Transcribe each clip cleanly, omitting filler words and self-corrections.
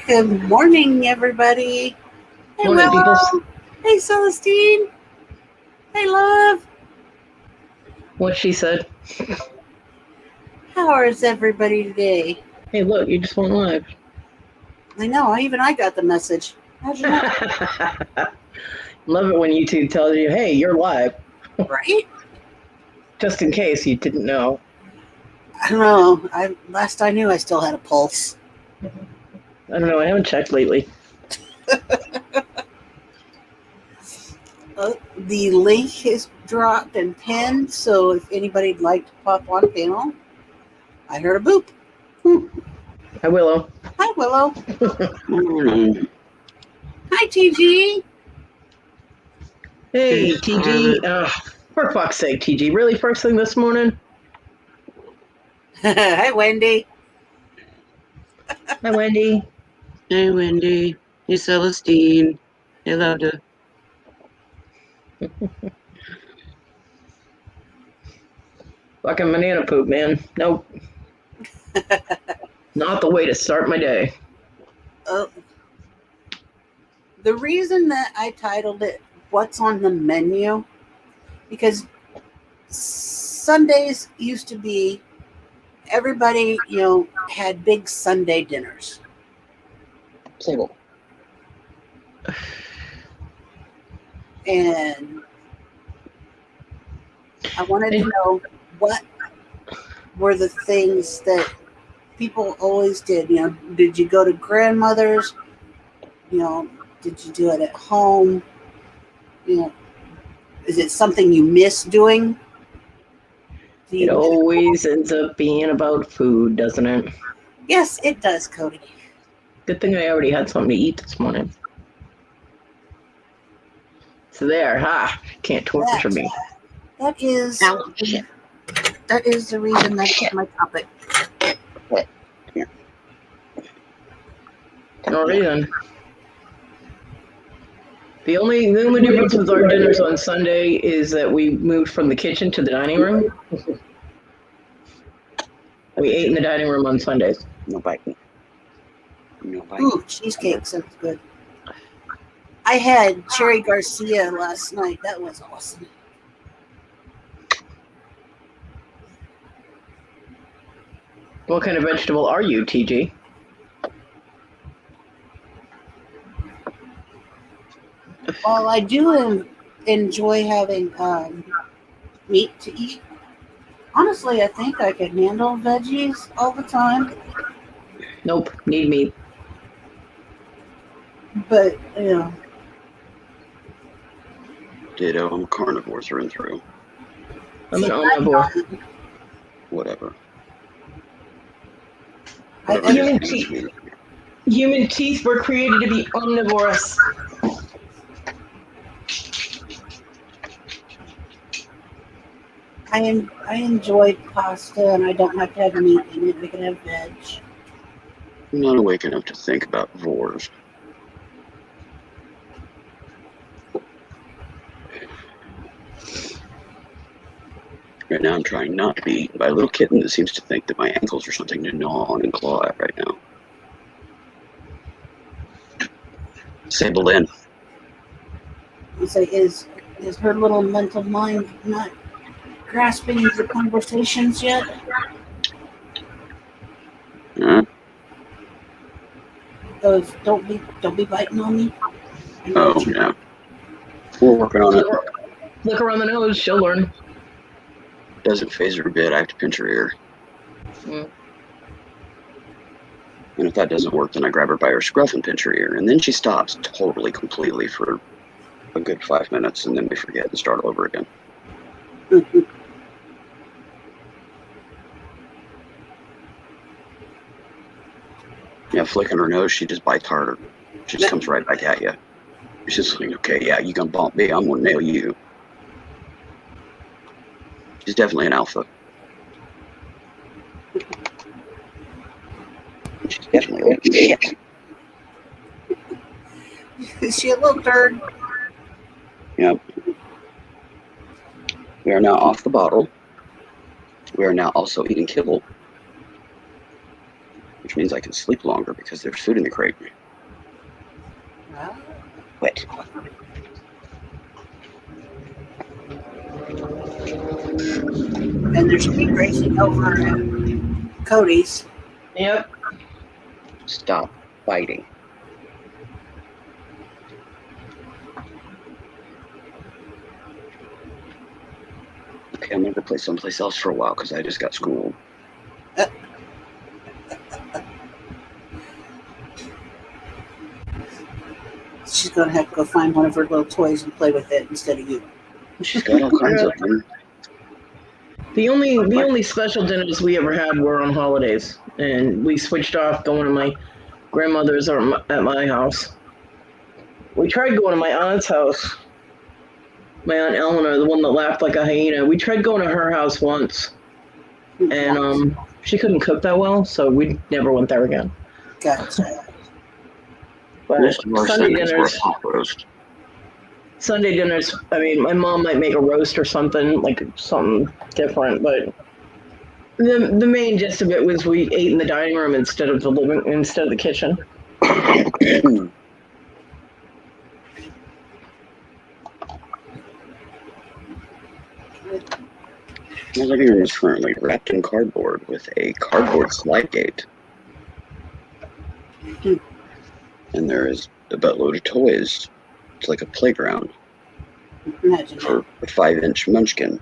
Good morning, everybody. Hey, Morning, peoples. Willow. Hey, Celestine. Hey, love. What she said. How is everybody today? Hey, look, you just went live. I know, I got the message. How'd you know? Love it when YouTube tells you, hey, you're live. Right? Just in case you didn't know. I don't know. Last I knew, I still had a pulse. I don't know. I haven't checked lately. The link is dropped and pinned, so if anybody'd like to pop on panel, I heard a boop. Hi, Willow. Hi, Willow. Hi, TG. Hey, TG. For fuck's sake, TG. Really, first thing this morning? Hi, Wendy. Hi, Wendy. Hey, Wendy. Hey, Celestine. Hey, Lauda. Fucking banana poop, man. Nope. Not the way to start my day. The reason that I titled it What's on the Menu, because Sundays used to be everybody, had big Sunday dinners. Sable. And I wanted to know what were the things that people always did. Did you go to grandmother's? Did you do it at home? Is it something you miss doing? It always ends up being about food, doesn't it? Yes, it does, Cody. Good thing I already had something to eat this morning. So there, can't torture me. That is the reason that's my topic. No reason. The only difference with our dinners on Sunday is that we moved from the kitchen to the dining room. We ate in the dining room on Sundays. No biting. Ooh, cheesecake sounds good. I had Cherry Garcia last night. That was awesome. What kind of vegetable are you, TG? Well, I do enjoy having meat to eat. Honestly, I think I can handle veggies all the time. Nope, need meat. But, Ditto, I'm carnivore through and through. I'm an omnivore. Whatever. Human teeth were created to be omnivorous. I enjoy pasta, and I don't have to have meat in it. I can have veg. I'm not awake enough to think about vores. Right now I'm trying not to be eaten by a little kitten that seems to think that my ankles are something to gnaw on and claw at right now. Sable in. You say, is her little mental mind not grasping the conversations yet? Those don't be biting on me. Oh yeah. We're working on it. Look around the nose, she'll learn. Doesn't phase her a bit. I have to pinch her ear. And if that doesn't work, then I grab her by her scruff and pinch her ear. And then she stops totally, completely for a good 5 minutes, and then we forget and start all over again. Yeah, flicking her nose, she just bites harder. She just comes right back at you. She's just like, okay, yeah, you gonna bump me, I'm gonna nail you. She's definitely an alpha. She's definitely a little shit. Is she a little turd? Yep. We are now off the bottle. We are now also eating kibble. which means I can sleep longer because there's food in the crate. Well, What? and there's street racing over at Cody's. Yep. Stop fighting. Okay, I'm gonna go play someplace else for a while because I just got schooled. She's going to have to go find one of her little toys and play with it instead of you. She's got all kinds of them. The only special dinners we ever had were on holidays, and we switched off going to my grandmother's or at my house. We tried going to my aunt's house. My aunt Eleanor, the one that laughed like a hyena. We tried going to her house once, and she couldn't cook that well, so we never went there again. Gotcha. But Most of our Sunday Sundays were dinners, pot roast. Sunday dinners. I mean, my mom might make a roast or something, like something different, but the main gist of it was we ate in the dining room instead of the kitchen. My living room is currently wrapped in cardboard with a cardboard slide gate. And there is a buttload of toys. It's like a playground Imagine for that. a 5-inch munchkin.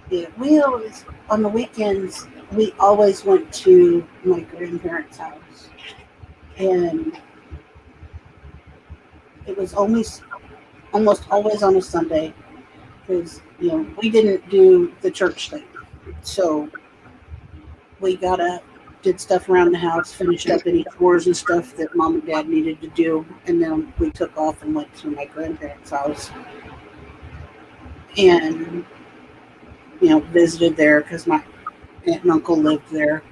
Yeah, we always, on the weekends, we always went to my grandparents' house. And it was almost always on a Sunday because, we didn't do the church thing. So we did stuff around the house, finished up any chores and stuff that mom and dad needed to do, and then we took off and went to my grandparents' house and visited there because my aunt and uncle lived there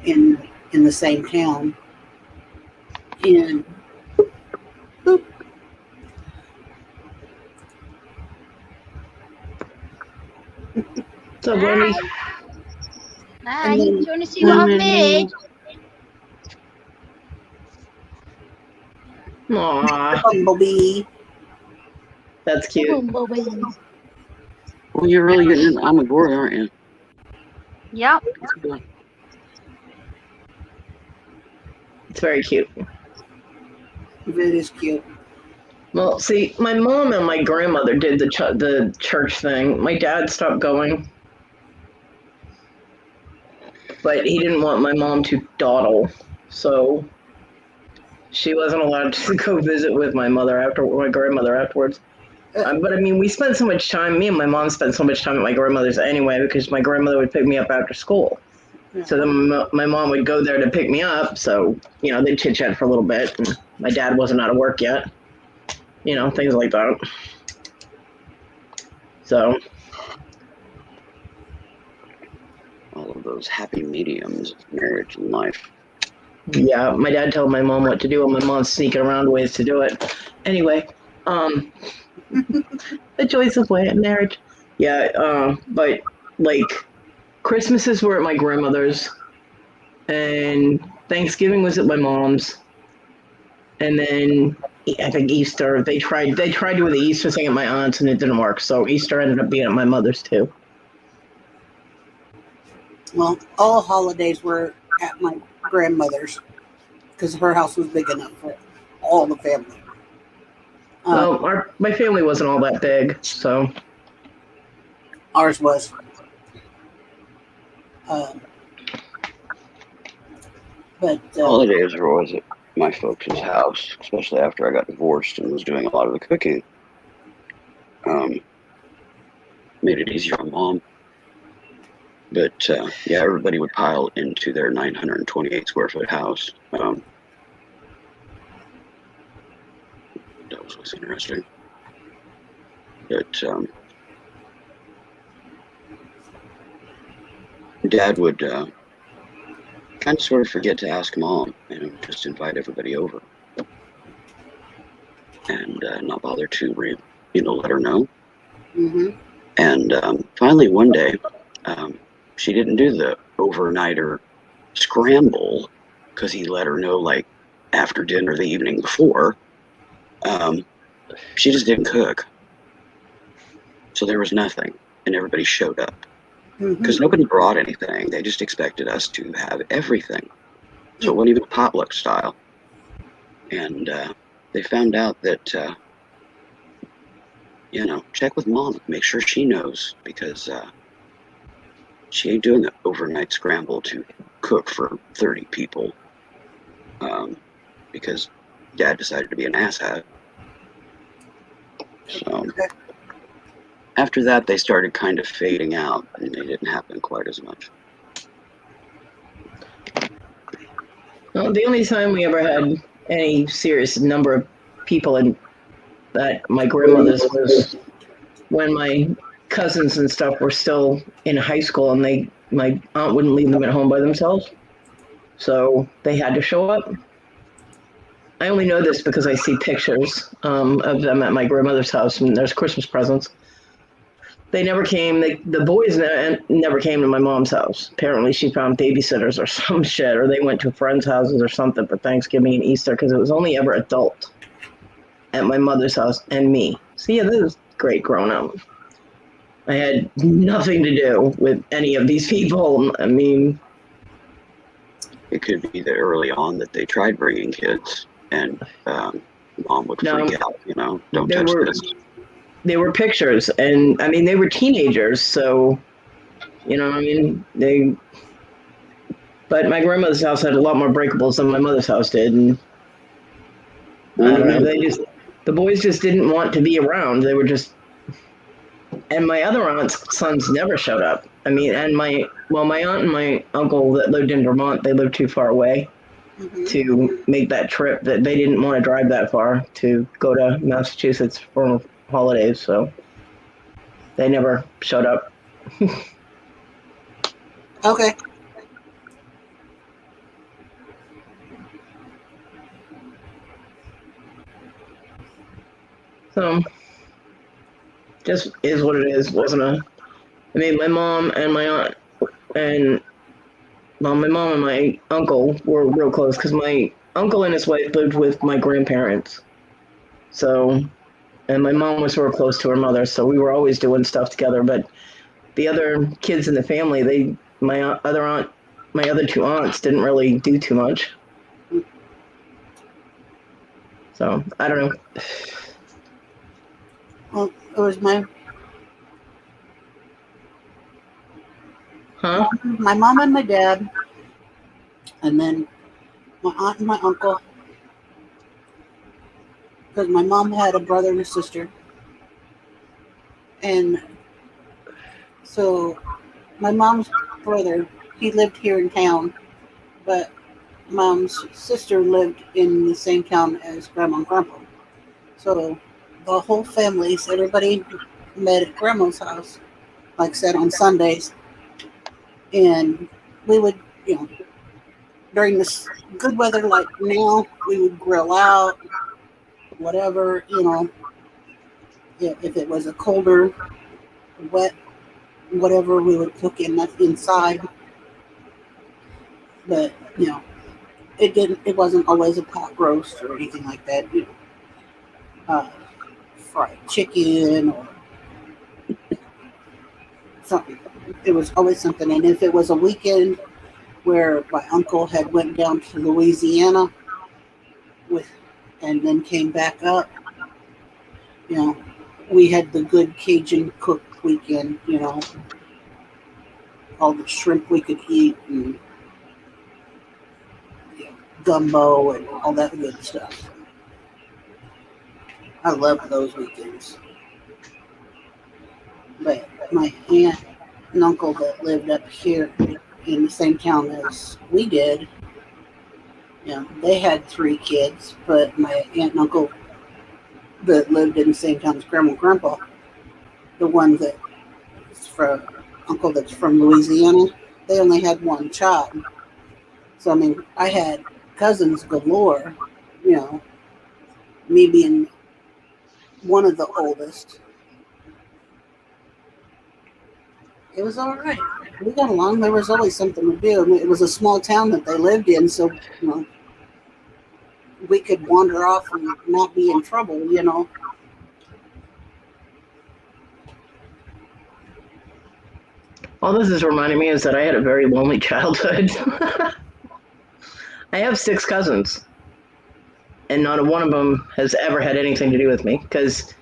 in the same town. And boop. What's up, Wendy? Hi, And then- you want to see what I made? Aw, Bumblebee. that's cute. Bumblebee. Well, you're really getting on the board, aren't you? Yep. It's very cute. It is cute. Well, see, my mom and my grandmother did the church thing. My dad stopped going, but he didn't want my mom to dawdle, so she wasn't allowed to go visit with my grandmother afterwards. But I mean, we spent so much time. Me and my mom spent so much time at my grandmother's anyway because my grandmother would pick me up after school. Yeah. So then my mom would go there to pick me up. So they'd chit chat for a little bit. And my dad wasn't out of work yet. Things like that. So All of those happy mediums of marriage and life. yeah, my dad told my mom what to do, and my mom's sneaking around ways to do it. Anyway, the joys of marriage. Yeah, but like Christmases were at my grandmother's, and Thanksgiving was at my mom's, and then I think Easter they tried doing the Easter thing at my aunt's, and it didn't work. So Easter ended up being at my mother's too. Well, all holidays were at my grandmother's because her house was big enough for all the family. Well, my family wasn't all that big, so Ours was. But Holidays were always at my folks' house, especially after I got divorced and was doing a lot of the cooking. Made it easier on Mom. But yeah, everybody would pile into their 928 square foot house. That was interesting. But Dad would kind of sort of forget to ask Mom and just invite everybody over and not bother to let her know. mm-hmm. And finally one day she didn't do the overnighter scramble because he let her know like after dinner the evening before. She just didn't cook. So there was nothing, and everybody showed up. Because nobody brought anything. They just expected us to have everything. So it wasn't even a potluck style. And they found out that, check with mom, make sure she knows, because she ain't doing the overnight scramble to cook for 30 people. Because dad decided to be an asshat. So after that, they started kind of fading out, and they didn't happen quite as much. Well, the only time we ever had any serious number of people at my grandmother's was when my cousins and stuff were still in high school, and my aunt wouldn't leave them at home by themselves, so they had to show up. I only know this because I see pictures of them at my grandmother's house, and there's Christmas presents. They never came. The boys never came to my mom's house. Apparently, she found babysitters or some shit, or they went to friends' houses or something for Thanksgiving and Easter, because it was only ever adult at my mother's house and me. So yeah, this is great grown up. I had nothing to do with any of these people. I mean, it could be that early on that they tried bringing kids, and mom would freak out. Don't touch this. They were pictures, and I mean, they were teenagers, so but my grandmother's house had a lot more breakables than my mother's house did, and I don't know, the boys just didn't want to be around. They were just, and my other aunt's sons never showed up. I mean, and my aunt and my uncle that lived in Vermont, they lived too far away to make that trip, that they didn't want to drive that far to go to Massachusetts for holidays, so they never showed up. Okay. So just is what it is. I mean, my mom and my aunt and my mom and my uncle were real close, because my uncle and his wife lived with my grandparents. So, and my mom was real close to her mother, so we were always doing stuff together. But the other kids in the family, my other two aunts didn't really do too much. So I don't know. Well, it was my mom and my dad, and then my aunt and my uncle, because my mom had a brother and a sister. And so my mom's brother, he lived here in town, but mom's sister lived in the same town as grandma and grandpa. So the whole family, everybody met at grandma's house, like I said, on Sundays. And we would, during this good weather like now, we would grill out, whatever, if it was a colder, wet, whatever, we would cook inside. But, it wasn't always a pot roast or anything like that, fried chicken or something. It was always something. And if it was a weekend where my uncle had went down to Louisiana and then came back up, we had the good Cajun cooked weekend, all the shrimp we could eat, and gumbo and all that good stuff. I love those weekends. But my aunt and uncle that lived up here in the same town as we did, they had 3 kids, but my aunt and uncle that lived in the same town as grandma and grandpa, the one that's from Louisiana, they only had 1 child. So, I mean, I had cousins galore, me being one of the oldest. It was all right. We got along. There was always something to do. I mean, it was a small town that they lived in, so we could wander off and not be in trouble. All this is reminding me is that I had a very lonely childhood. I have 6 cousins, and not one of them has ever had anything to do with me. Because,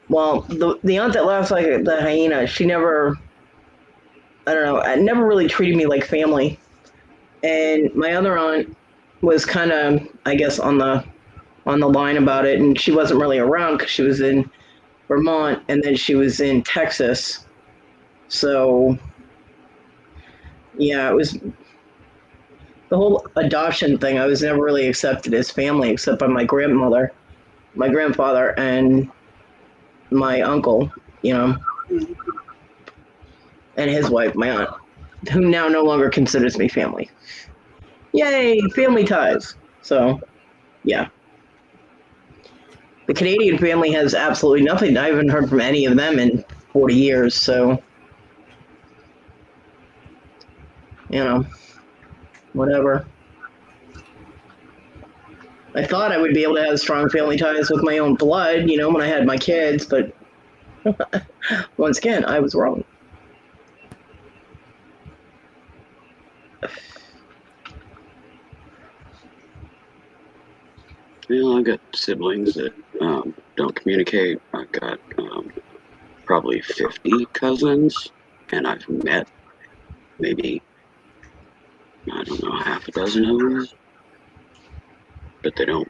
well, the aunt that laughs like the hyena, she never, I don't know, never really treated me like family. And my other aunt was kind of, I guess, on the line about it, and she wasn't really around because she was in Vermont, and then she was in Texas. So, yeah, it was the whole adoption thing. I was never really accepted as family except by my grandmother, my grandfather, and my uncle, Mm. and his wife, my aunt, who now no longer considers me family. Yay, family ties. So, yeah. The Canadian family has absolutely nothing. I haven't heard from any of them in 40 years, so, whatever. I thought I would be able to have strong family ties with my own blood, when I had my kids, but once again, I was wrong. I've got siblings that don't communicate. I've got probably 50 cousins, and I've met maybe, I don't know, half a dozen of them. But they don't,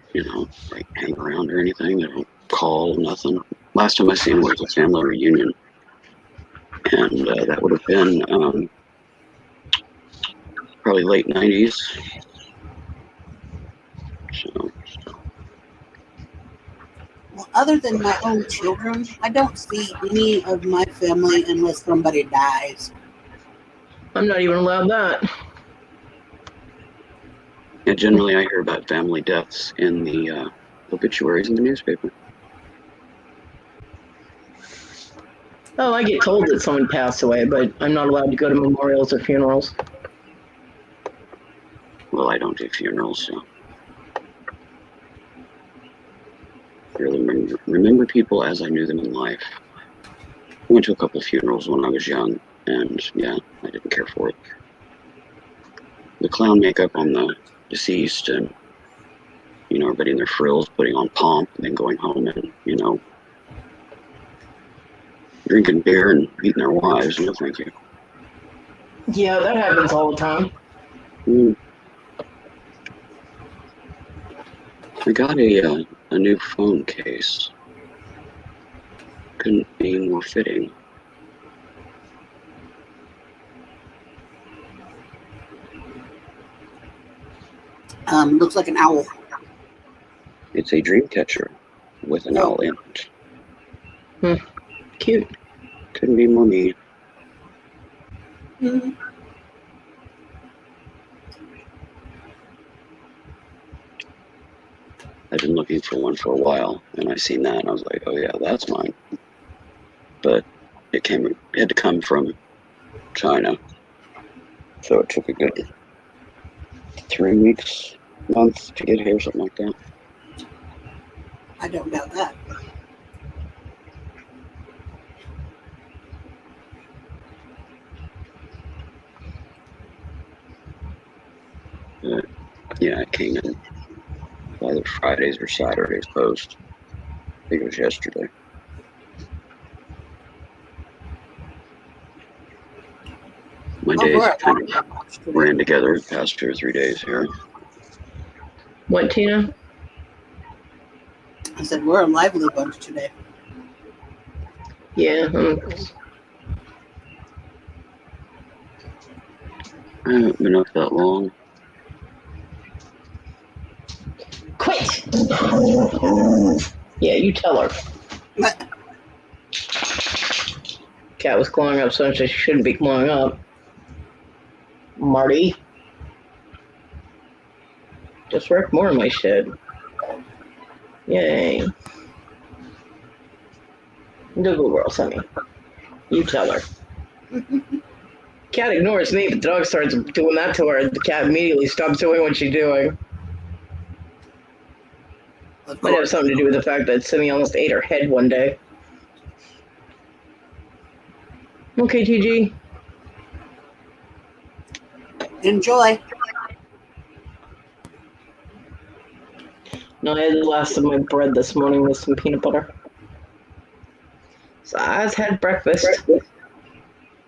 like hang around or anything. They don't call, nothing. Last time I seen them was a family reunion, and that would have been probably late 90s. So, Well, other than my own children, I don't see any of my family unless somebody dies. I'm not even allowed that. yeah, generally I hear about family deaths in the obituaries in the newspaper. Oh, I get told that someone passed away, but I'm not allowed to go to memorials or funerals. Well, I don't do funerals, so I really remember people as I knew them in life. I went to a couple of funerals when I was young, and yeah, I didn't care for it. The clown makeup on the deceased, and everybody in their frills putting on pomp and then going home and drinking beer and beating their wives. No, thank you. Yeah, that happens all the time. I got a new phone case. Couldn't be more fitting. Looks like an owl. It's a dream catcher with an owl in it. Cute. Couldn't be more neat. Mm-hmm. I've been looking for one for a while, and I seen that, and I was like, "Oh yeah, that's mine." But it had to come from China, so it took a good 3 weeks, month to get here, something like that. I don't doubt that. But yeah, it came in either Fridays or Saturdays post. I think it was yesterday. My days kind of ran together the past 2 or 3 days here. What, Tina? I said, we're a lively bunch today. Yeah. I haven't been up that long. Quit! Yeah, you tell her. Cat was clawing up so much she shouldn't be clawing up. Marty. Just wrecked more in my shed. Yay. Good girl, Sonny. You tell her. Cat ignores me, but the dog starts doing that to her. The cat immediately stops doing what she's doing. Of Might have course. something to do with the fact that Simi almost ate her head one day. Okay, TG. Enjoy. No, I had the last of my bread this morning with some peanut butter. So I just had breakfast.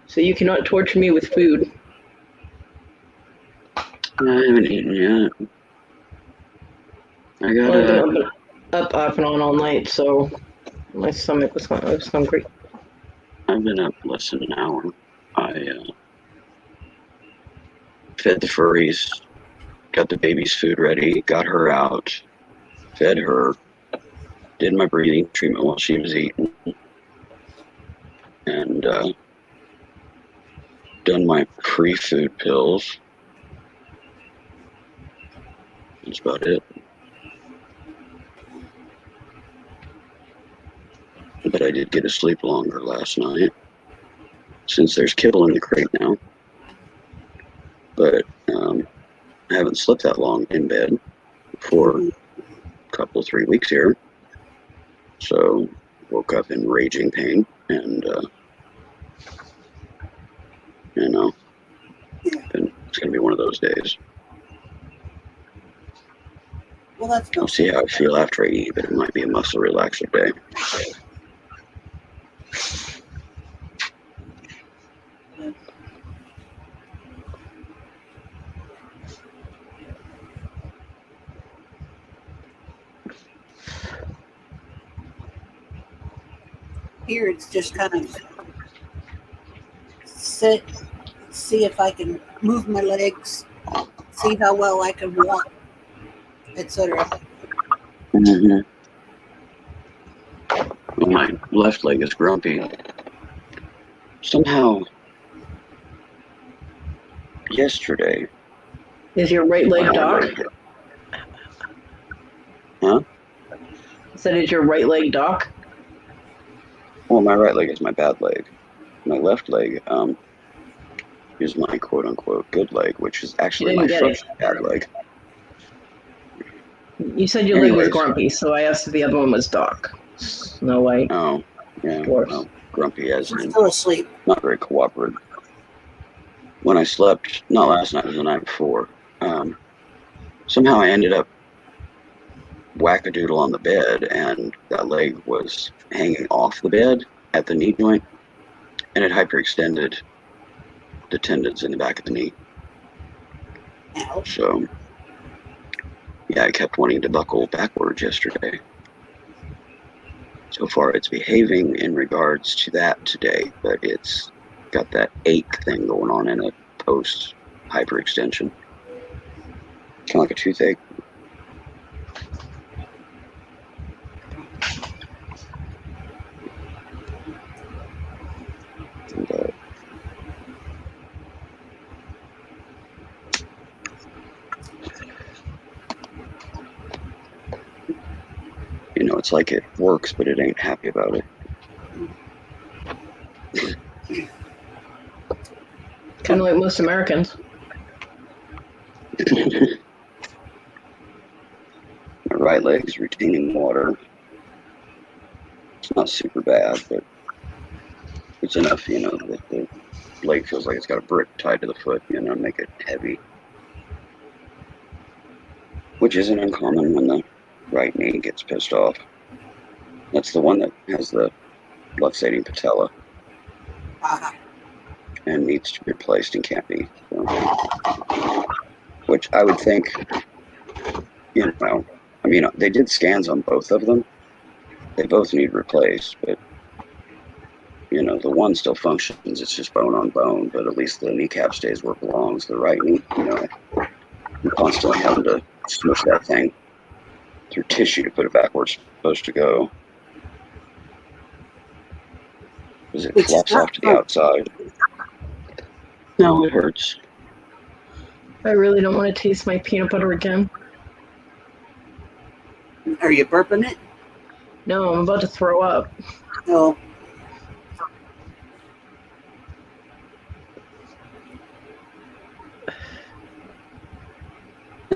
So you cannot torture me with food. I haven't eaten yet. I Well, I've got been up off and on all night, so my stomach was hungry. I've been up less than an hour. I fed the furries, got the baby's food ready, got her out, fed her, did my breathing treatment while she was eating, and done my pre-food pills. That's about it. But I did get to sleep longer last night, since there's kibble in the crate now. But I haven't slept that long in bed for a couple, 3 weeks here. So woke up in raging pain, and you know, it's gonna be one of those days. Well, that's I'll see how I feel after I eat, but it might be a muscle relaxer day. Here it's just kind of sit, see if I can move my legs, see how well I can walk, etc. Mm-hmm. Well, my left leg is grumpy. Somehow, yesterday. Is your right leg doc? Huh? Said it's your right leg doc? Well, my right leg is my bad leg. My left leg is my quote-unquote good leg, which is actually my first bad leg. You said your leg was grumpy, so I asked if the other one was doc. No way. Oh, yeah. Well, grumpy as in Still asleep. not very cooperative. When I slept, not last night, it was the night before, somehow I ended up wackadoodle on the bed, and that leg was hanging off the bed at the knee joint, and it hyperextended the tendons in the back of the knee. So, yeah, I kept wanting to buckle backwards yesterday. So far, it's behaving in regards to that today, but it's got that ache thing going on in it post hyperextension. Kind of like a toothache. You know, it's like it works, but it ain't happy about it. Kind of like most Americans. My right leg's retaining water. It's not super bad, but it's enough, you know, that the leg feels like it's got a brick tied to the foot, you know, make it heavy. Which isn't uncommon when the right knee gets pissed off. That's the one that has the luxating patella and needs to be replaced and can't be. So. Which I would think, you know, I mean, they did scans on both of them. They both need replaced, but, you know, the one still functions. It's just bone on bone, but at least the kneecap stays where it belongs. The right knee, you know, I'm constantly having to smush that thing through tissue to put it back where it's supposed to go. Because it flops off to the outside. No, it hurts. I really don't want to taste my peanut butter again. Are you burping it? No, I'm about to throw up. No.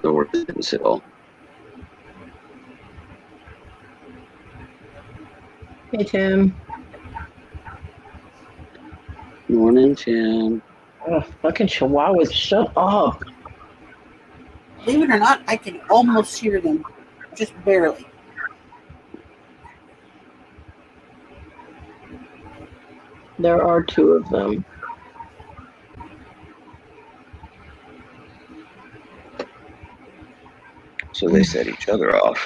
go where they can sit all. Hey, Tim. Morning, Tim. Oh, fucking chihuahuas, shut up. Believe it or not, I can almost hear them, just barely. There are 2 of them. So they set each other off.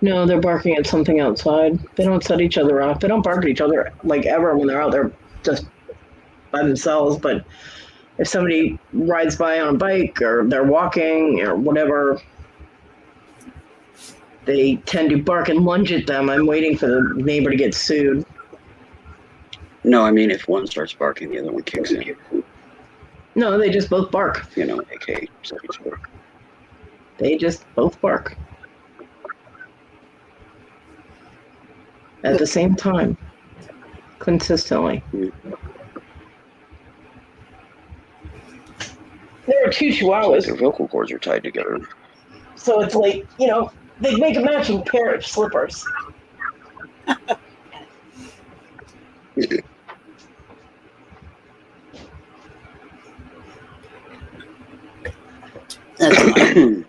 No, they're barking at something outside. They don't set each other off. They don't bark at each other, like, ever when they're out there just by themselves. But if somebody rides by on a bike or they're walking or whatever, they tend to bark and lunge at them. I'm waiting for the neighbor to get sued. No, I mean, if one starts barking, the other one kicks in. No, they just both bark. You know, AK set each other. They just both bark. At the same time. Consistently. There are 2 chihuahuas. Their vocal cords are tied together. So it's like, you know, they make a matching pair of slippers. That's fine.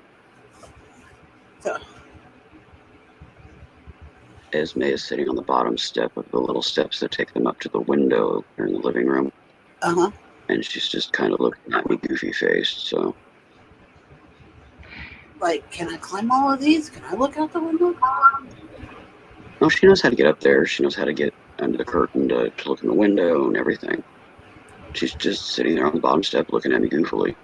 Esme is sitting on the bottom step of the little steps that take them up to the window here in the living room. Uh-huh. And she's just kind of looking at me goofy-faced, so... Like, can I climb all of these? Can I look out the window? No, she knows how to get up there. She knows how to get under the curtain to look in the window and everything. She's just sitting there on the bottom step looking at me goofily.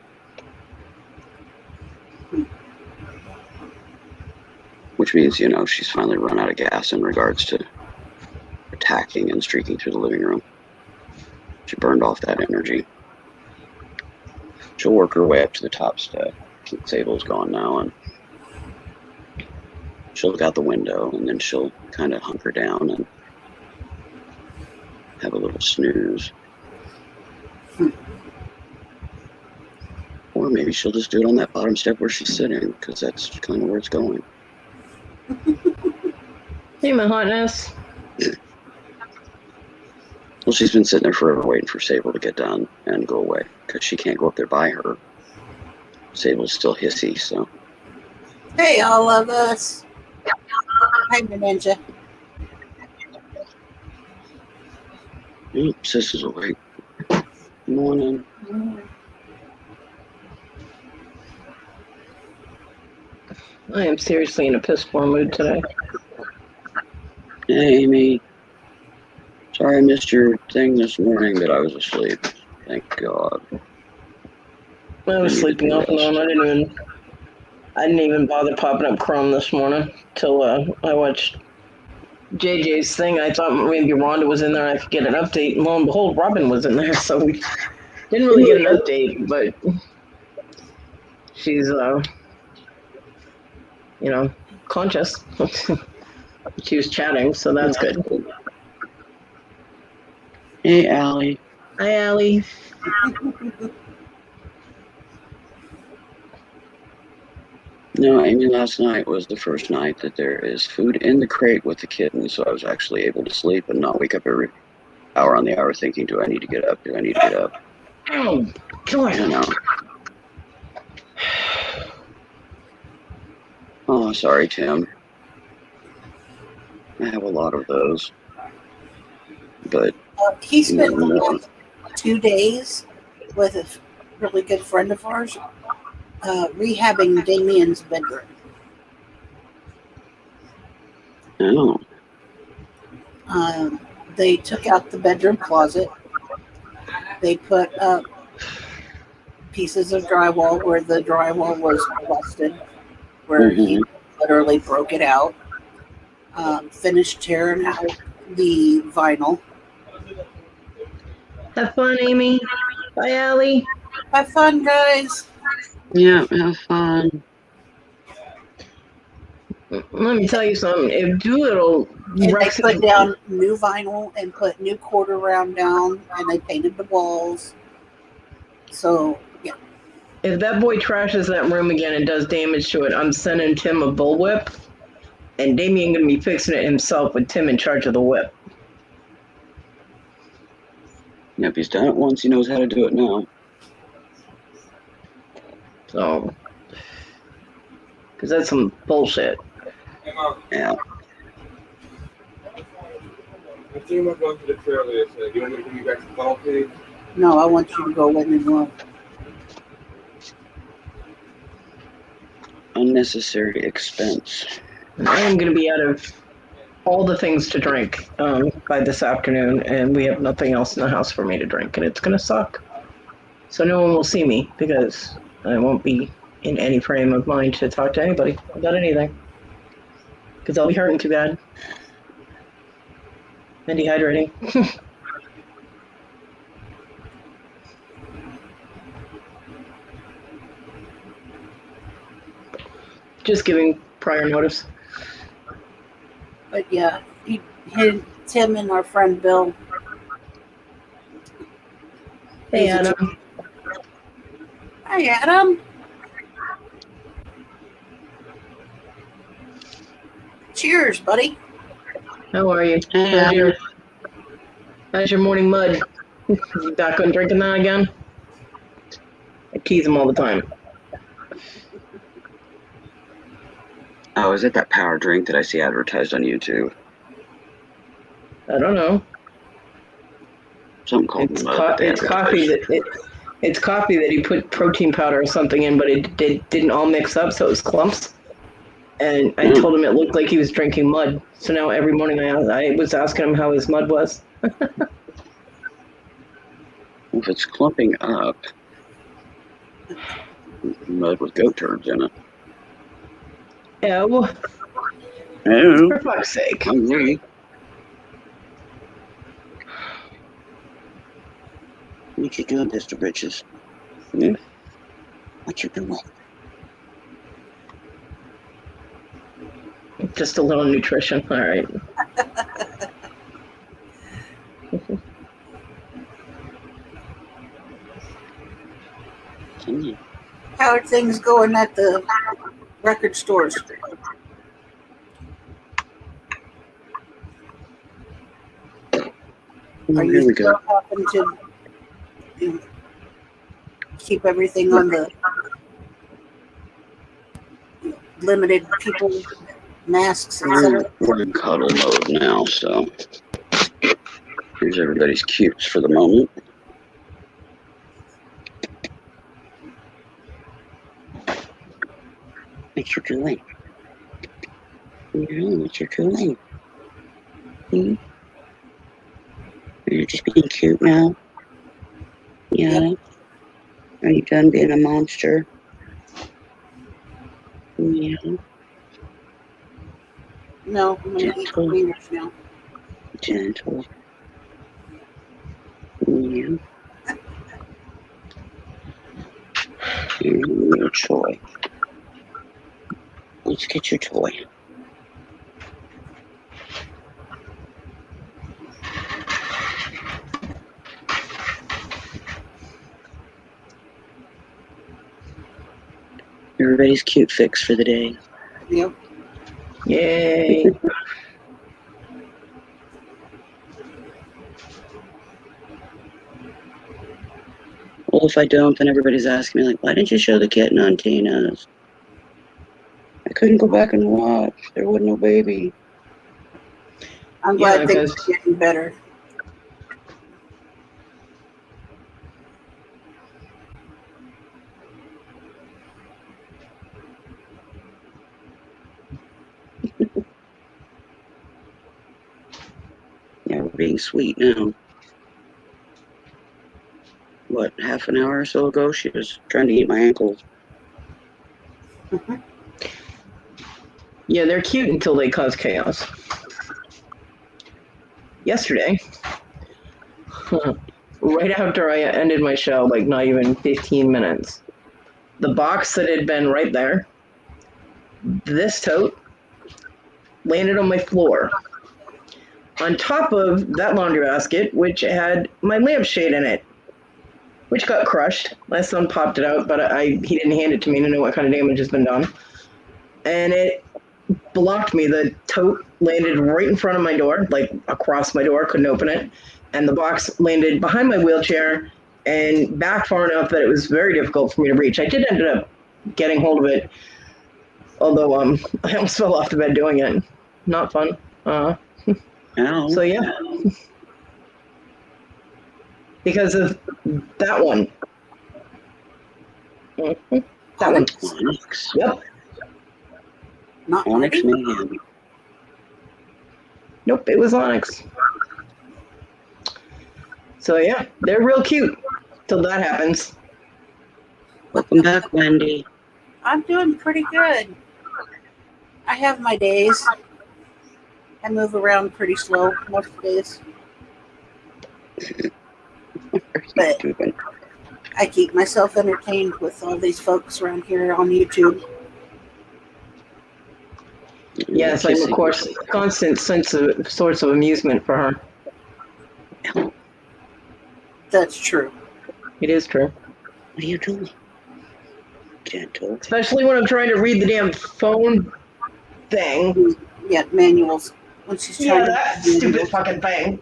Which means, you know, she's finally run out of gas in regards to attacking and streaking through the living room. She burned off that energy. She'll work her way up to the top step. Sable's gone now, and she'll look out the window, and then she'll kind of hunker down and have a little snooze. Or maybe she'll just do it on that bottom step where she's sitting, because that's kind of where it's going. Hey, my hotness. Well, she's been sitting there forever waiting for Sable to get done and go away, because she can't go up there by her. Sable's still hissy, so... Hey, all of us. Hi, Ninja. Sis is awake. Morning. I am seriously in a piss poor mood today. Hey, Amy. Sorry I missed your thing this morning, but I was asleep. Thank God. I was sleeping off and on. I didn't even bother popping up Chrome this morning till I watched JJ's thing. I thought maybe Rhonda was in there and I could get an update. And lo and behold, Robin was in there, so we didn't really get an update, but she's, you know, conscious. She was chatting, so that's good. Hey, Allie. Hi, Allie. No, Amy, last night was the first night that there is food in the crate with the kitten, so I was actually able to sleep and not wake up every hour on the hour thinking, do I need to get up? Do I need to get up? Oh, God. You know. Oh, sorry, Tim. I have a lot of those. But He spent the last 2 days with a really good friend of ours rehabbing Damien's bedroom. oh, They took out the bedroom closet. They put up pieces of drywall where the drywall was busted, where he literally broke it out. Finished tearing out the vinyl. Have fun, Amy. Bye, Allie. Have fun, guys. yeah, have fun. Let me tell you something. If Doolittle And they put down new vinyl and put new quarter round down, and they painted the walls. So, yeah. If that boy trashes that room again and does damage to it, I'm sending Tim a bullwhip, and Damien gonna be fixing it himself with Tim in charge of the whip. Yeah, if he's done it once, he knows how to do it now. So, because that's some bullshit. Yeah. I'm thinking about going to the trailer yesterday. Do you want me to bring you back to the ball pig? No, I want you to go with me more. Unnecessary expense. And I am going to be out of all the things to drink by this afternoon, and we have nothing else in the house for me to drink, and it's going to suck. So no one will see me because I won't be in any frame of mind to talk to anybody about anything. Because I'll be hurting too bad. And dehydrating. Just giving prior notice. But yeah, Tim and our friend Bill. Hey, Adam. Hi, Adam. Cheers, buddy. How are you? How's your morning mud? You back on drinking that again? I tease him all the time. Oh, is it that power drink that I see advertised on YouTube? I don't know. Something called It's, mud. it's coffee it's coffee that he put protein powder or something in, but it didn't all mix up, so it was clumps. And I told him it looked like he was drinking mud. So now every morning I was asking him how his mud was. If it's clumping up, mud with goat turds in it. Yeah, well, Oh, for fuck's sake. hungry. What you doing, Mr. Britches? What you doing? Just a little nutrition. All right. How are things going at the record stores? Are Here you we still go. having to keep everything on the limited people, masks, etc.? We're in cuddle mode now, so here's everybody's cutes for the moment. What you doing? What you doing? You're just being cute now? Yeah? Yep. Are you done being a monster? Yeah. No, I'm going to eat wieners now. Gentle. Yeah. Your toy. Let's get your toy. Everybody's cute fix for the day. Yep. Yay. Well, if I don't, then everybody's asking me, like, why didn't you show the kitten on Tina's? I couldn't go back and watch. There wasn't no baby. I'm Yeah, glad things are getting better. Yeah, we're being sweet now. What, half an hour or so ago, she was trying to eat my ankles. Yeah, they're cute until they cause chaos. Yesterday, right after I ended my show, like not even 15 minutes, the box that had been right there, this tote, landed on my floor. On top of that laundry basket, which had my lampshade in it. which got crushed. My son popped it out, but he didn't hand it to me to know what kind of damage has been done. And it blocked me. The tote landed right in front of my door, like across my door, couldn't open it. And the box landed behind my wheelchair and back far enough that it was very difficult for me to reach. I did end up getting hold of it, although I almost fell off the bed doing it. Not fun. So yeah. Because of that one. Mm-hmm. That one. Onyx. Yep. Not Onyx Marty? Man. Nope, it was Onyx. So yeah, they're real cute till that happens. Welcome back, Wendy. I'm doing pretty good. I have my days. I move around pretty slow most days. But I keep myself entertained with all these folks around here on YouTube. Yes, I'm of course constant source of amusement for her. That's true. It is true. What are you doing? Gentle. Especially when I'm trying to read the damn phone thing. Yeah, manuals. When she's trying Yeah, to that stupid fucking thing.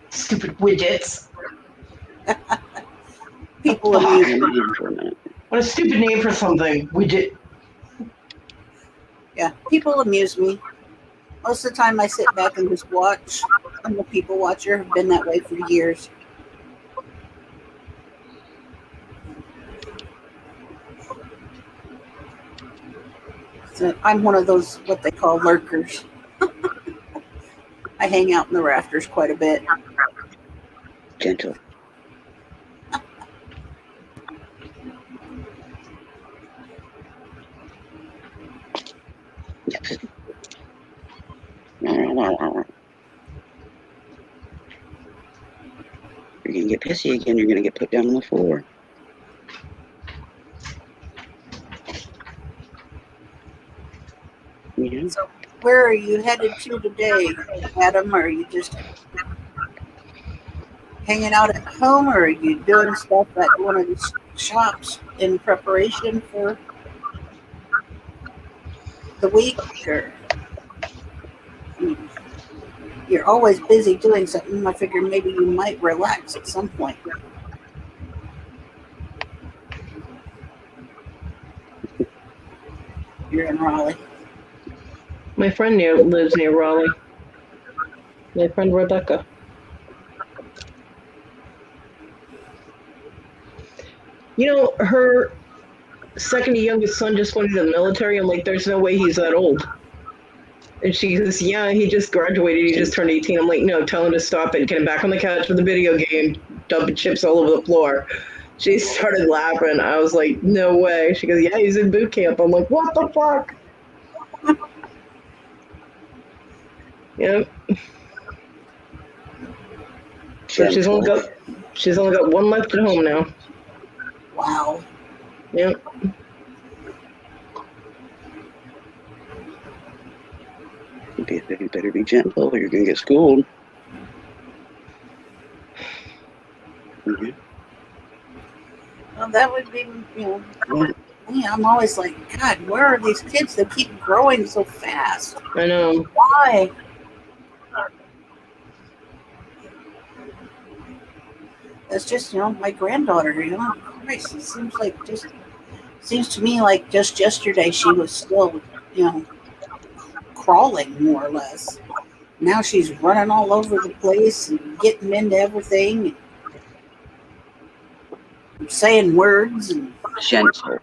Stupid widgets. People amuse me. What a stupid name for something. Widget. Yeah, people amuse me. Most of the time I sit back and just watch. I'm a people watcher. I've been that way for years. So I'm one of those, what they call lurkers. I hang out in the rafters quite a bit. Gentle. You're gonna get pissy again. You're gonna get put down on the floor. Yeah. So where are you headed to today, Adam? Are you just hanging out at home, or are you doing stuff at one of the shops in preparation for the week? Or you're always busy doing something. I figured maybe you might relax at some point. You're in Raleigh. My friend lives near Raleigh. My friend Rebecca. You know, her second youngest son just went into the military. I'm like, there's no way he's that old. And she goes, yeah, he just graduated. He just turned 18. I'm like, no, tell him to stop it. Get him back on the couch with the video game, dumping chips all over the floor. She started laughing. I was like, no way. She goes, yeah, he's in boot camp. I'm like, what the fuck? Yep. So she's only got one left at home now. Wow. Yep. You better be gentle or you're gonna get schooled. Mm-hmm. Well, that would be, yeah, I'm always like, God, where are these kids that keep growing so fast? I know. Why? That's just, my granddaughter, Christ, it seems to me like just yesterday she was still, crawling more or less. Now she's running all over the place and getting into everything, and saying words and Gentle.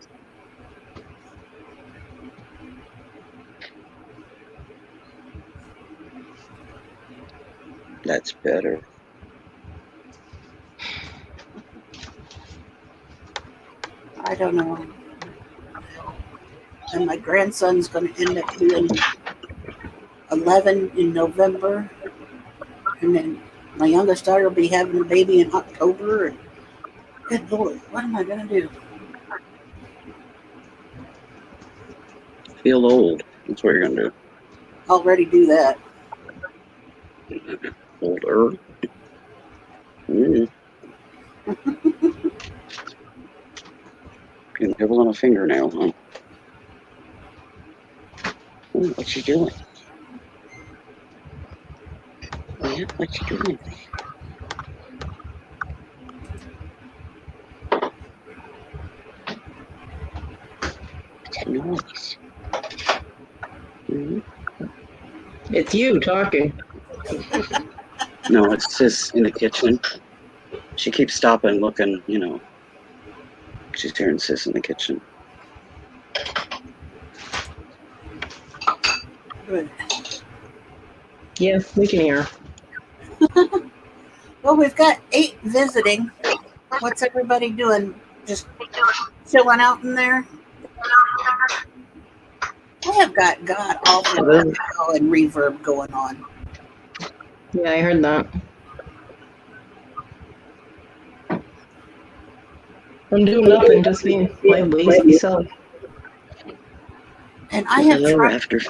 That's better. I don't know. And my grandson's going to end up being 11 in November. And then my youngest daughter will be having a baby in October. And good Lord, what am I going to do? Feel old. That's what you're gonna do. Already do that. Older. Mm. You nibble on a fingernail, huh? Ooh, what's she doing? Yeah, what's she doing? What's that noise? Mm-hmm. It's you talking. No, it's Sis in the kitchen. She keeps stopping, looking, She's hearing Sis in the kitchen. Good. Yes, we can hear. Well, we've got 8 visiting. What's everybody doing? Just chilling out in there? I have got God awful echo and reverb going on. Yeah, I heard that. I'm doing nothing, just being my lazy self. And I have Hello, tried. Rafter.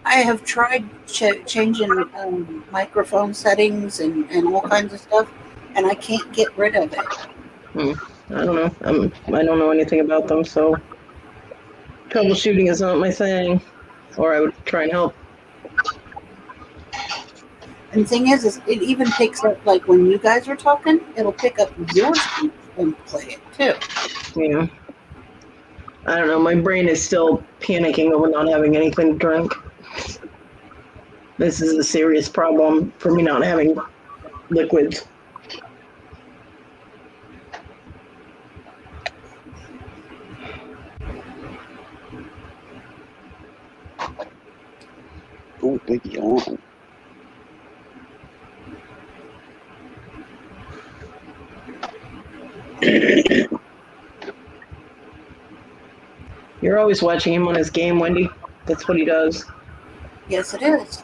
I have tried changing microphone settings and all kinds of stuff, and I can't get rid of it. I don't know. I don't know anything about them, so troubleshooting is not my thing. Or I would try and help. And the thing is it even picks up, like when you guys are talking, it'll pick up your speech and play it too. Yeah. I don't know. My brain is still panicking over not having anything to drink. This is a serious problem for me not having liquids. Oh, big yawn. You're always watching him on his game, Wendy. That's what he does. Yes, it is.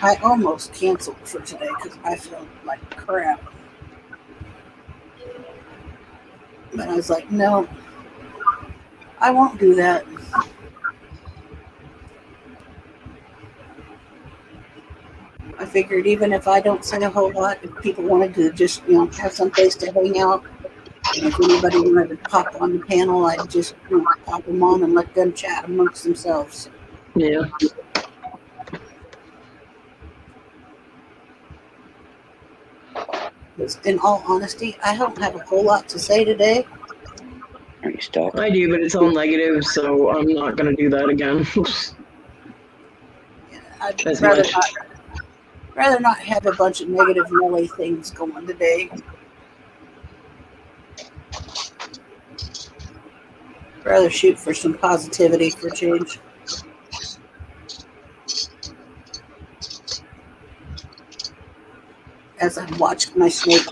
I almost canceled for today because I felt like crap. But I was like, no, I won't do that. I figured even if I don't say a whole lot, if people wanted to just, have some place to hang out, and if anybody wanted to pop on the panel, I'd just pop them on and let them chat amongst themselves. Yeah. Because in all honesty, I don't have a whole lot to say today. Are you stuck? I do, but it's all negative, so I'm not going to do that again. I'd As rather much. rather not have a bunch of negative Nelly things going today. Rather shoot for some positivity for change. As I watched my snake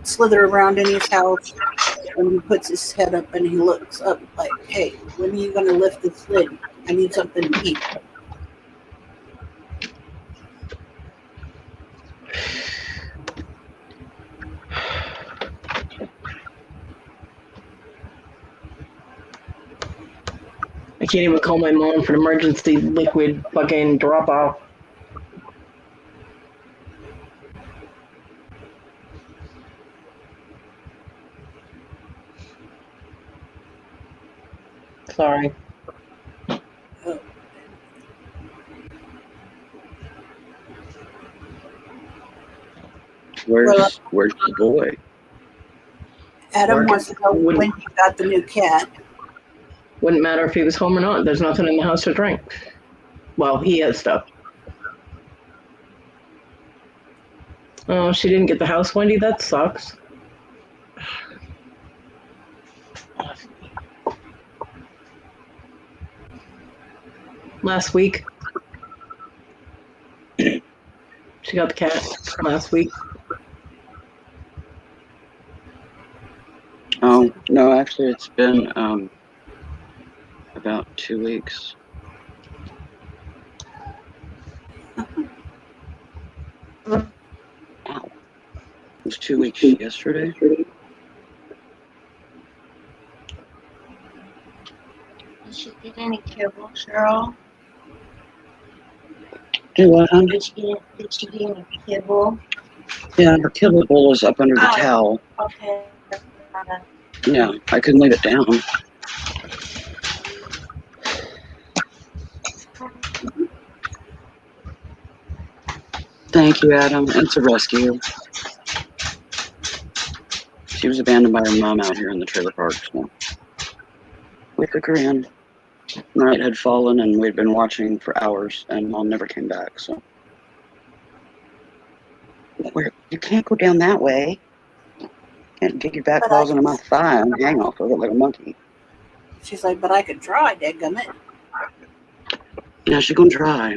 slither around in his house, and he puts his head up and he looks up like, hey, when are you going to lift this lid? I need something to eat. I can't even call my mom for an emergency liquid fucking drop off. Sorry. Where's the boy? Adam wants to know when you got the new cat. Wouldn't matter if he was home or not. There's nothing in the house to drink. Well, he has stuff. Oh, she didn't get the house, Wendy? That sucks. Last week. She got the cat last week. Oh, no, actually, it's been about 2 weeks. Ow. It was 2 weeks yesterday. Did she get any kibble, Cheryl? Do what, hon? Did she get any kibble? Yeah, her kibble bowl is up under the towel. Okay. Yeah, I couldn't leave it down. Thank you, Adam. It's a rescue. She was abandoned by her mom out here in the trailer park, so we took her in. Night had fallen, and we'd been watching for hours, and Mom never came back. So, where you can't go down that way. Can't dig your back But paws into my thigh and hang off of it like a monkey. She's like, but I could try, dadgummit. Yeah, she's gonna try.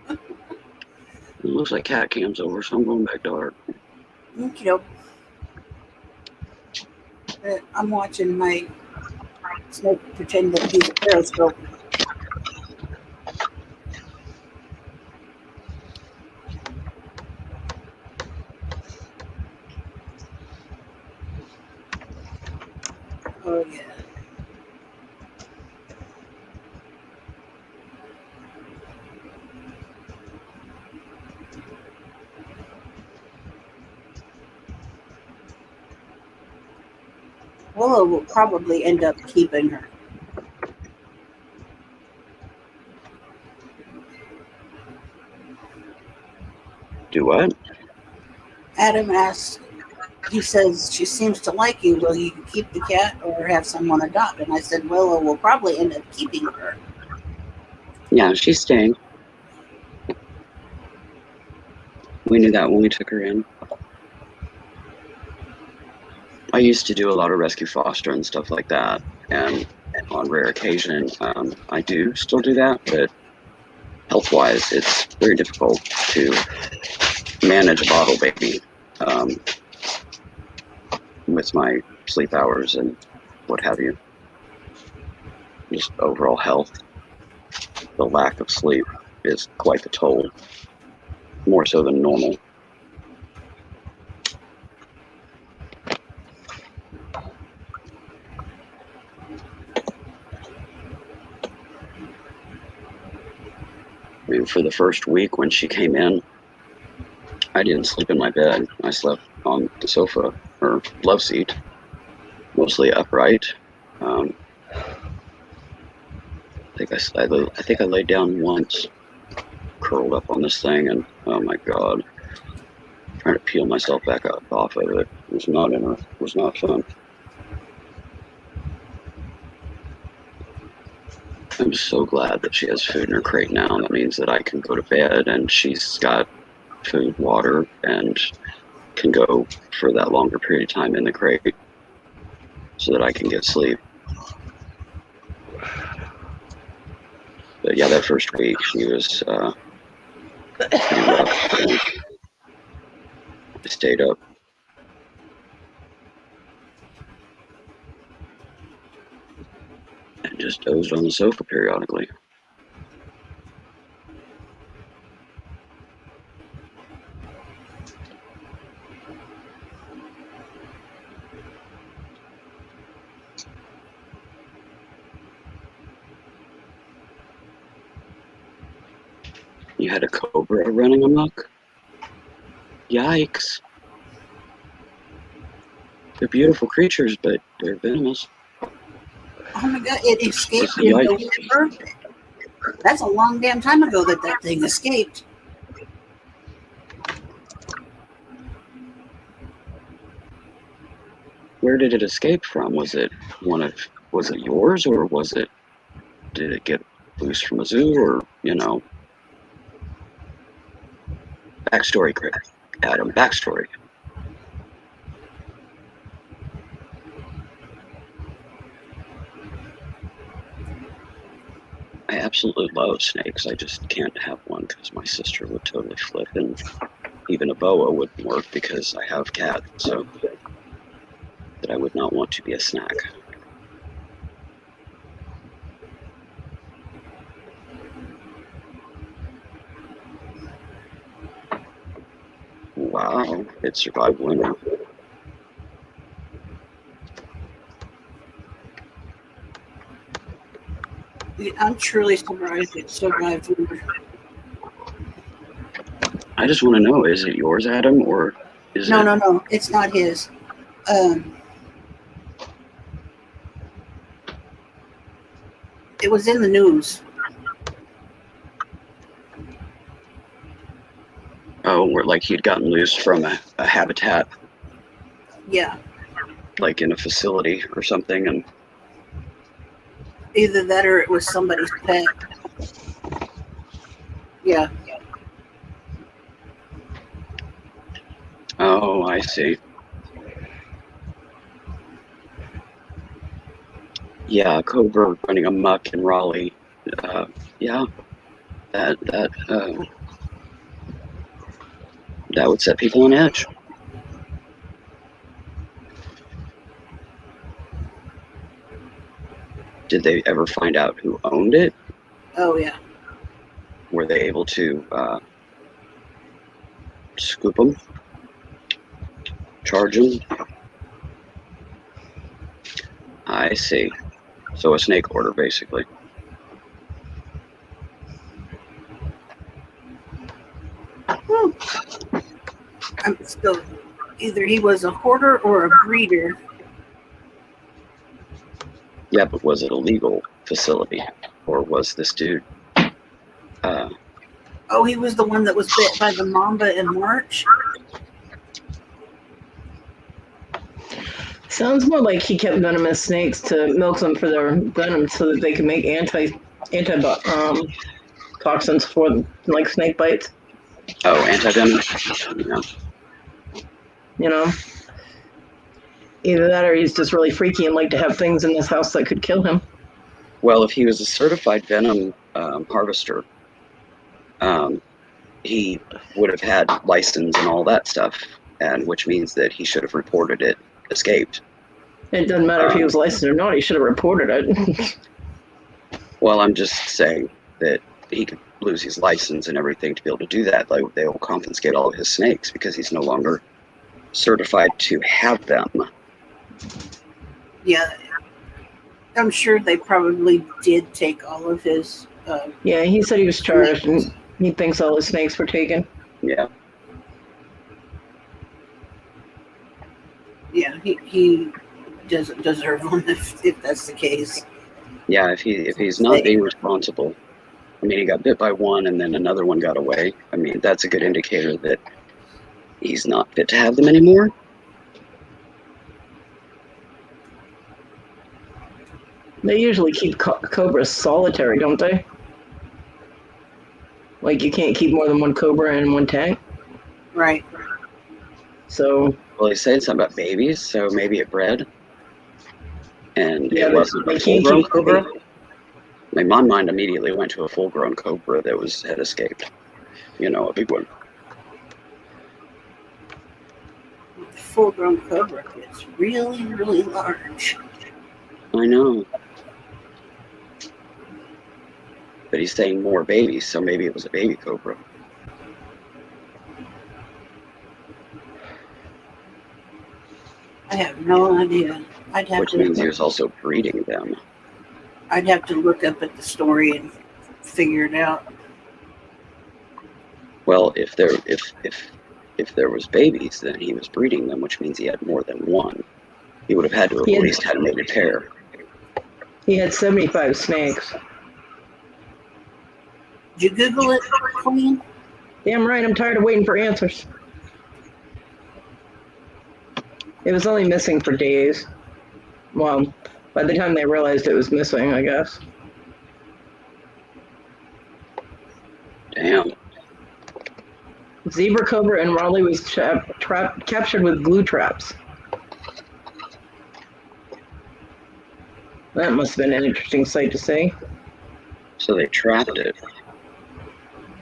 It looks like cat cam's over, so I'm going back to her. You know, I'm watching my snake pretend that he's a periscope. Oh, yeah. Willow will probably end up keeping her. Do what? Adam asks, he says, she seems to like you. Will you keep the cat or have someone adopt? And I said, Willow will probably end up keeping her. Yeah, she's staying. We knew that when we took her in. I used to do a lot of rescue foster and stuff like that, and on rare occasion, I do still do that, but health-wise, it's very difficult to manage a bottle baby with my sleep hours and what have you. Just overall health, the lack of sleep is quite the toll, more so than normal. I mean, for the first week when she came in, I didn't sleep in my bed. I slept on the sofa or love seat, mostly upright. I think I laid down once, curled up on this thing, and oh my god, trying to peel myself back up off of it was not fun. I'm so glad that she has food in her crate now. That means that I can go to bed and she's got food, water, and can go for that longer period of time in the crate so that I can get sleep. But yeah, that first week she was pretty rough. I stayed up. And just dozed on the sofa periodically. You had a cobra running amok? Yikes. They're beautiful creatures, but they're venomous. Oh my god, it escaped in November. That's a long damn time ago that thing escaped. Where did it escape from? Was it yours, or did it get loose from a zoo, or, backstory, Adam, backstory. I absolutely love snakes. I just can't have one because my sister would totally flip, and even a boa wouldn't work because I have cats, so that I would not want to be a snack. Wow, it survived winter. I'm truly surprised it survived winter. I just want to know, is it yours, Adam, or is No, it? no, it's not his. It was in the news. Oh, where like he'd gotten loose from a habitat, Yeah, like in a facility or something, and either that or it was somebody's pet. Yeah, oh, I see. Yeah, Cobra running amok in Raleigh. Yeah, that that would set people on edge. Did they ever find out who owned it? oh yeah. Were they able to scoop them, charge them? I see. So a snake order, basically. I'm still either he was a hoarder or a breeder. Yeah, but was it a legal facility, or was this dude? Oh, he was the one that was bit by the mamba in March. Sounds more like he kept venomous snakes to milk them for their venom so that they could make toxins for like snake bites. Oh, anti-venom. Yeah. You know, either that or he's just really freaky and liked to have things in this house that could kill him. Well, if he was a certified venom harvester, he would have had license and all that stuff, and which means that he should have reported it escaped. It doesn't matter if he was licensed or not. He should have reported it. Well, I'm just saying that he could lose his license and everything to be able to do that. Like they will confiscate all of his snakes because he's no longer certified to have them. Yeah, I'm sure they probably did take all of his. Yeah, he said he was charged and he thinks all his snakes were taken. Yeah. Yeah, he doesn't deserve them if that's the case. Yeah, if he's not being responsible. I mean, he got bit by one and then another one got away. I mean, that's a good indicator that he's not fit to have them anymore. They usually keep cobras solitary, don't they? Like you can't keep more than one cobra in one tank. Right. So. Well, he said something about babies, so maybe it bred. And yeah, it wasn't a full-grown cobra. Like my mind immediately went to a full-grown cobra that had escaped. You know, a big one. Full-grown cobra is really, really large. I know. But he's saying more babies, so maybe it was a baby cobra. I have no idea. Which means he was also breeding them. I'd have to look up at the story and figure it out. Well, if there was babies, then he was breeding them, which means he had more than one. He would have had to have at least had maybe a pair. He had 75 snakes. Did you Google it, Colleen? Damn right, I'm tired of waiting for answers. It was only missing for days. Well, by the time they realized it was missing, I guess. Damn. Zebra cobra in Raleigh was captured with glue traps. That must have been an interesting sight to see. So they trapped it.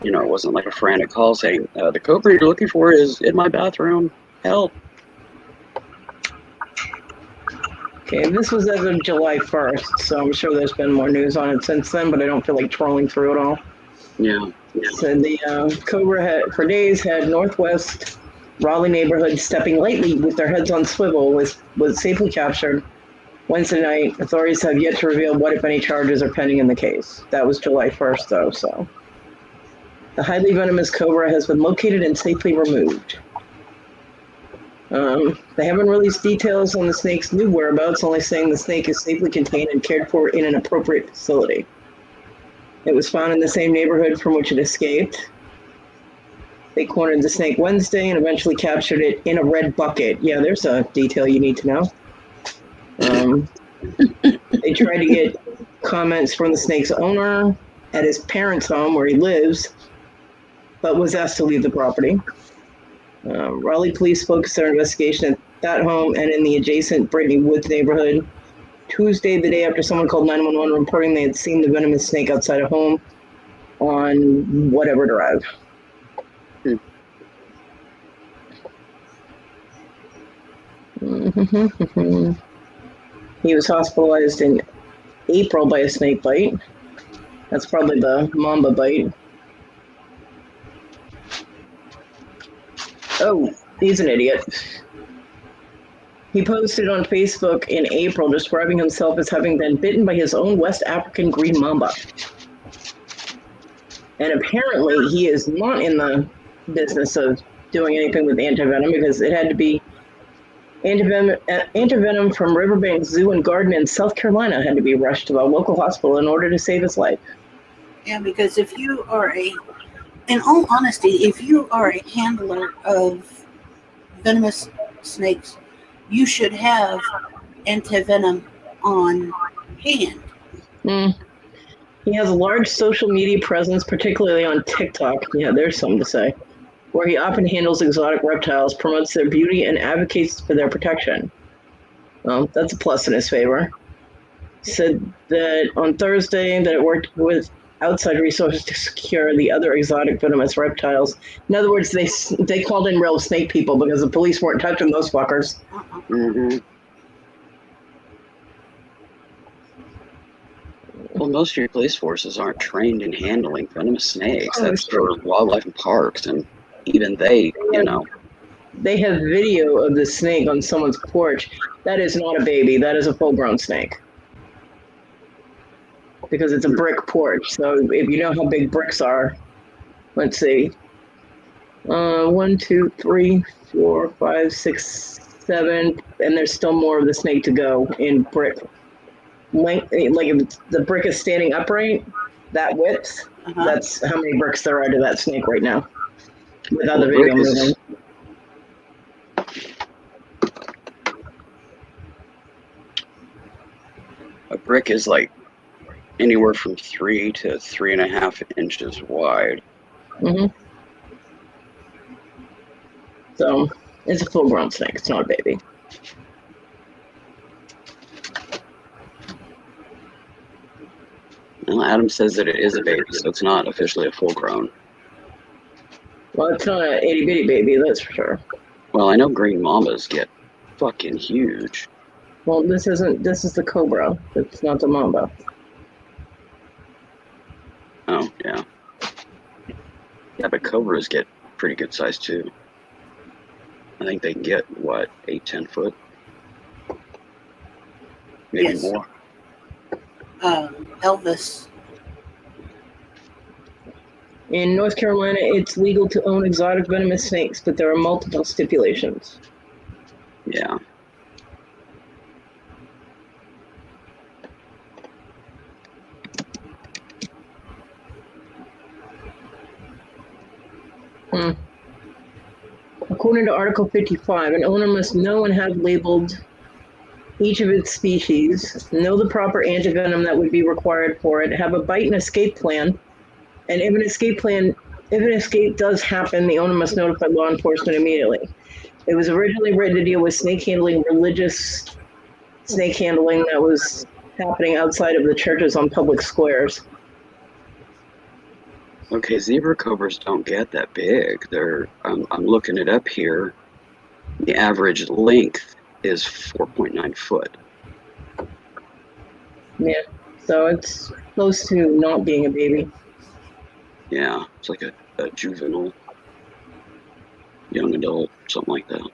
You know, it wasn't like a frantic call saying, the cobra you're looking for is in my bathroom. Help. Okay, this was as of July 1st, so I'm sure there's been more news on it since then, but I don't feel like trolling through it all. Yeah. So the cobra for days had northwest Raleigh neighborhood stepping lightly with their heads on swivel was safely captured Wednesday night. Authorities have yet to reveal what, if any, charges are pending in the case. That was July 1st, though, so. The highly venomous cobra has been located and safely removed. They haven't released details on the snake's new whereabouts, only saying the snake is safely contained and cared for in an appropriate facility. It was found in the same neighborhood from which it escaped. They cornered the snake Wednesday and eventually captured it in a red bucket. Yeah, there's a detail you need to know. They tried to get comments from the snake's owner at his parents' home where he lives, but was asked to leave the property. Raleigh police focused their investigation at that home and in the adjacent Brittany Woods neighborhood. Tuesday, the day after someone called 911 reporting they had seen the venomous snake outside a home on whatever drive. He was hospitalized in April by a snake bite. That's probably the mamba bite. Oh, he's an idiot. He posted on Facebook in April describing himself as having been bitten by his own West African green mamba. And apparently he is not in the business of doing anything with antivenom because it had to be antivenom from Riverbank Zoo and Garden in South Carolina had to be rushed to a local hospital in order to save his life. Yeah, because if you are in all honesty, if you are a handler of venomous snakes, you should have antivenom on hand. He has a large social media presence, particularly on TikTok. Yeah, there's something to say. Where he often handles exotic reptiles, promotes their beauty, and advocates for their protection. Well, that's a plus in his favor. Said that on Thursday that it worked with outside resources to secure the other exotic venomous reptiles. In other words, they called in real snake people because the police weren't touching those fuckers. Mm-hmm. Well, most of your police forces aren't trained in handling venomous snakes. That's for wildlife and parks, and even they, you know. They have video of the snake on someone's porch. That is not a baby. That is a full-grown snake. Because it's a brick porch. So if you know how big bricks are, let's see. 1, 2, 3, 4, 5, 6, 7, and there's still more of the snake to go in brick. Like if the brick is standing upright, that width, that's how many bricks there are to that snake right now. Without the video moving. A brick is like anywhere from 3 to 3.5 inches wide. So it's a full-grown snake. It's not a baby. Well, Adam says that it is a baby, so it's not officially a full-grown. Well, it's not an itty-bitty baby, that's for sure. Well, I know green mambas get fucking huge. Well, this is the cobra. It's not the mamba. Oh, yeah. Yeah, but cobras get pretty good size, too. I think they can get, what, 8, 10 foot? Maybe more. Elvis. In North Carolina, it's legal to own exotic venomous snakes, but there are multiple stipulations. Yeah. According to Article 55, an owner must know and have labeled each of its species, know the proper antivenom that would be required for it, have a bite and escape plan, and if an escape does happen, the owner must notify law enforcement immediately. It was originally written to deal with snake handling, religious snake handling that was happening outside of the churches on public squares. Okay, zebra cobras don't get that big. I'm looking it up here. The average length is 4.9 foot. Yeah, so it's close to not being a baby. Yeah, it's like a juvenile. young adult, something like that.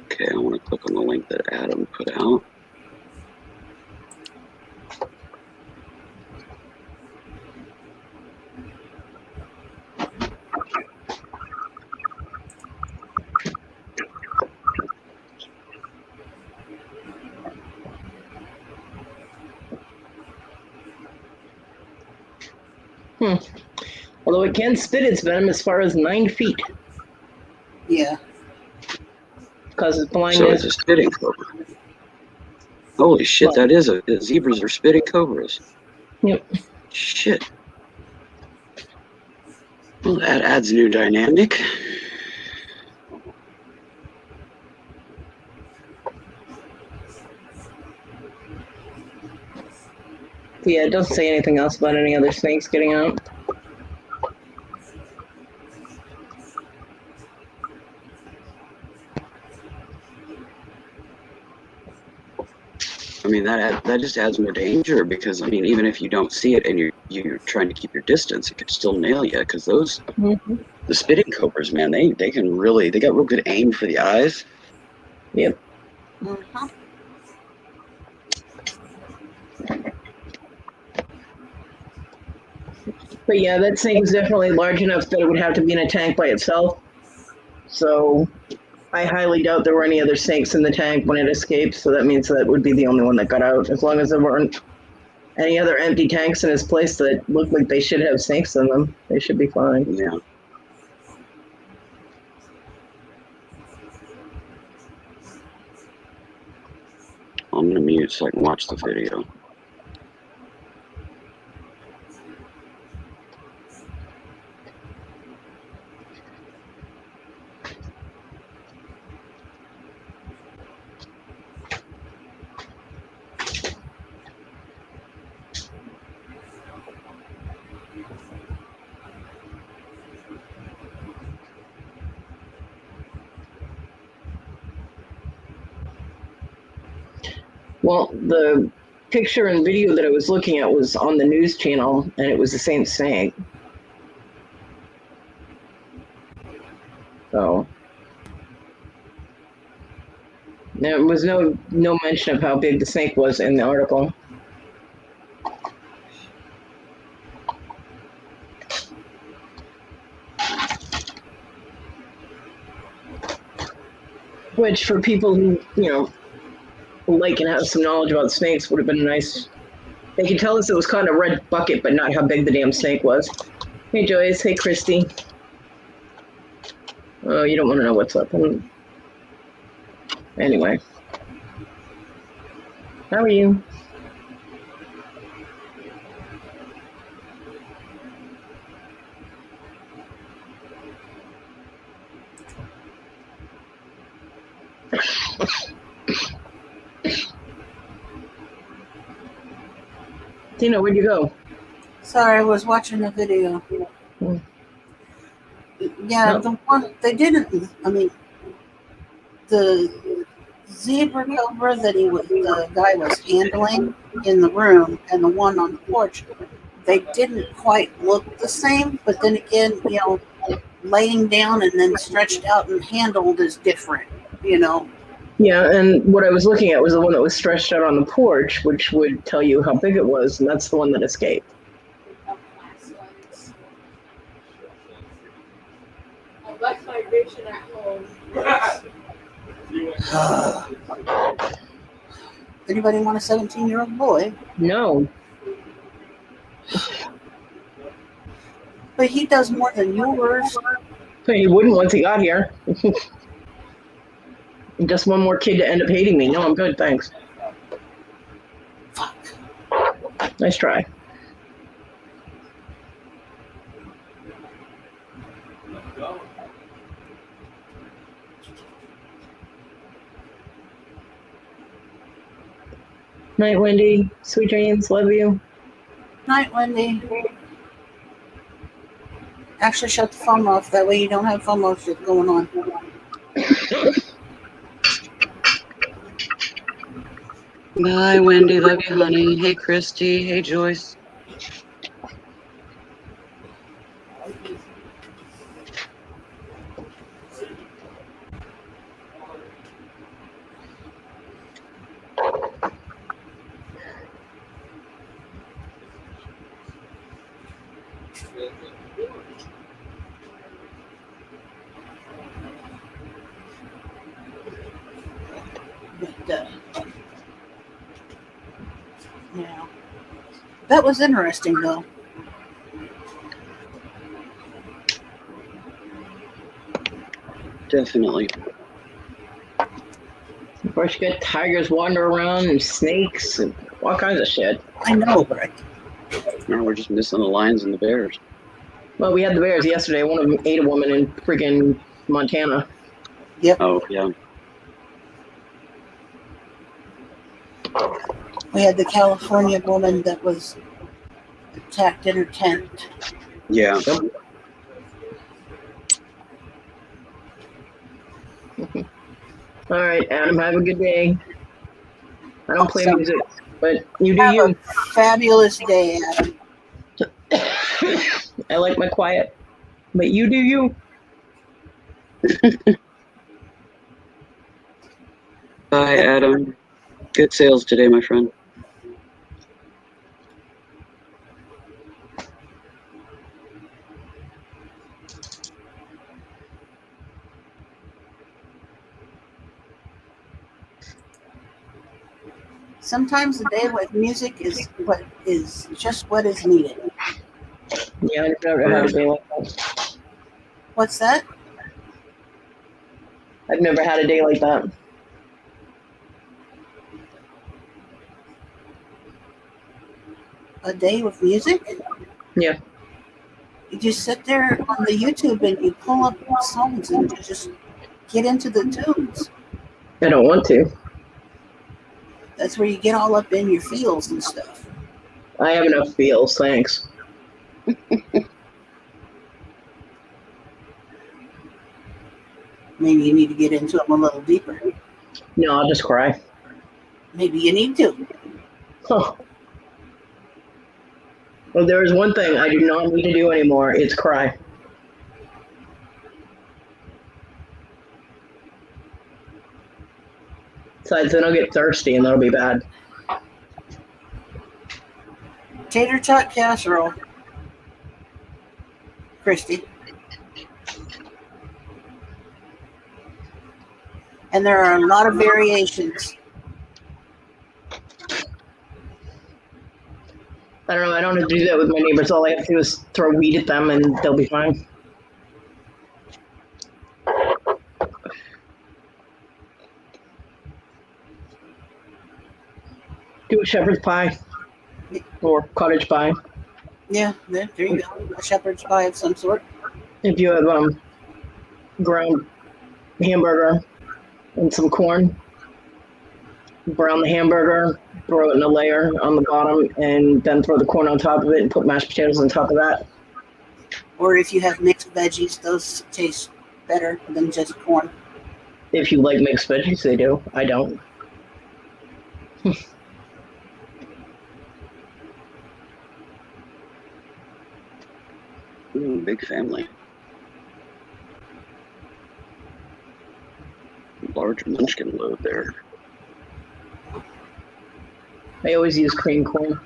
Okay, I want to click on the link that Adam put out. Although it can spit its venom as far as 9 feet. Yeah. Causes So blindness. it's a spitting cobra. Holy shit, What? that is zebras are spitting cobras. Yep. Shit. Well, that adds new dynamic. Yeah, it doesn't say anything else about any other snakes getting out. I mean, that just adds more danger because, I mean, even if you don't see it and you're trying to keep your distance, it could still nail you because those, the spitting cobras, man, they can really, they got real good aim for the eyes. Yep. Mm-hmm. But yeah, that snake was definitely large enough that it would have to be in a tank by itself. So I highly doubt there were any other snakes in the tank when it escaped. So that means that would be the only one that got out. As long as there weren't any other empty tanks in its place that looked like they should have snakes in them, they should be fine. Yeah. I'm gonna mute so I can watch the video. Well, the picture and video that I was looking at was on the news channel, and it was the same snake. So there was no mention of how big the snake was in the article. Which, for people who, like and have some knowledge about snakes, would have been nice. They could tell us it was caught in a red bucket, but not how big the damn snake was. Hey, Joyce. Hey, Christy. Oh, you don't want to know what's up. Anyway. How are you? Tina, where'd you go? Sorry, I was watching the video. Hmm. Yeah, No. the one they didn't. I mean, the zebra cobra that the guy was handling in the room, and the one on the porch, they didn't quite look the same. But then again, laying down and then stretched out and handled is different. Yeah, and what I was looking at was the one that was stretched out on the porch, which would tell you how big it was, and that's the one that escaped. Less vibration at home. Anybody want a 17-year-old boy? No. But he does more than yours. But he wouldn't once he got here. Just one more kid to end up hating me. No, I'm good, thanks. Fuck. Nice try. Night, Wendy. Sweet dreams. Love you. Night, Wendy. Actually, shut the phone off. That way you don't have FOMO shit going on. Bye, Wendy. Love you, honey. Hey, Christy. Hey, Joyce. But yeah, that was interesting though. Definitely. Of course, you got tigers wandering around and snakes and all kinds of shit. I know, right? Now we're just missing the lions and the bears. Well, we had the bears yesterday. One of them ate a woman in freaking Montana. Yep. Oh, yeah. We had the California woman that was attacked in her tent. Yeah. Yep. All right, Adam, have a good day. I don't play Awesome. music, but you do Have you. a fabulous day, Adam. I like my quiet, but you do you. Bye, Adam. Good sales today, my friend. Sometimes a day with music is just what is needed. Yeah, I've never had a day like that. What's that? I've never had a day like that. A day with music? Yeah. You just sit there on the YouTube and you pull up songs and you just get into the tunes. I don't want to. That's where you get all up in your feels and stuff. I have enough feels, thanks. Maybe you need to get into them a little deeper. No, I'll just cry. Maybe you need to. Huh. Well, there is one thing I do not need to do anymore. It's cry. Besides, then I'll get thirsty and that'll be bad. Tater tot casserole. Christy. And there are a lot of variations. I don't know. I don't have to do that with my neighbors. All I have to do is throw weed at them and they'll be fine. Do a shepherd's pie or cottage pie. Yeah, there you go. A shepherd's pie of some sort. If you have ground hamburger and some corn, brown the hamburger, throw it in a layer on the bottom, and then throw the corn on top of it and put mashed potatoes on top of that. Or if you have mixed veggies, those taste better than just corn. If you like mixed veggies, they do. I don't. Ooh, big family. Large munchkin load there. I always use cream corn.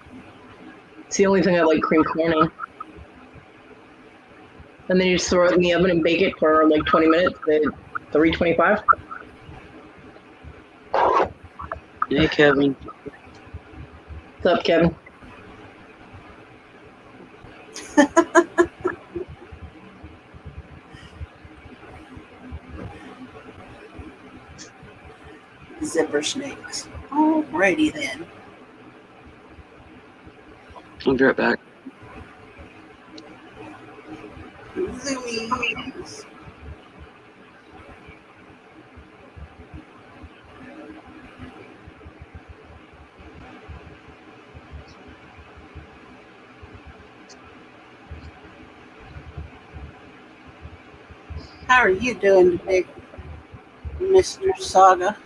It's the only thing I like cream corn in. And then you just throw it in the oven and bake it for like 20 minutes at 325. Hey, Kevin. What's up, Kevin? Zipper snakes. Alrighty then. I'll be right back. Zoomies. How are you doing today, Mr. Saga?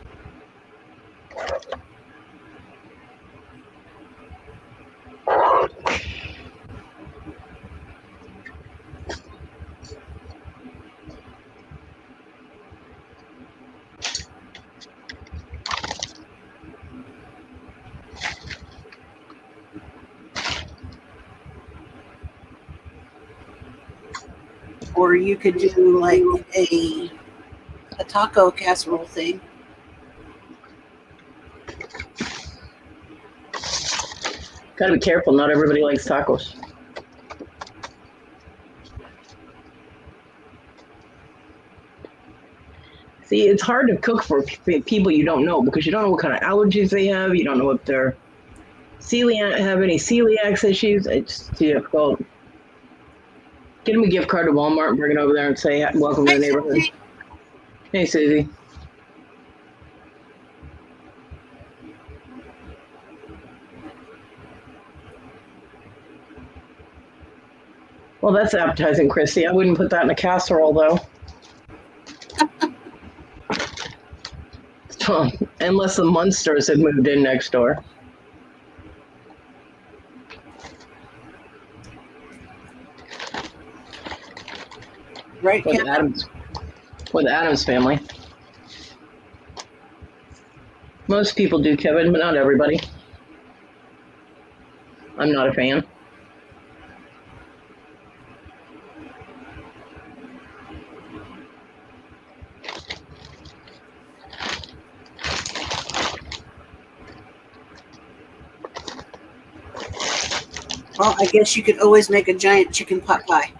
Or you could do like a taco casserole thing. Gotta be careful. Not everybody likes tacos. See, it's hard to cook for people you don't know because you don't know what kind of allergies they have. You don't know if they're have any celiac issues. It's too difficult. Get them a gift card to Walmart and bring it over there and say, welcome to the neighborhood. Susie. Hey, Susie. Well, that's appetizing, Christy. I wouldn't put that in a casserole, though. Unless the Munsters had moved in next door. Right, Or Kevin? the Adams family. Most people do, Kevin, but not everybody. I'm not a fan. Well, I guess you could always make a giant chicken pot pie.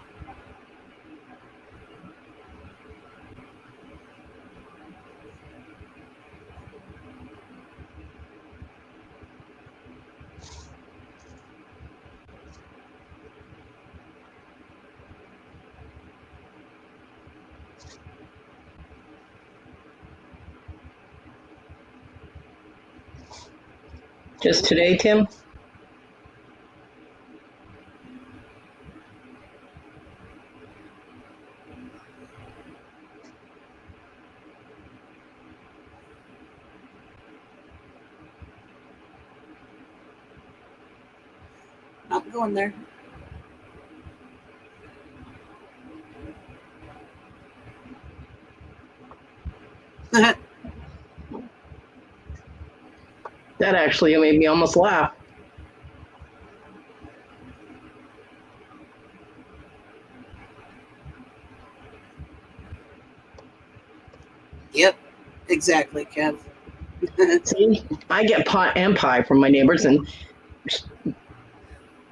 Just today, Tim? Not going there. That actually made me almost laugh. Yep, exactly, Kev. See, I get pot and pie from my neighbors, and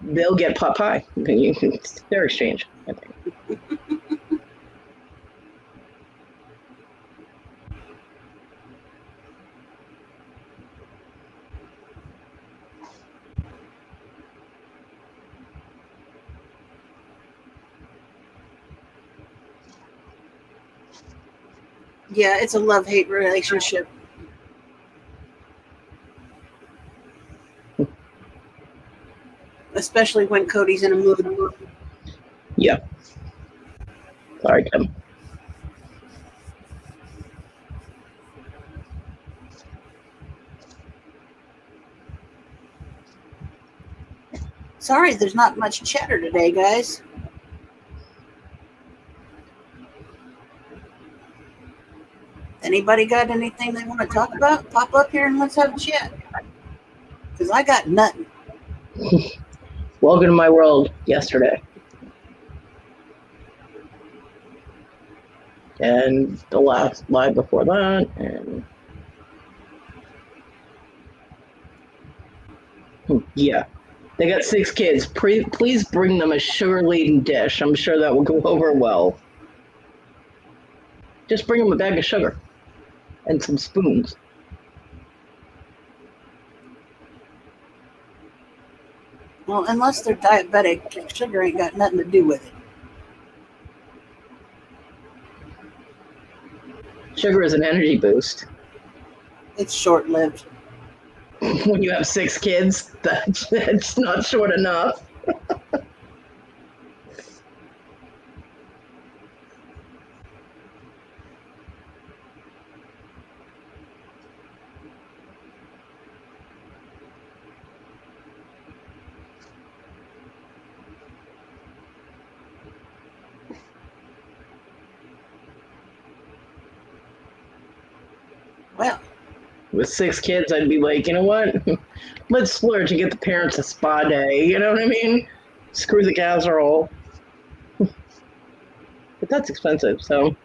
they'll get pot pie. It's their exchange, I think. Yeah, it's a love-hate relationship. Especially when Cody's in a mood. Yeah. Sorry, Tim. Sorry, there's not much chatter today, guys. Anybody got anything they want to talk about? Pop up here and let's have a chat. Because I got nothing. Welcome to my world yesterday. And the last live before that. And yeah. They got 6 kids. Please bring them a sugar-laden dish. I'm sure that will go over well. Just bring them a bag of sugar and some spoons. Well, unless they're diabetic, sugar ain't got nothing to do with it. Sugar is an energy boost. It's short-lived. When you have 6 kids, that's not short enough. Well, With 6 kids, I'd be like, you know what? Let's splurge and get the parents a spa day. You know what I mean? Screw the casserole. But that's expensive, so.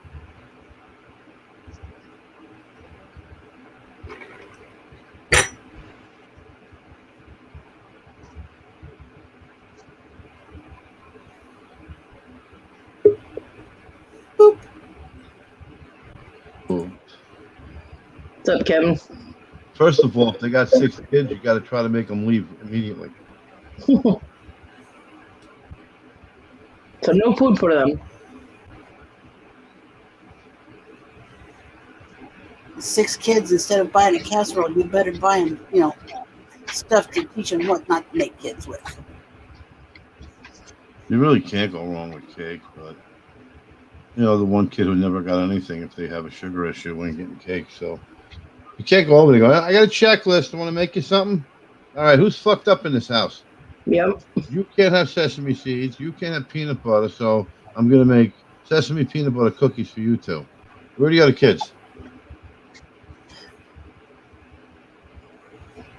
What's up, Kevin? First of all, if they got 6 kids, you got to try to make them leave immediately. So no food for them. 6 kids, instead of buying a casserole, you better buy them, stuff to teach them what not to make kids with. You really can't go wrong with cake, but the one kid who never got anything, if they have a sugar issue, ain't getting cake. So you can't go over and go, I got a checklist. I want to make you something. All right, who's fucked up in this house? Yep. You can't have sesame seeds. You can't have peanut butter. So I'm going to make sesame peanut butter cookies for you two. Where do you got the kids?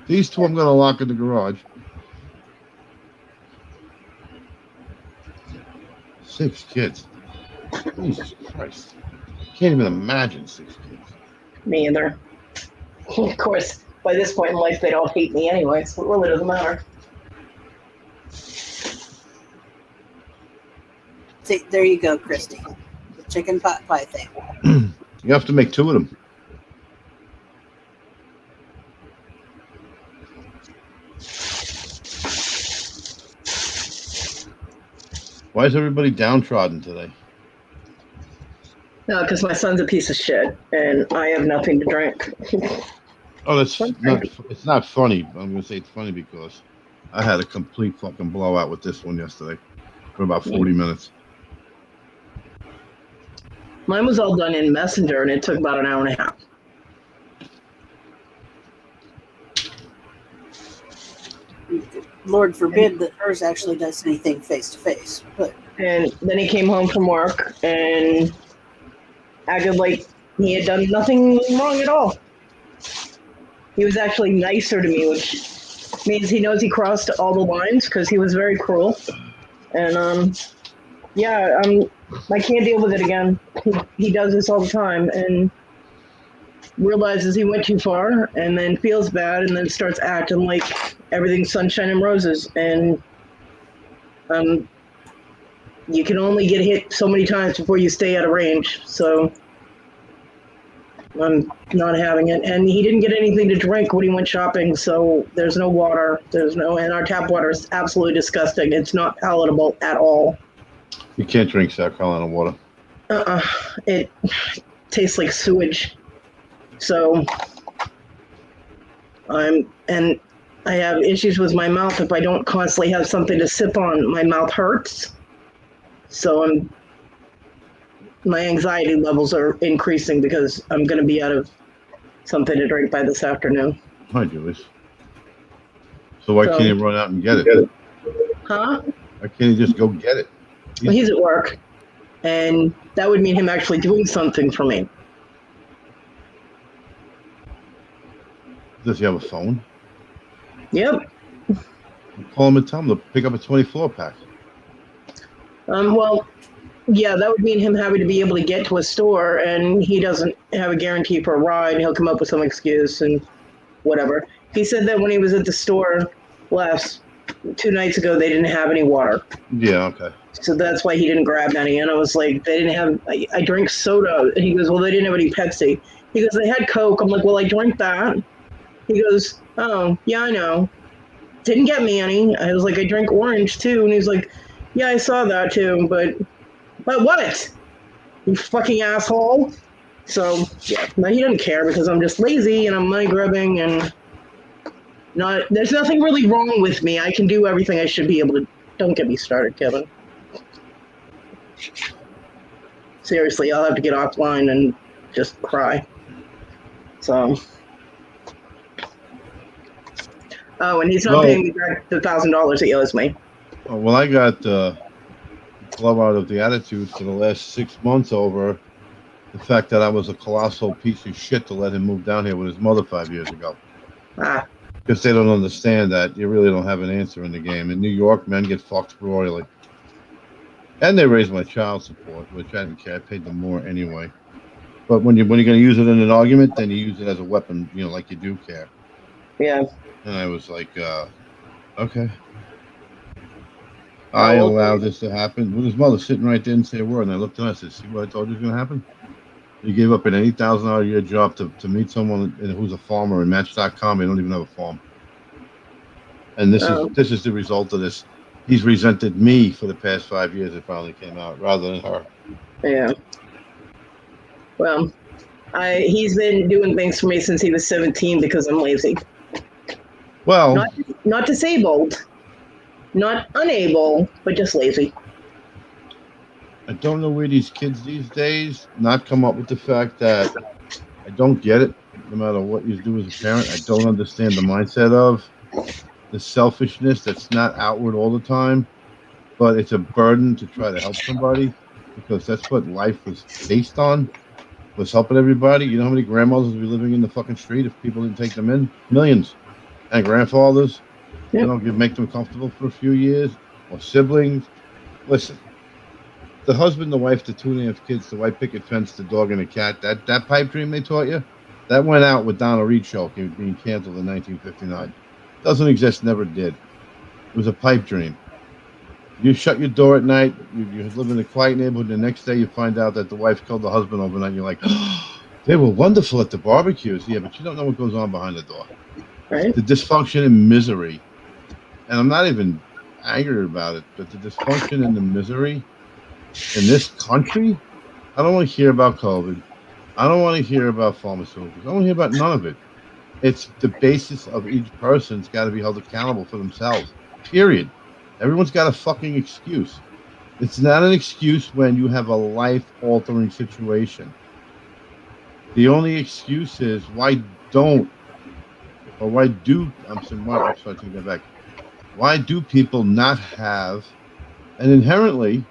These 2 I'm going to lock in the garage. 6 kids. Jesus Christ. Can't even imagine 6 kids. Me either. Of course, by this point in life, they'd all hate me anyway, so it really doesn't matter. See, there you go, Christy. The chicken pot pie thing. You have to make 2 of them. Why is everybody downtrodden today? No, because my son's a piece of shit, and I have nothing to drink. Oh, that's not. It's not funny. I'm going to say it's funny because I had a complete fucking blowout with this one yesterday for about 40 minutes. Mine was all done in Messenger, and it took about an hour and a half. Lord forbid that hers actually does anything face to face. But And then he came home from work and acted like he had done nothing wrong at all. He was actually nicer to me, which means he knows he crossed all the lines because he was very cruel. And I can't deal with it again. He does this all the time and realizes he went too far and then feels bad and then starts acting like everything's sunshine and roses. And you can only get hit so many times before you stay out of range. So I'm not having it. And he didn't get anything to drink when he went shopping, so there's no water. And our tap water is absolutely disgusting. It's not palatable at all. You can't drink South Carolina water. It tastes like sewage. So I have issues with my mouth. If I don't constantly have something to sip on, my mouth hurts. So my anxiety levels are increasing because I'm going to be out of something to drink by this afternoon. Hi, Julius. So why can't he run out and get it? Huh? Why can't he just go get it? Well, he's at work, and that would mean him actually doing something for me. Does he have a phone? Yep. Call him and tell him to pick up a 24 pack. Well, yeah, that would mean him having to be able to get to a store, and he doesn't have a guarantee for a ride. He'll come up with some excuse and whatever. He said that when he was at the store last 2 nights ago, they didn't have any water. Yeah, okay. So that's why he didn't grab any. And I was like, they didn't have, I drink soda. And he goes, well, they didn't have any Pepsi. He goes, they had Coke. I'm like, well, I drank that. He goes, oh, yeah, I know. Didn't get me any. I was like, I drank orange too. And he's like, yeah, I saw that too. But what? You fucking asshole. So, yeah, no, he doesn't care because I'm just lazy and I'm money grubbing and there's nothing really wrong with me. I can do everything I should be able to. Don't get me started, Kevin. Seriously, I'll have to get offline and just cry. So. Oh, and he's not paying me back the $1,000 he owes me. Well, I got blow out of the attitude for the last 6 months over the fact that I was a colossal piece of shit to let him move down here with his mother 5 years ago. Because they don't understand that you really don't have an answer in the game. In New York, men get fucked royally. And they raised my child support, which I didn't care. I paid them more anyway. But when you're going to use it in an argument, then you use it as a weapon, like you do care. Yeah. And I was like, okay. I allowed this to happen. With his mother sitting right there and say a word. And I looked at her and I said, see what I told you was going to happen? You gave up an $80,000 a year job to meet someone who's a farmer in Match.com. They don't even have a farm. And this is the result of this. He's resented me for the past 5 years. It finally came out, rather than her. Yeah. Well, he's been doing things for me since he was 17 because I'm lazy. Well, not disabled, not unable, but just lazy. I don't know where these kids these days not come up with the fact that I don't get it. No matter what you do as a parent, I don't understand the mindset of the selfishness that's not outward all the time, but it's a burden to try to help somebody because that's what life was based on, was helping everybody. You know how many grandmothers would be living in the fucking street if people didn't take them in? Millions. And grandfathers, Yep. make them comfortable for a few years, or siblings. Listen, the husband, the wife, the 2.5 kids, the white picket fence, the dog, and the cat. That pipe dream they taught you, that went out with Donna Reed show being canceled in 1959. Doesn't exist, never did. It was a pipe dream. You shut your door at night. You live in a quiet neighborhood. The next day, you find out that the wife killed the husband overnight. You're like, oh, they were wonderful at the barbecues. Yeah, but you don't know what goes on behind the door. Right. The dysfunction and misery. And I'm not even angry about it, but the dysfunction and the misery in this country, I don't want to hear about COVID. I don't want to hear about pharmaceuticals. I don't want to hear about none of it. It's the basis of each person's got to be held accountable for themselves. Period. Everyone's got a fucking excuse. It's not an excuse when you have a life-altering situation. The only excuse is why don't, or why do, I'm sorry, take that back. Why do people not have, and inherently,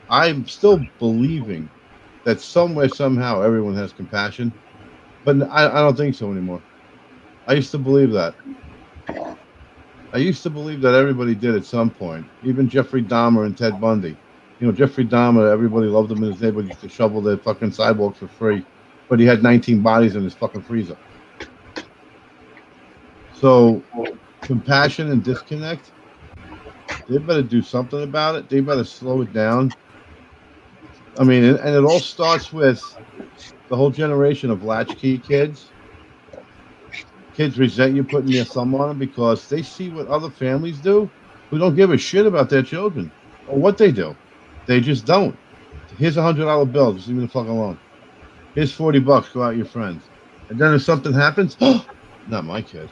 I'm still believing that somewhere, somehow, everyone has compassion, but I don't think so anymore. I used to believe that. I used to believe that everybody did at some point, even Jeffrey Dahmer and Ted Bundy. You know, Jeffrey Dahmer, everybody loved him in his neighborhood, used to shovel their fucking sidewalks for free, but he had 19 bodies in his fucking freezer. So, compassion and disconnect, they better do something about it. They better slow it down. I mean, and it all starts with the whole generation of latchkey kids. Kids resent you putting their thumb on them because they see what other families do who don't give a shit about their children or what they do. They just don't. Here's $100 bill. Just leave me the fuck alone. Here's $40. Go out with your friends. And then if something happens, not my kid.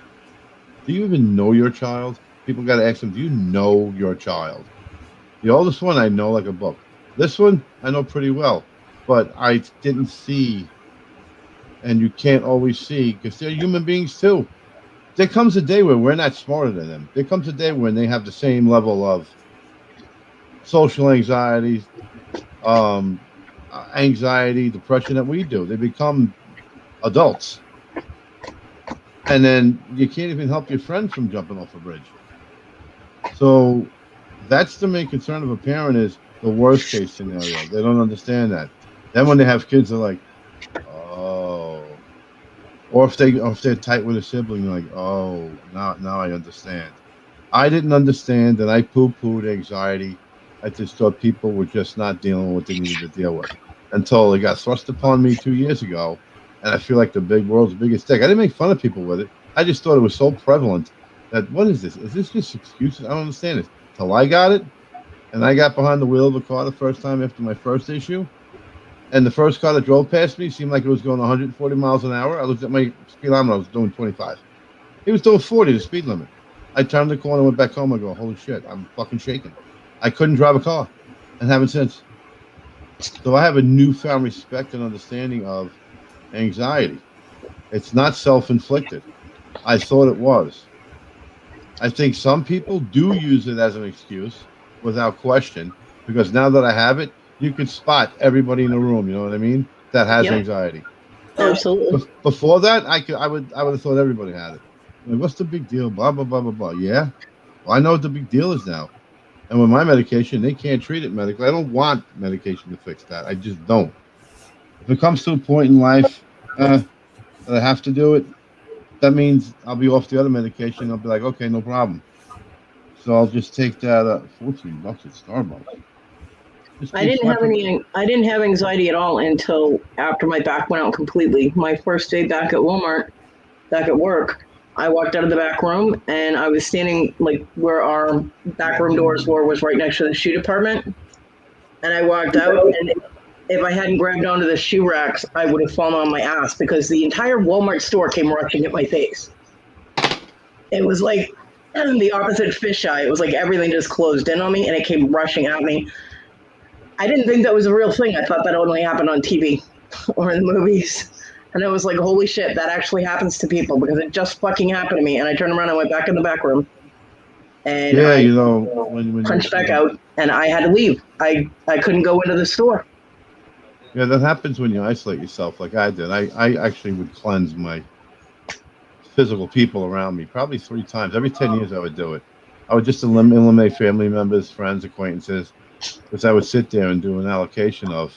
Do you even know your child? People got to ask them, do you know your child? The oldest one I know like a book. This one I know pretty well, but I didn't see, and you can't always see because they're human beings too. There comes a day where we're not smarter than them. There comes a day when they have the same level of social anxiety, anxiety, depression that we do. They become adults. And then you can't even help your friend from jumping off a bridge. So that's the main concern of a parent, is the worst case scenario. They don't understand that. Then when they have kids, they're like, oh. Or if they're tight with a sibling, they're like, oh, now I understand. I didn't understand, and I poo-pooed anxiety. I just thought people were just not dealing with what they needed to deal with until it got thrust upon me 2 years ago, and I feel like the world's biggest dick. I didn't make fun of people with it. I just thought it was so prevalent that, what is this? Is this just excuses? I don't understand it. Till I got it, and I got behind the wheel of the car the first time after my first issue, and the first car that drove past me seemed like it was going 140 miles an hour. I looked at my speedometer, I was doing 25. He was doing 40, the speed limit. I turned the corner, went back home, I go, holy shit, I'm fucking shaking. I couldn't drive a car, and haven't since. So I have a newfound respect and understanding of anxiety. It's not self-inflicted. I thought it was. I think some people do use it as an excuse without question, because now that I have it, you can spot everybody in the room, you know what I mean, that has anxiety. Absolutely. Before that, I would have thought everybody had it. Like, what's the big deal? Blah, blah, blah, blah, blah. Yeah. Well, I know what the big deal is now. And with my medication, they can't treat it medically. I don't want medication to fix that. I just don't. If it comes to a point in life that I have to do it, that means I'll be off the other medication. I'll be like, okay, no problem. So I'll just take that $14 at Starbucks. Just I keep didn't have swiping. I didn't have anxiety at all until after my back went out completely. My first day back at Walmart, back at work, I walked out of the back room and I was standing like where our back room doors were was right next to the shoe department. And I walked out, and if I hadn't grabbed onto the shoe racks, I would have fallen on my ass because the entire Walmart store came rushing at my face. It was like the opposite fisheye. It was like everything just closed in on me and it came rushing at me. I didn't think that was a real thing. I thought that only happened on TV or in the movies. And I was like, holy shit, that actually happens to people because it just fucking happened to me. And I turned around and went back in the back room and Yeah, I you know, when punched back you out and I had to leave. I couldn't go into the store. yeah, that happens when you isolate yourself like I did. I actually would cleanse my physical people around me probably 3 times. Every 10 years I would do it. I would just eliminate family members, friends, acquaintances, because I would sit there and do an allocation of,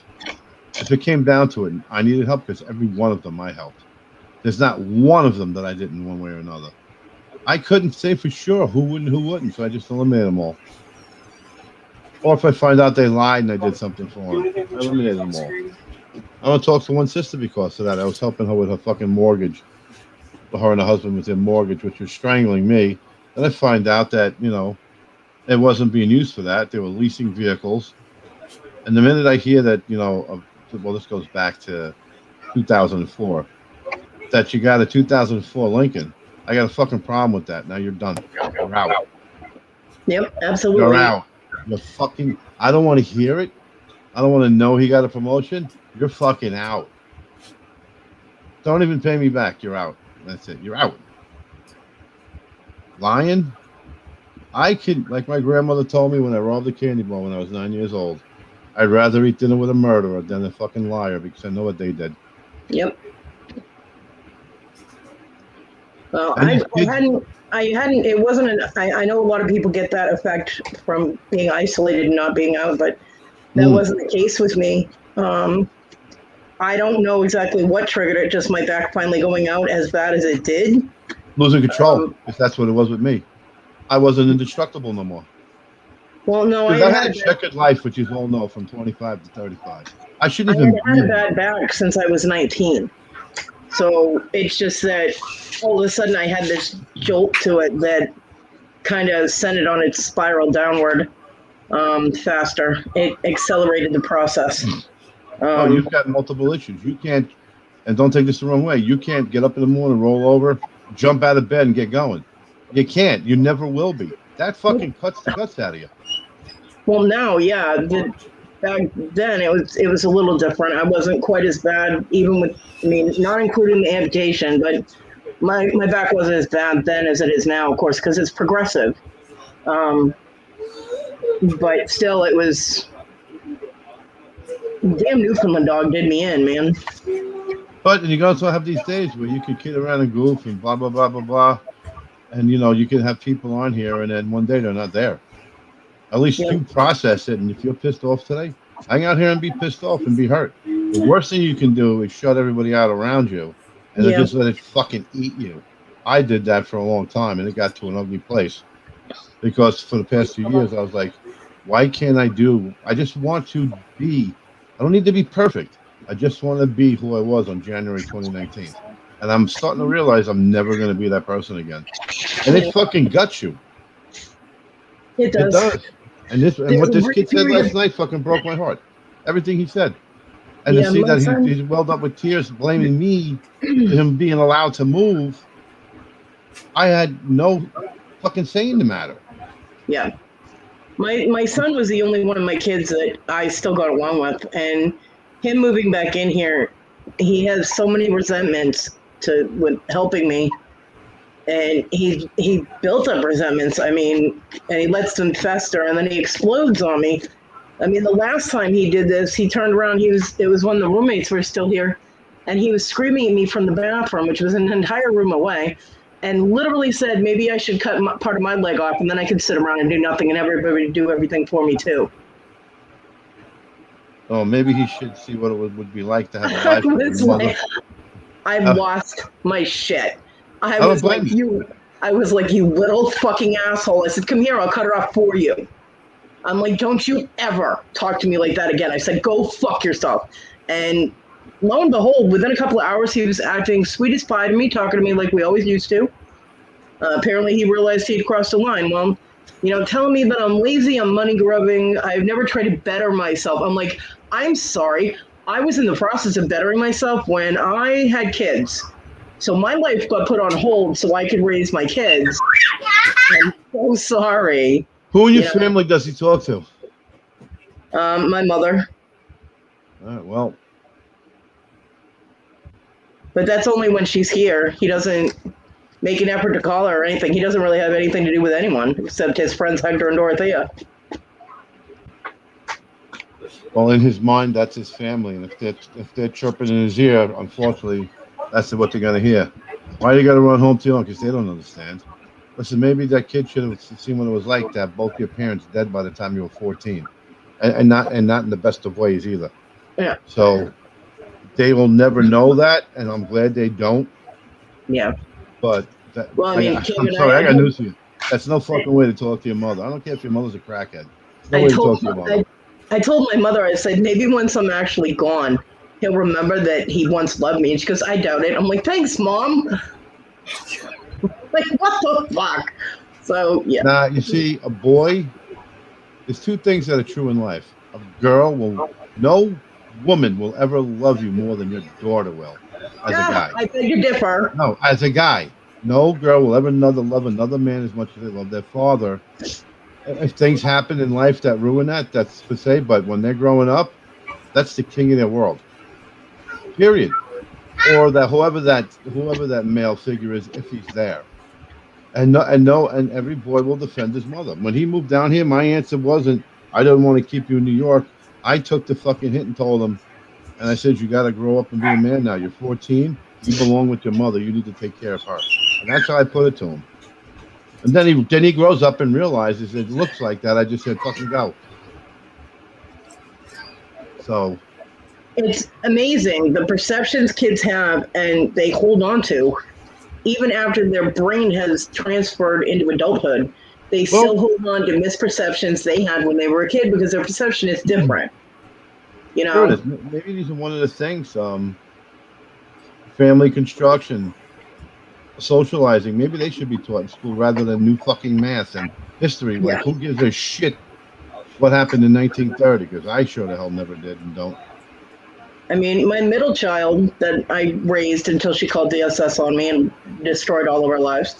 if it came down to it, I needed help because every one of them I helped. There's not one of them that I didn't one way or another. I couldn't say for sure who would and who wouldn't, so I just eliminated them all. Or if I find out they lied and I did something for them, I eliminated them all. I don't talk to one sister because of that. I was helping her with her fucking mortgage. Her and her husband was in mortgage, which was strangling me. Then I find out that, it wasn't being used for that. They were leasing vehicles. And the minute I hear that, well, this goes back to 2004, that you got a 2004 Lincoln, I got a fucking problem with that. Now you're done. You're out. Yep, absolutely. You're out. You're fucking, I don't want to hear it. I don't want to know he got a promotion. You're fucking out. Don't even pay me back. You're out. That's it. You're out. Lying? I could, like my grandmother told me when I robbed a candy bar when I was 9 years old, I'd rather eat dinner with a murderer than a fucking liar because I know what they did. Yep. Well, I hadn't, it wasn't, I know a lot of people get that effect from being isolated and not being out, but that wasn't the case with me. I don't know exactly what triggered it, just my back finally going out as bad as it did. Losing control, if that's what it was with me. I wasn't indestructible no more. Well, no, I had a checkered life, which you all know, from 25 to 35. I shouldn't even had a bad back since I was 19. So it's just that all of a sudden I had this jolt to it that kind of sent it on its spiral downward faster. It accelerated the process. You've got multiple issues. You can't, and don't take this the wrong way, you can't get up in the morning, roll over, jump out of bed and get going. You can't. You never will be. That fucking cuts the guts out of you. Well, now, yeah. Back then, it was a little different. I wasn't quite as bad, even with, not including the amputation, but my back wasn't as bad then as it is now, of course, because it's progressive. But still, it was... Damn Newfoundland dog did me in, man. But you also have these days where you can kid around and goof and blah, blah, blah, blah, blah. And, you can have people on here and then one day they're not there. At least you process it. And if you're pissed off today, hang out here and be pissed off and be hurt. The worst thing you can do is shut everybody out around you and then just let it fucking eat you. I did that for a long time and it got to an ugly place. Because for the past 2 years, I was like, why can't I just want to be, I don't need to be perfect. I just want to be who I was on January 2019. And I'm starting to realize I'm never going to be that person again. And it fucking guts you. It does. It does. And what this kid said last night fucking broke my heart. Everything he said. And to see that he's welled up with tears blaming me for him being allowed to move, I had no fucking say in the matter. Yeah. My son was the only one of my kids that I still got along with. And him moving back in here, he has so many resentments with helping me. And he built up resentments, and he lets them fester, and then he explodes on me. The last time he did this, he turned around, it was when the roommates were still here, and he was screaming at me from the bathroom, which was an entire room away, and literally said, maybe I should cut part of my leg off, and then I could sit around and do nothing, and everybody do everything for me, too. Oh, maybe he should see what it would be like to have a life with his mother. I lost my shit. I was like, you little fucking asshole. I said, come here, I'll cut her off for you. I'm like, don't you ever talk to me like that again. I said, go fuck yourself. And lo and behold, within a couple of hours, he was acting sweet as pie to me, talking to me like we always used to. Apparently, he realized he'd crossed the line. Well, telling me that I'm lazy, I'm money grubbing, I've never tried to better myself. I'm like, I'm sorry. I was in the process of bettering myself when I had kids. So my life got put on hold so I could raise my kids. I'm so sorry. Who in your family does he talk to? My mother. All right, well. But that's only when she's here. He doesn't make an effort to call her or anything. He doesn't really have anything to do with anyone except his friends Hector and Dorothea. Well, in his mind, that's his family, and if they're chirping in his ear, unfortunately, that's what they're gonna hear. Why you gotta run home too long? Because they don't understand. Listen, maybe that kid should have seen what it was like to have both your parents dead by the time you were 14, and not in the best of ways either. Yeah. So they will never know that, and I'm glad they don't. Yeah. But I'm Kevin, sorry, I got news for you. That's no fucking way to talk to your mother. I don't care if your mother's a crackhead. No way to talk to your mother. I told my mother, I said, maybe once I'm actually gone, he'll remember that he once loved me. And she goes, I doubt it. I'm like, thanks, Mom. Like, what the fuck? So, yeah. Now, you see, a boy, there's two things that are true in life. A girl no woman will ever love you more than your daughter will, as a guy. I beg to differ. No, as a guy. No girl will ever love another man as much as they love their father. If things happen in life that ruin that, that's per se, but when they're growing up, that's the king of their world. Period. Or that whoever that male figure is, if he's there. And every boy will defend his mother. When he moved down here, my answer wasn't, I don't want to keep you in New York. I took the fucking hit and told him, and I said, you got to grow up and be a man now. You're 14. You belong with your mother. You need to take care of her. And that's how I put it to him. And then he grows up and realizes it looks like that. I just said, fucking go. So it's amazing the perceptions kids have and they hold on to, even after their brain has transferred into adulthood. They still hold on to misperceptions they had when they were a kid because their perception is different. Sure, maybe these are one of the things. Family construction, socializing. Maybe they should be taught in school rather than new fucking math and history. Like, who gives a shit what happened in 1930? Because I sure the hell never did and don't. I mean, my middle child that I raised until she called DSS on me and destroyed all of our lives,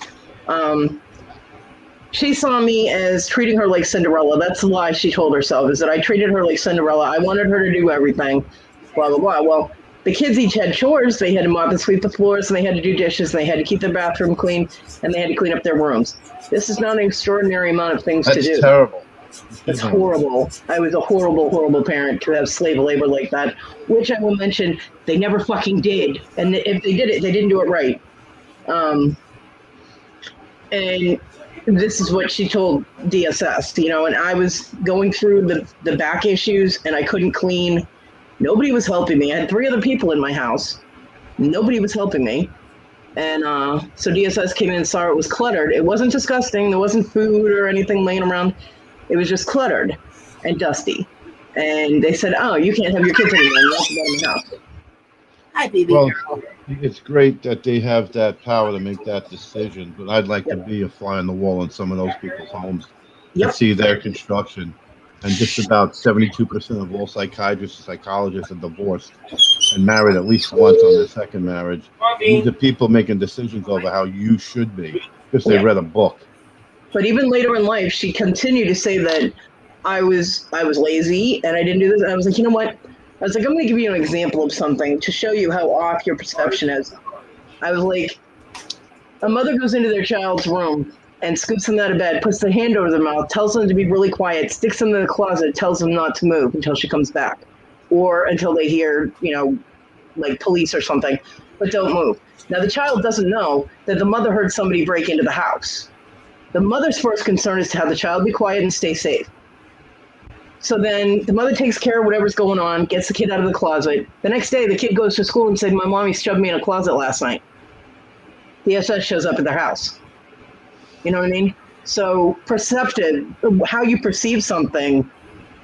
she saw me as treating her like Cinderella. That's the lie she told herself, is that I treated her like Cinderella. I wanted her to do everything, blah, blah, blah. Well, the kids each had chores. They had to mop and sweep the floors, and they had to do dishes, and they had to keep their bathroom clean, and they had to clean up their rooms. This is not an extraordinary amount of things to do. That's terrible. It's horrible. I was a horrible, horrible parent to have slave labor like that, which I will mention they never fucking did. And if they did it, they didn't do it right. And this is what she told DSS, and I was going through the back issues, and I couldn't clean. Nobody was helping me. I had 3 other people in my house. Nobody was helping me. And so DSS came in and saw it was cluttered. It wasn't disgusting. There wasn't food or anything laying around. It was just cluttered and dusty. And they said, oh, you can't have your kids anymore. You have to go in the house. Hi, baby girl. It's great that they have that power to make that decision, but I'd like to be a fly on the wall in some of those people's homes and see their construction. And just about 72% of all psychiatrists and psychologists are divorced and married at least once on their second marriage. These are people making decisions over how you should be because they read a book. But even later in life, she continued to say that I was lazy and I didn't do this. And I was like, you know what? I was like, I'm going to give you an example of something to show you how off your perception is. I was like, a mother goes into their child's room and scoops them out of bed, puts their hand over their mouth, tells them to be really quiet, sticks them in the closet, tells them not to move until she comes back or until they hear, like police or something, but don't move. Now, the child doesn't know that the mother heard somebody break into the house. The mother's first concern is to have the child be quiet and stay safe. So then the mother takes care of whatever's going on, gets the kid out of the closet. The next day, the kid goes to school and said, my mommy shoved me in a closet last night. The SS shows up at their house. You know what I mean? So perceptive, how you perceive something,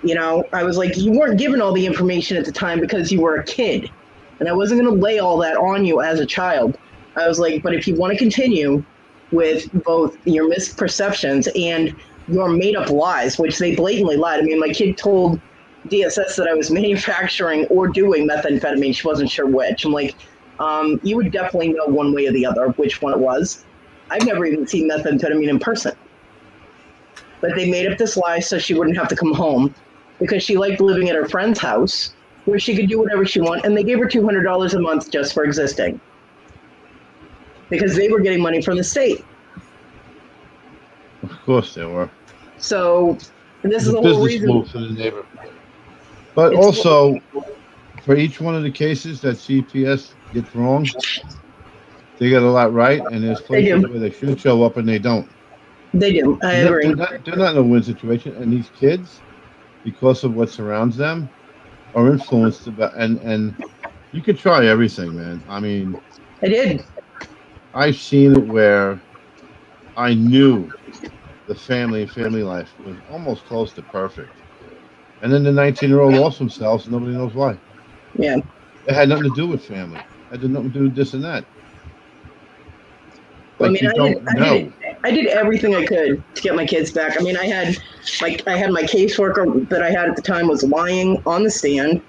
you know, I was like, you weren't given all the information at the time because you were a kid. And I wasn't going to lay all that on you as a child. I was like, but if you want to continue with both your misperceptions and your made up lies, which they blatantly lied. I mean, my kid told DSS that I was manufacturing or doing methamphetamine. She wasn't sure which. I'm like, you would definitely know one way or the other which one it was. I've never even seen methamphetamine in person. But they made up this lie so she wouldn't have to come home because she liked living at her friend's house where she could do whatever she wanted. And they gave her $200 a month just for existing because they were getting money from the state. Of course they were. So this is the whole business reason. move for the neighbor. But It's- also, for each one of the cases that CPS gets wrong, they get a lot right, and there's places do. where they should show up and they don't. They do. I agree. They're not in a win situation, and these kids, because of what surrounds them, are influenced about, and you could try everything, man. I mean, I did. I've seen it where I knew the family life was almost close to perfect. And then the 19-year-old lost themselves, and nobody knows why. Yeah. It had nothing to do with family. It had nothing to do with this and that. Well, Like, I mean, you don't know. I did everything I could to get my kids back. I mean, I had my caseworker that I had at the time was lying on the stand.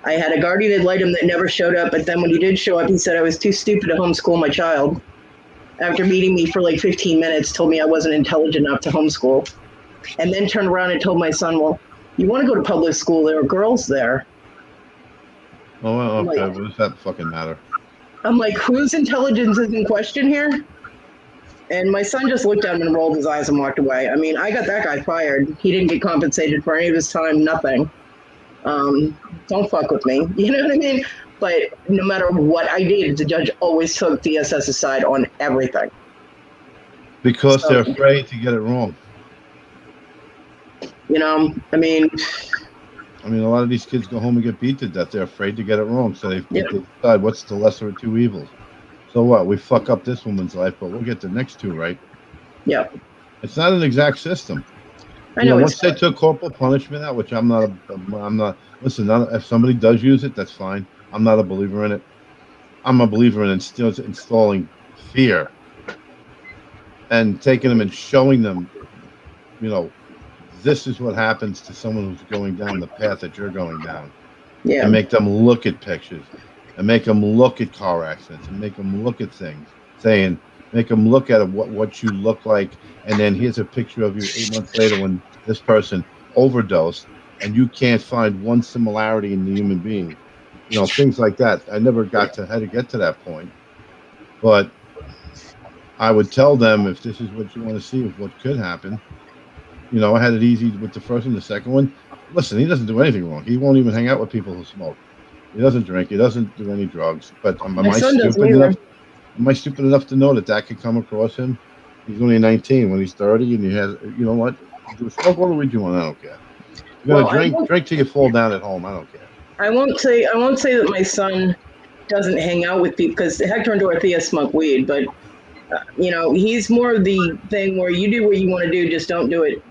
I had a guardian ad litem that never showed up, but then when he did show up, he said I was too stupid to homeschool my child. After meeting me for like 15 minutes, told me I wasn't intelligent enough to homeschool. And then turned around and told my son, well, you want to go to public school, there are girls there. Oh, well, okay. What does that fucking matter? I'm like, whose intelligence is in question here? And my son just looked at him and rolled his eyes and walked away. I mean, I got that guy fired. He didn't get compensated for any of his time, nothing. Don't fuck with me. You know what I mean? But no matter what I did, the judge always took DSS's side on everything. Because they're afraid to get it wrong. You know, I mean, a lot of these kids go home and get beat to death. They're afraid to get it wrong. So they decide what's the lesser of two evils. So what? We fuck up this woman's life, but we'll get the next two right. Yeah. It's not an exact system. I know. Once they took corporal punishment out, which I'm not. Listen, if somebody does use it, that's fine. I'm not a believer in it. I'm a believer in installing fear and taking them and showing them, this is what happens to someone who's going down the path that you're going down. Yeah. And make them look at pictures and make them look at car accidents and make them look at things, make them look at what you look like. And then here's a picture of you 8 months later when this person overdosed and you can't find one similarity in the human being. Things like that. I never got to how to get to that point. But I would tell them, if this is what you want to see of what could happen, I had it easy with the first one. The second one, listen, he doesn't do anything wrong. He won't even hang out with people who smoke. He doesn't drink. He doesn't do any drugs. But am I stupid enough to know that could come across him? He's only 19. When he's 30 and he has, you know what? Do smoke all the weed you want. I don't care. You're gonna drink till you fall down at home. I don't care. I won't say that my son doesn't hang out with people, because Hector and Dorothea smoke weed, but he's more of the thing where you do what you want to do, just don't do it,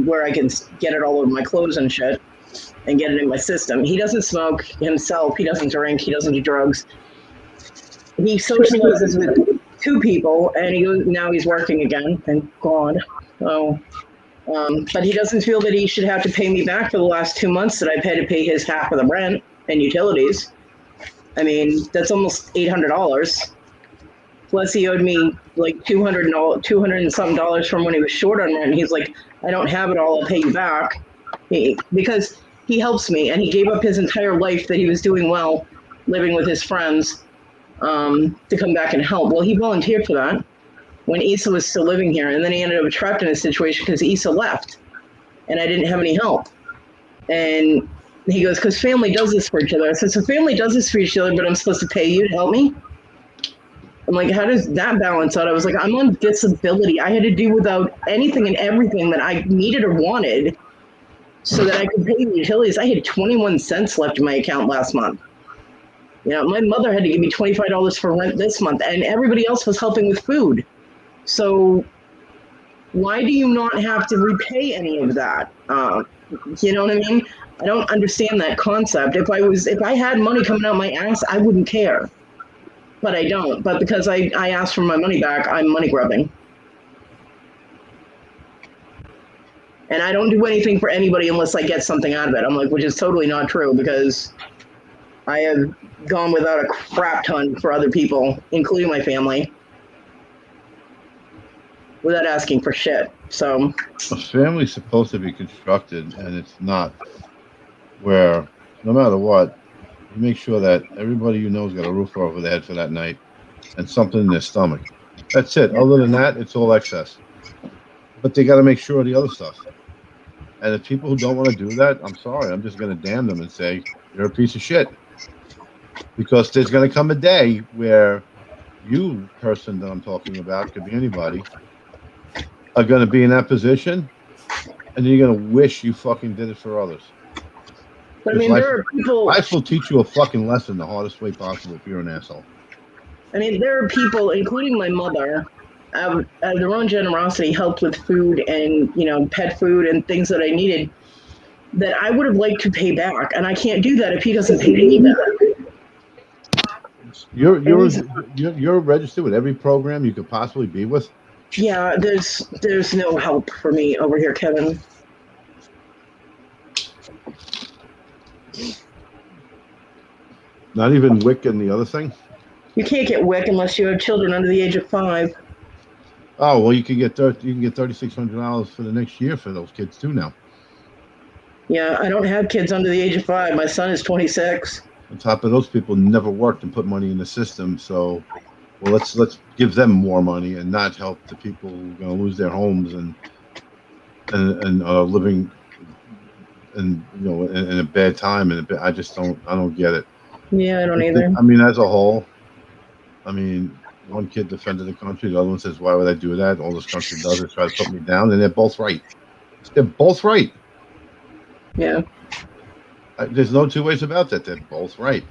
where I can get it all over my clothes and shit and get it in my system. He doesn't smoke himself. He doesn't drink. He doesn't do drugs. He socializes with 2 people, and now he's working again, thank God. So, but he doesn't feel that he should have to pay me back for the last 2 months that I've had to pay his half of the rent and utilities. I mean, that's almost $800. Plus, he owed me like $200 and something dollars from when he was short on rent. And he's like, I don't have it all. I'll pay you back. Because he helps me, and he gave up his entire life that he was doing well, living with his friends, to come back and help. Well, he volunteered for that when Issa was still living here, and then he ended up trapped in a situation because Issa left, and I didn't have any help. And he goes, because family does this for each other. I said, so family does this for each other, but I'm supposed to pay you to help me? I'm like, how does that balance out? I was like, I'm on disability. I had to do without anything and everything that I needed or wanted so that I could pay the utilities. I had 21 cents left in my account last month. My mother had to give me $25 for rent this month, and everybody else was helping with food. So Why do you not have to repay any of that? You know what I mean? I don't understand that concept. If I had money coming out my ass, I wouldn't care. But I don't. But because I asked for my money back, I'm money grubbing. And I don't do anything for anybody unless I get something out of it. I'm like, which is totally not true because I have gone without a crap ton for other people, including my family, without asking for shit. So A family's supposed to be constructed, and it's not. Where no matter what, you make sure that everybody you know's got a roof over their head for that night and something in their stomach. That's it. Other than that, it's all excess. But they got to make sure of the other stuff. And if people who don't want to do that, I'm sorry. I'm just going to damn them and say, you're a piece of shit. Because there's going to come a day where you, person that I'm talking about, could be anybody, are going to be in that position, and you're going to wish you fucking did it for others. But I mean, there are people. Life will teach you a fucking lesson the hardest way possible if you're an asshole. I mean, there are people, including my mother, out of their own generosity, helped with food and pet food and things that I needed that I would have liked to pay back, and I can't do that if he doesn't pay me back. You're registered with every program you could possibly be with. Yeah, there's no help for me over here, Kevin. Not even WIC and the other thing? You can't get WIC unless you have children under the age of 5. Oh well, you can get $3,600 for the next year for those kids too now. Yeah, I don't have kids under the age of 5. My son is 26. On top of those people never worked and put money in the system, so let's give them more money and not help the people who are going to lose their homes and living in a bad time. And I don't get it. Yeah, I don't either. I mean, as a whole, one kid defended the country, the other one says, why would I do that? All this country does is try to put me down, and they're both right. They're both right. Yeah. There's no two ways about that. They're both right.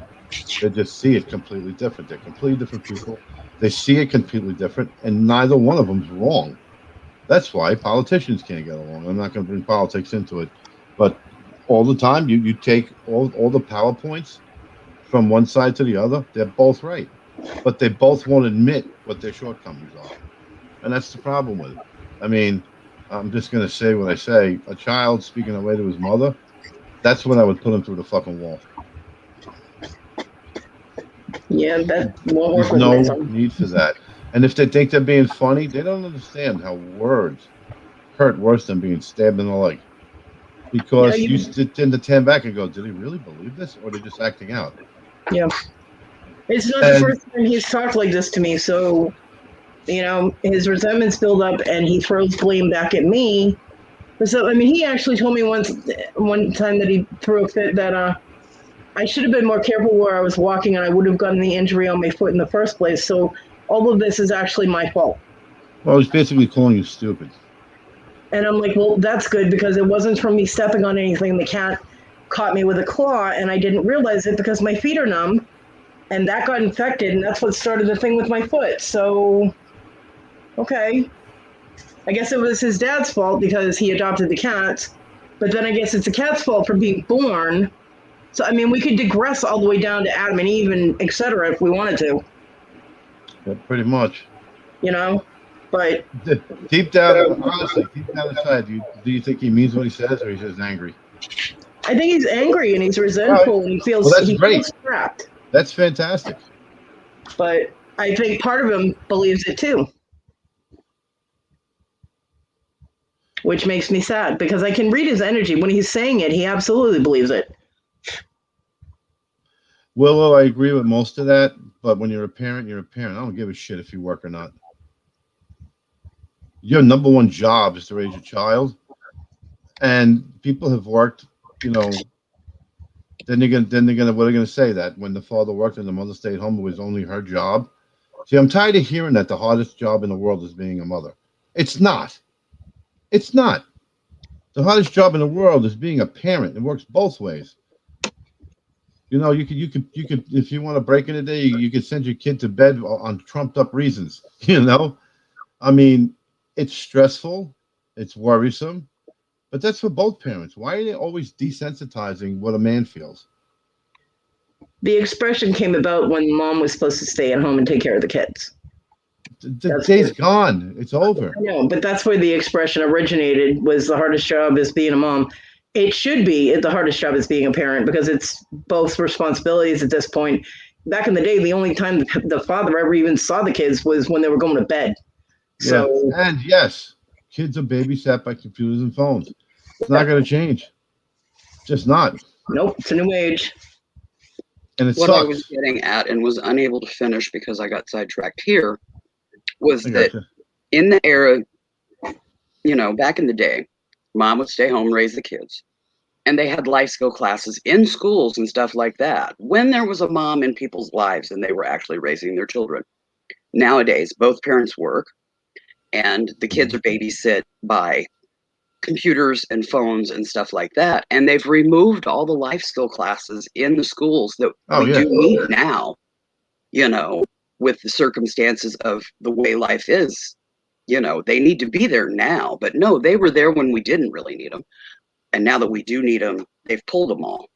They just see it completely different. They're completely different people. They see it completely different, and neither one of them's wrong. That's why politicians can't get along. I'm not going to bring politics into it, but all the time you take all the PowerPoints from one side to the other. They're both right, but they both won't admit what their shortcomings are, and that's the problem with it. I mean, I'm just going to say what I say. A child speaking away to his mother, that's when I would put him through the fucking wall. Yeah, that won't work. There's no need for that. And if they think they're being funny, they don't understand how words hurt worse than being stabbed in the leg. Because you tend to stand back and go, did he really believe this? Or are they just acting out? Yeah. It's not the first time he's talked like this to me, so, his resentments build up and he throws blame back at me. So, he actually told me one time that he threw a fit that I should have been more careful where I was walking and I would have gotten the injury on my foot in the first place. So all of this is actually my fault. Well, he's basically calling you stupid. And I'm like, well, that's good because it wasn't from me stepping on anything. The cat caught me with a claw and I didn't realize it because my feet are numb and that got infected and that's what started the thing with my foot. So, okay. I guess it was his dad's fault because he adopted the cat, but then I guess it's the cat's fault for being born. So, we could digress all the way down to Adam and Eve and et cetera if we wanted to. Yeah, pretty much. But deep down, honestly, deep down inside, do you think he means what he says, or he's just angry? I think he's angry and he's resentful and he feels feels trapped. That's fantastic. But I think part of him believes it too, which makes me sad because I can read his energy. When he's saying it, he absolutely believes it. Well, I agree with most of that, but when you're a parent, you're a parent. I don't give a shit if you work or not. Your number one job is to raise your child, and people have worked. Then they're gonna say that when the father worked and the mother stayed home, it was only her job. See, I'm tired of hearing that the hardest job in the world is being a mother. It's not. It's not. The hardest job in the world is being a parent. It works both ways. You could if you want to break in a day, you could send your kid to bed on trumped up reasons. It's stressful. It's worrisome. But that's for both parents. Why are they always desensitizing what a man feels? The expression came about when mom was supposed to stay at home and take care of the kids. The day's gone. It's over. I know, but that's where the expression originated, was the hardest job is being a mom. It should be the hardest job is being a parent, because it's both responsibilities at this point. Back in the day, the only time the father ever even saw the kids was when they were going to bed. So, yeah. And yes, kids are babysat by computers and phones. It's not going to change. Just not. Nope, it's a new age. And it what sucks. I was getting at and was unable to finish because I got sidetracked here was that in the era, back in the day, mom would stay home, raise the kids, and they had life skill classes in schools and stuff like that when there was a mom in people's lives and they were actually raising their children. Nowadays, both parents work and the kids are babysit by computers and phones and stuff like that. And they've removed all the life skill classes in the schools that we do need now, with the circumstances of the way life is. They need to be there now. But no, they were there when we didn't really need them. And now that we do need them, they've pulled them all.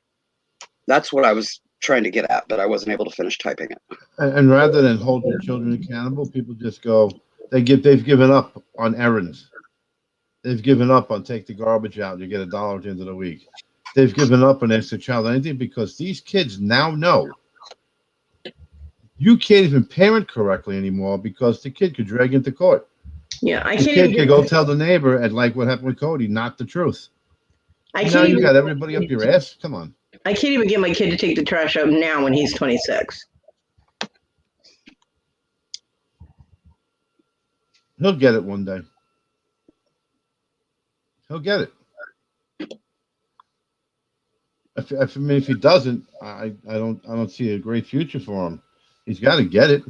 That's what I was trying to get at, but I wasn't able to finish typing it. And rather than hold their children accountable, people just go, they've given up on errands. They've given up on take the garbage out and you get $1 at the end of the week. They've given up on ask the child anything because these kids now know you can't even parent correctly anymore because the kid could drag you into court. Yeah, the kid could go tell the neighbor, and like what happened with Cody, not the truth. Now you got everybody up your ass. Come on. I can't even get my kid to take the trash out now when he's 26. He'll get it one day. He'll get it. If he doesn't, I don't see a great future for him. He's got to get it.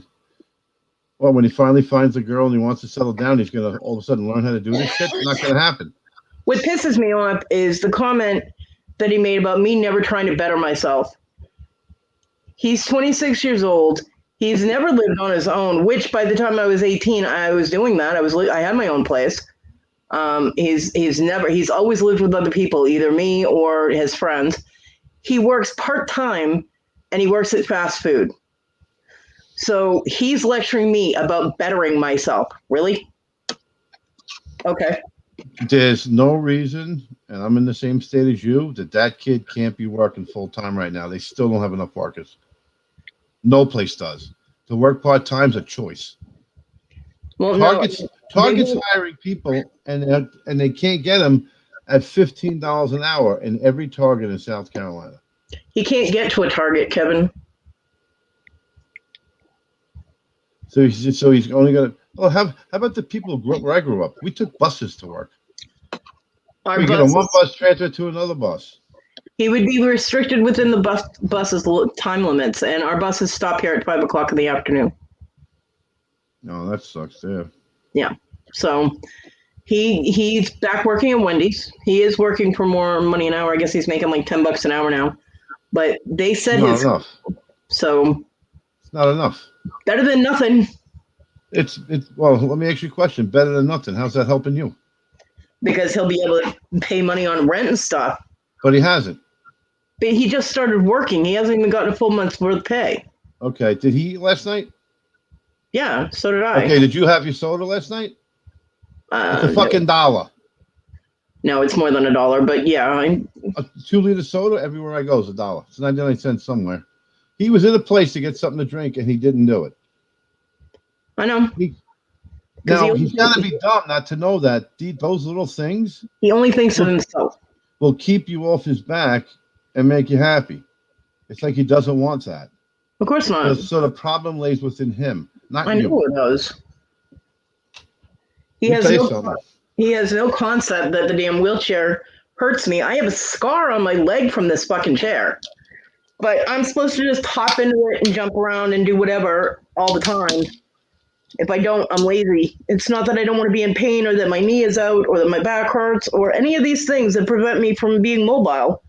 Well, when he finally finds a girl and he wants to settle down, he's going to all of a sudden learn how to do this shit. It's not going to happen. What pisses me off is the comment that he made about me never trying to better myself. He's 26 years old. He's never lived on his own, which by the time I was 18, I was doing that. I had my own place. He's always lived with other people, either me or his friends. He works part-time and he works at fast food. So he's lecturing me about bettering myself. Really? Okay. There's no reason, and I'm in the same state as you, that kid can't be working full-time right now. They still don't have enough workers. No place does. To work part-time is a choice. Well, Target's hiring people, and they can't get them at $15 an hour in every Target in South Carolina. He can't get to a Target, Kevin. So he's only going to. Oh, how about the people where I grew up? We took buses to work. We get on one bus transfer to another bus. He would be restricted within the bus's time limits, and our buses stop here at 5 o'clock in the afternoon. No, that sucks. Yeah. Yeah. So he's back working at Wendy's. He is working for more money an hour. I guess he's making like $10 an hour now. But they said not enough. So it's not enough. Better than nothing. It's well, let me ask you a question. Better than nothing. How's that helping you? Because he'll be able to pay money on rent and stuff. But he hasn't. But he just started working. He hasn't even gotten a full month's worth of pay. Okay. Did he eat last night? Yeah, so did I. Okay, did you have your soda last night? It's a fucking $1. No, it's more than $1, but yeah. A 2-liter soda everywhere I go is $1. It's 99 cents somewhere. He was in a place to get something to drink and he didn't do it. I know. He's got to be dumb not to know that those little things. He only thinks of himself. Will keep you off his back and make you happy. It's like he doesn't want that. Of course not. So the problem lays within him, not you. I know it does. He has no concept that the damn wheelchair hurts me. I have a scar on my leg from this fucking chair. But I'm supposed to just hop into it and jump around and do whatever all the time. If I don't, I'm lazy. It's not that I don't want to be in pain or that my knee is out or that my back hurts or any of these things that prevent me from being mobile.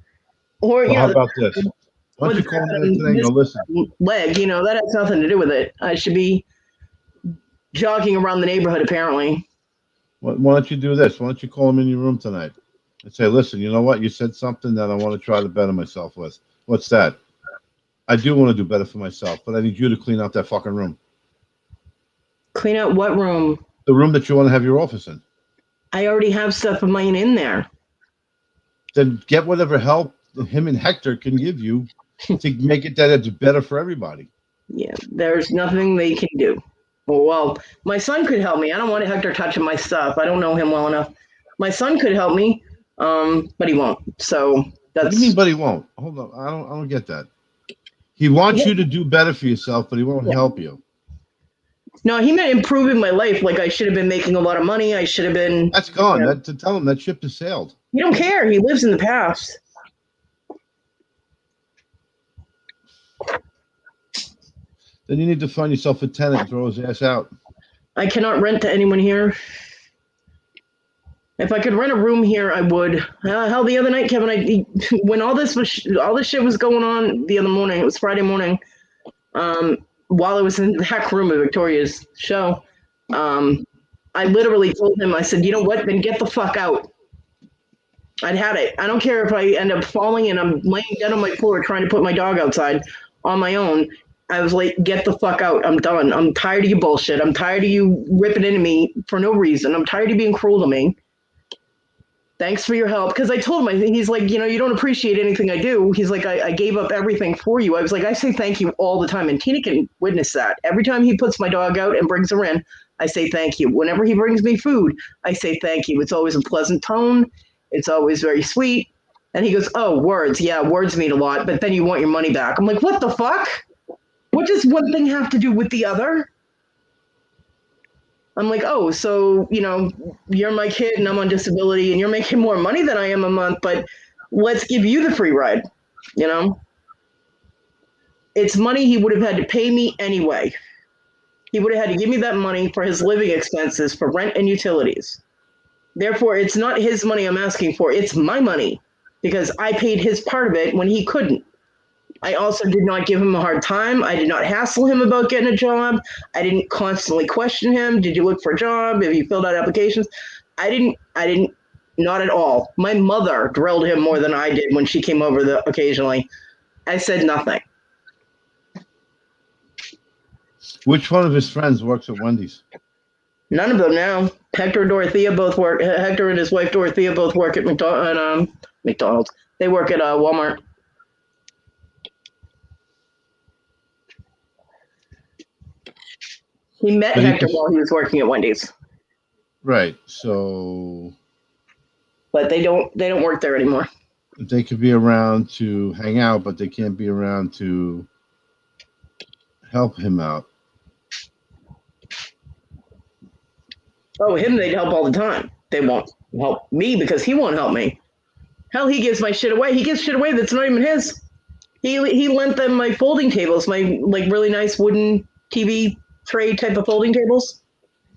Or how about this? Why don't you call me today and go listen? Leg, that has nothing to do with it. I should be jogging around the neighborhood, apparently. Why don't you do this? Why don't you call him in your room tonight and say, listen, you know what? You said something that I want to try to better myself with. What's that? I do want to do better for myself, but I need you to clean out that fucking room. Clean out what room? The room that you want to have your office in. I already have stuff of mine in there. Then get whatever help him and Hector can give you to make it that it's better for everybody. Yeah, there's nothing they can do. Well, my son could help me. I don't want Hector touching my stuff. I don't know him well enough. My son could help me, but he won't. So What that's. do you mean, but he won't? Hold on, I don't get that. He wants you to do better for yourself, but he won't help you. No, he meant improving my life. Like I should have been making a lot of money. I should have been. That's gone. You know, To tell him that ship has sailed. he don't care. He lives in the past. Then you need to find yourself a tenant and throw his ass out. I cannot rent to anyone here. If I could rent a room here, I would. Hell, the other night, Kevin, when all this shit was going on the other morning, it was Friday morning, while I was in the back room of Victoria's show, I literally told him, I said, you know what, then get the fuck out. I'd had it. I don't care if I end up falling and I'm laying dead on my floor trying to put my dog outside on my own. I was like, get the fuck out. I'm done. I'm tired of your bullshit. I'm tired of you ripping into me for no reason. I'm tired of being cruel to me. Thanks for your help. Because I told him, he's like, you know, you don't appreciate anything I do. He's like, I gave up everything for you. I was like, I say thank you all the time. And Tina can witness that. Every time he puts my dog out and brings her in, I say thank you. Whenever he brings me food, I say thank you. It's always a pleasant tone. It's always very sweet. And he goes, oh, words. Yeah, words mean a lot. But then you want your money back. I'm like, what the fuck? What does one thing have to do with the other? I'm like, oh, so, you know, you're my kid and I'm on disability and you're making more money than I am a month, but let's give you the free ride, you know? It's money he would have had to pay me anyway. He would have had to give me that money for his living expenses, for rent and utilities. Therefore, it's not his money I'm asking for. It's my money because I paid his part of it when he couldn't. I also did not give him a hard time. I did not hassle him about getting a job. I didn't constantly question him. Did you look for a job? Have you filled out applications? I didn't, not at all. My mother drilled him more than I did when she came over occasionally. I said nothing. Which one of his friends works at Wendy's? None of them now. Hector and Dorothea both work. Hector and his wife Dorothea both work at McDonald's. They work at Walmart. He met Hector while he was working at Wendy's. Right. So. But they don't work there anymore. They could be around to hang out, but they can't be around to help him out. Oh, him they'd help all the time. They won't help me because he won't help me. Hell, he gives my shit away. He gives shit away that's not even his. He lent them my folding tables, my like really nice wooden TV tray type of folding tables.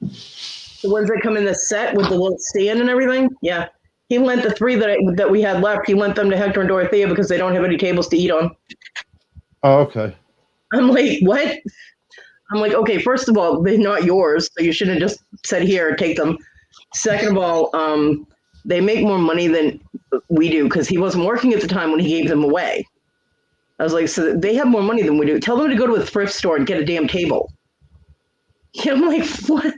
The ones that come in the set with the little stand and everything. Yeah. He lent the 3 that we had left. He lent them to Hector and Dorothea because they don't have any tables to eat on. Oh, okay. I'm like, what? I'm like, okay, first of all, they're not yours, so you shouldn't have just said, here, take them. Second of all, they make more money than we do because he wasn't working at the time when he gave them away. I was like, so they have more money than we do. Tell them to go to a thrift store and get a damn table. Yeah, I'm like, what?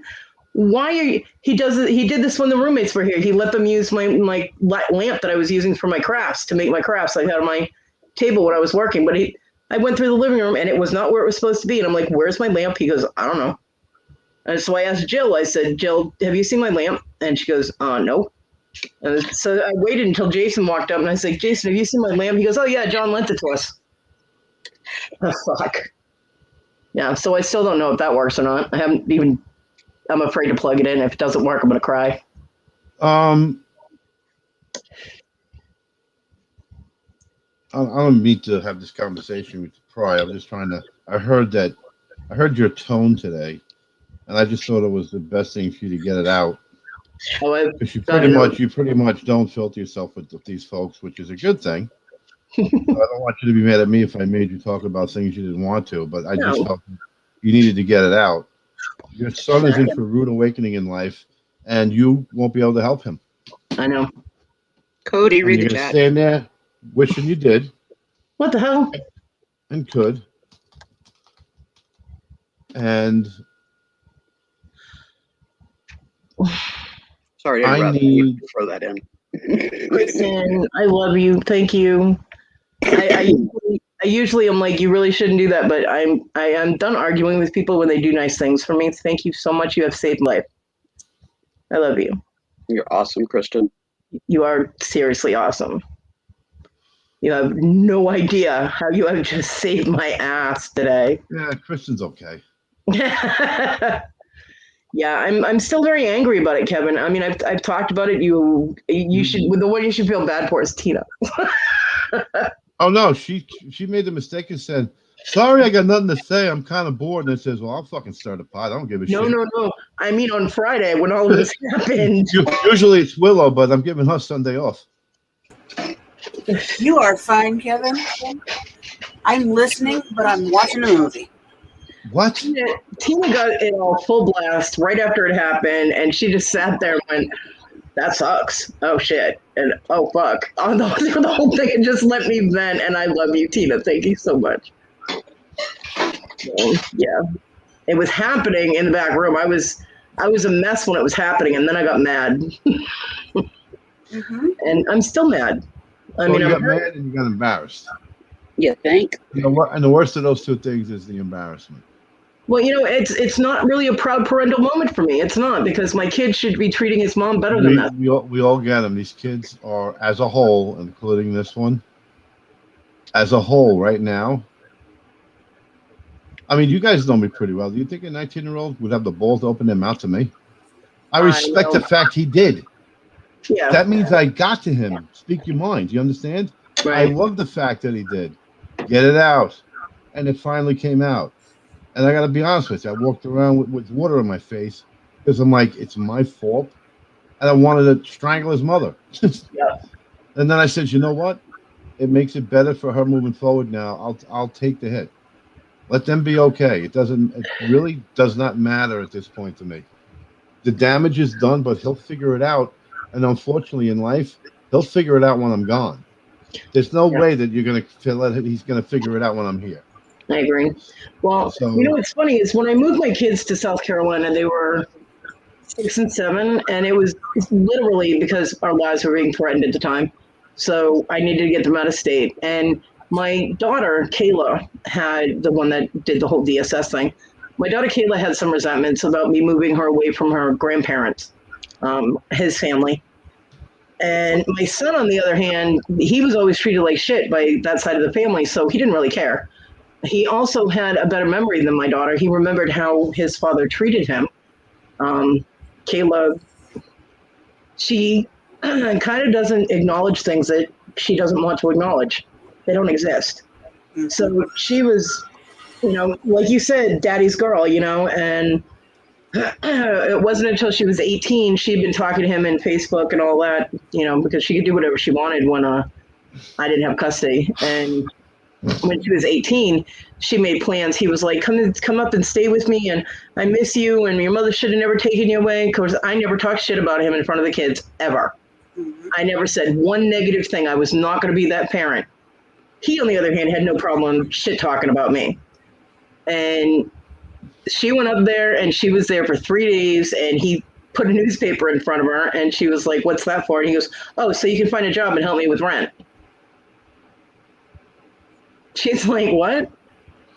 Why are you? He did this when the roommates were here. He let them use my lamp that I was using for my crafts to make my crafts. I had on my table when I was working, but I went through the living room and it was not where it was supposed to be. And I'm like, where's my lamp? He goes, I don't know. And so I asked Jill, I said, Jill, have you seen my lamp? And she goes, no. And so I waited until Jason walked up and I said, Jason, have you seen my lamp? He goes, oh yeah, John lent it to us. Oh, fuck. Yeah, so I still don't know if that works or not. I'm afraid to plug it in. If it doesn't work, I'm going to cry. I don't mean to have this conversation with you prior. I'm just trying to. I heard your tone today, and I just thought it was the best thing for you to get it out. Because you pretty much don't filter yourself with these folks, which is a good thing. So I don't want you to be mad at me if I made you talk about things you didn't want to, but I just felt you needed to get it out. Your son is in for a rude awakening in life, and you won't be able to help him. I know. Cody, And read you're the going to chat. stand there wishing you did What the hell? and could. And Sorry to I interrupt. need. Throw that in. Kristen, I love you. Thank you. I usually am like, you really shouldn't do that, but I am done arguing with people when they do nice things for me. Thank you so much. You have saved life. I love you. You're awesome, Kristen. You are seriously awesome. You have no idea how you have just saved my ass today. Yeah, Kristen's okay. Yeah, I'm still very angry about it, Kevin. I mean, I've talked about it. You should, the one you should feel bad for is Tina. Oh no, she made the mistake and said, "Sorry, I got nothing to say. I'm kind of bored." And it says, "Well, I'll fucking start a pot. I don't give a shit." No. I mean, on Friday when all of this happened. Usually it's Willow, but I'm giving her Sunday off. You are fine, Kevin. I'm listening, but I'm watching a movie. What? Tina got it all full blast right after it happened, and she just sat there and went, "That sucks. Oh shit, and oh fuck." On the whole thing, and just let me vent. And I love you, Tina. Thank you so much. So, yeah, it was happening in the back room. I was a mess when it was happening, and then I got mad, and I'm still mad. I mean, you I'm got mad and you got embarrassed. You think? You know what? And the worst of those two things is the embarrassment. Well, it's not really a proud parental moment for me. It's not, because my kid should be treating his mom better than that. We all get them. These kids are, as a whole, including this one, as a whole right now. I mean, you guys know me pretty well. Do you think a 19-year-old would have the balls to open their mouth to me? I respect the fact he did. Yeah. That means I got to him. Speak your mind. You understand? Right. I love the fact that he did. Get it out. And it finally came out. And I got to be honest with you. I walked around with water in my face because I'm like, it's my fault. And I wanted to strangle his mother. Yeah. And then I said, you know what? It makes it better for her moving forward now. I'll take the hit. Let them be okay. It really does not matter at this point to me. The damage is done, but he'll figure it out. And unfortunately in life, he'll figure it out when I'm gone. There's no way that you're going to feel that he's going to figure it out when I'm here. I agree. Well, what's funny is when I moved my kids to South Carolina, they were 6 and 7, and it was literally because our lives were being threatened at the time. So I needed to get them out of state. And my daughter, Kayla, had the one that did the whole DSS thing. My daughter, Kayla, had some resentments about me moving her away from her grandparents, his family. And my son, on the other hand, he was always treated like shit by that side of the family, so he didn't really care. He also had a better memory than my daughter. He remembered how his father treated him. Kayla, she kind of doesn't acknowledge things that she doesn't want to acknowledge. They don't exist. So she was, like you said, daddy's girl, and it wasn't until she was 18, she'd been talking to him in Facebook and all that, because she could do whatever she wanted when I didn't have custody. And when she was 18, she made plans. He was like, come up and stay with me, and I miss you, and your mother should have never taken you away. Because I never talked shit about him in front of the kids, ever. I never said one negative thing. I was not going to be that parent. He, on the other hand, had no problem shit talking about me. And she went up there, and she was there for 3 days, and he put a newspaper in front of her, and she was like, "What's that for?" And he goes, "Oh, so you can find a job and help me with rent." She's like, "What?"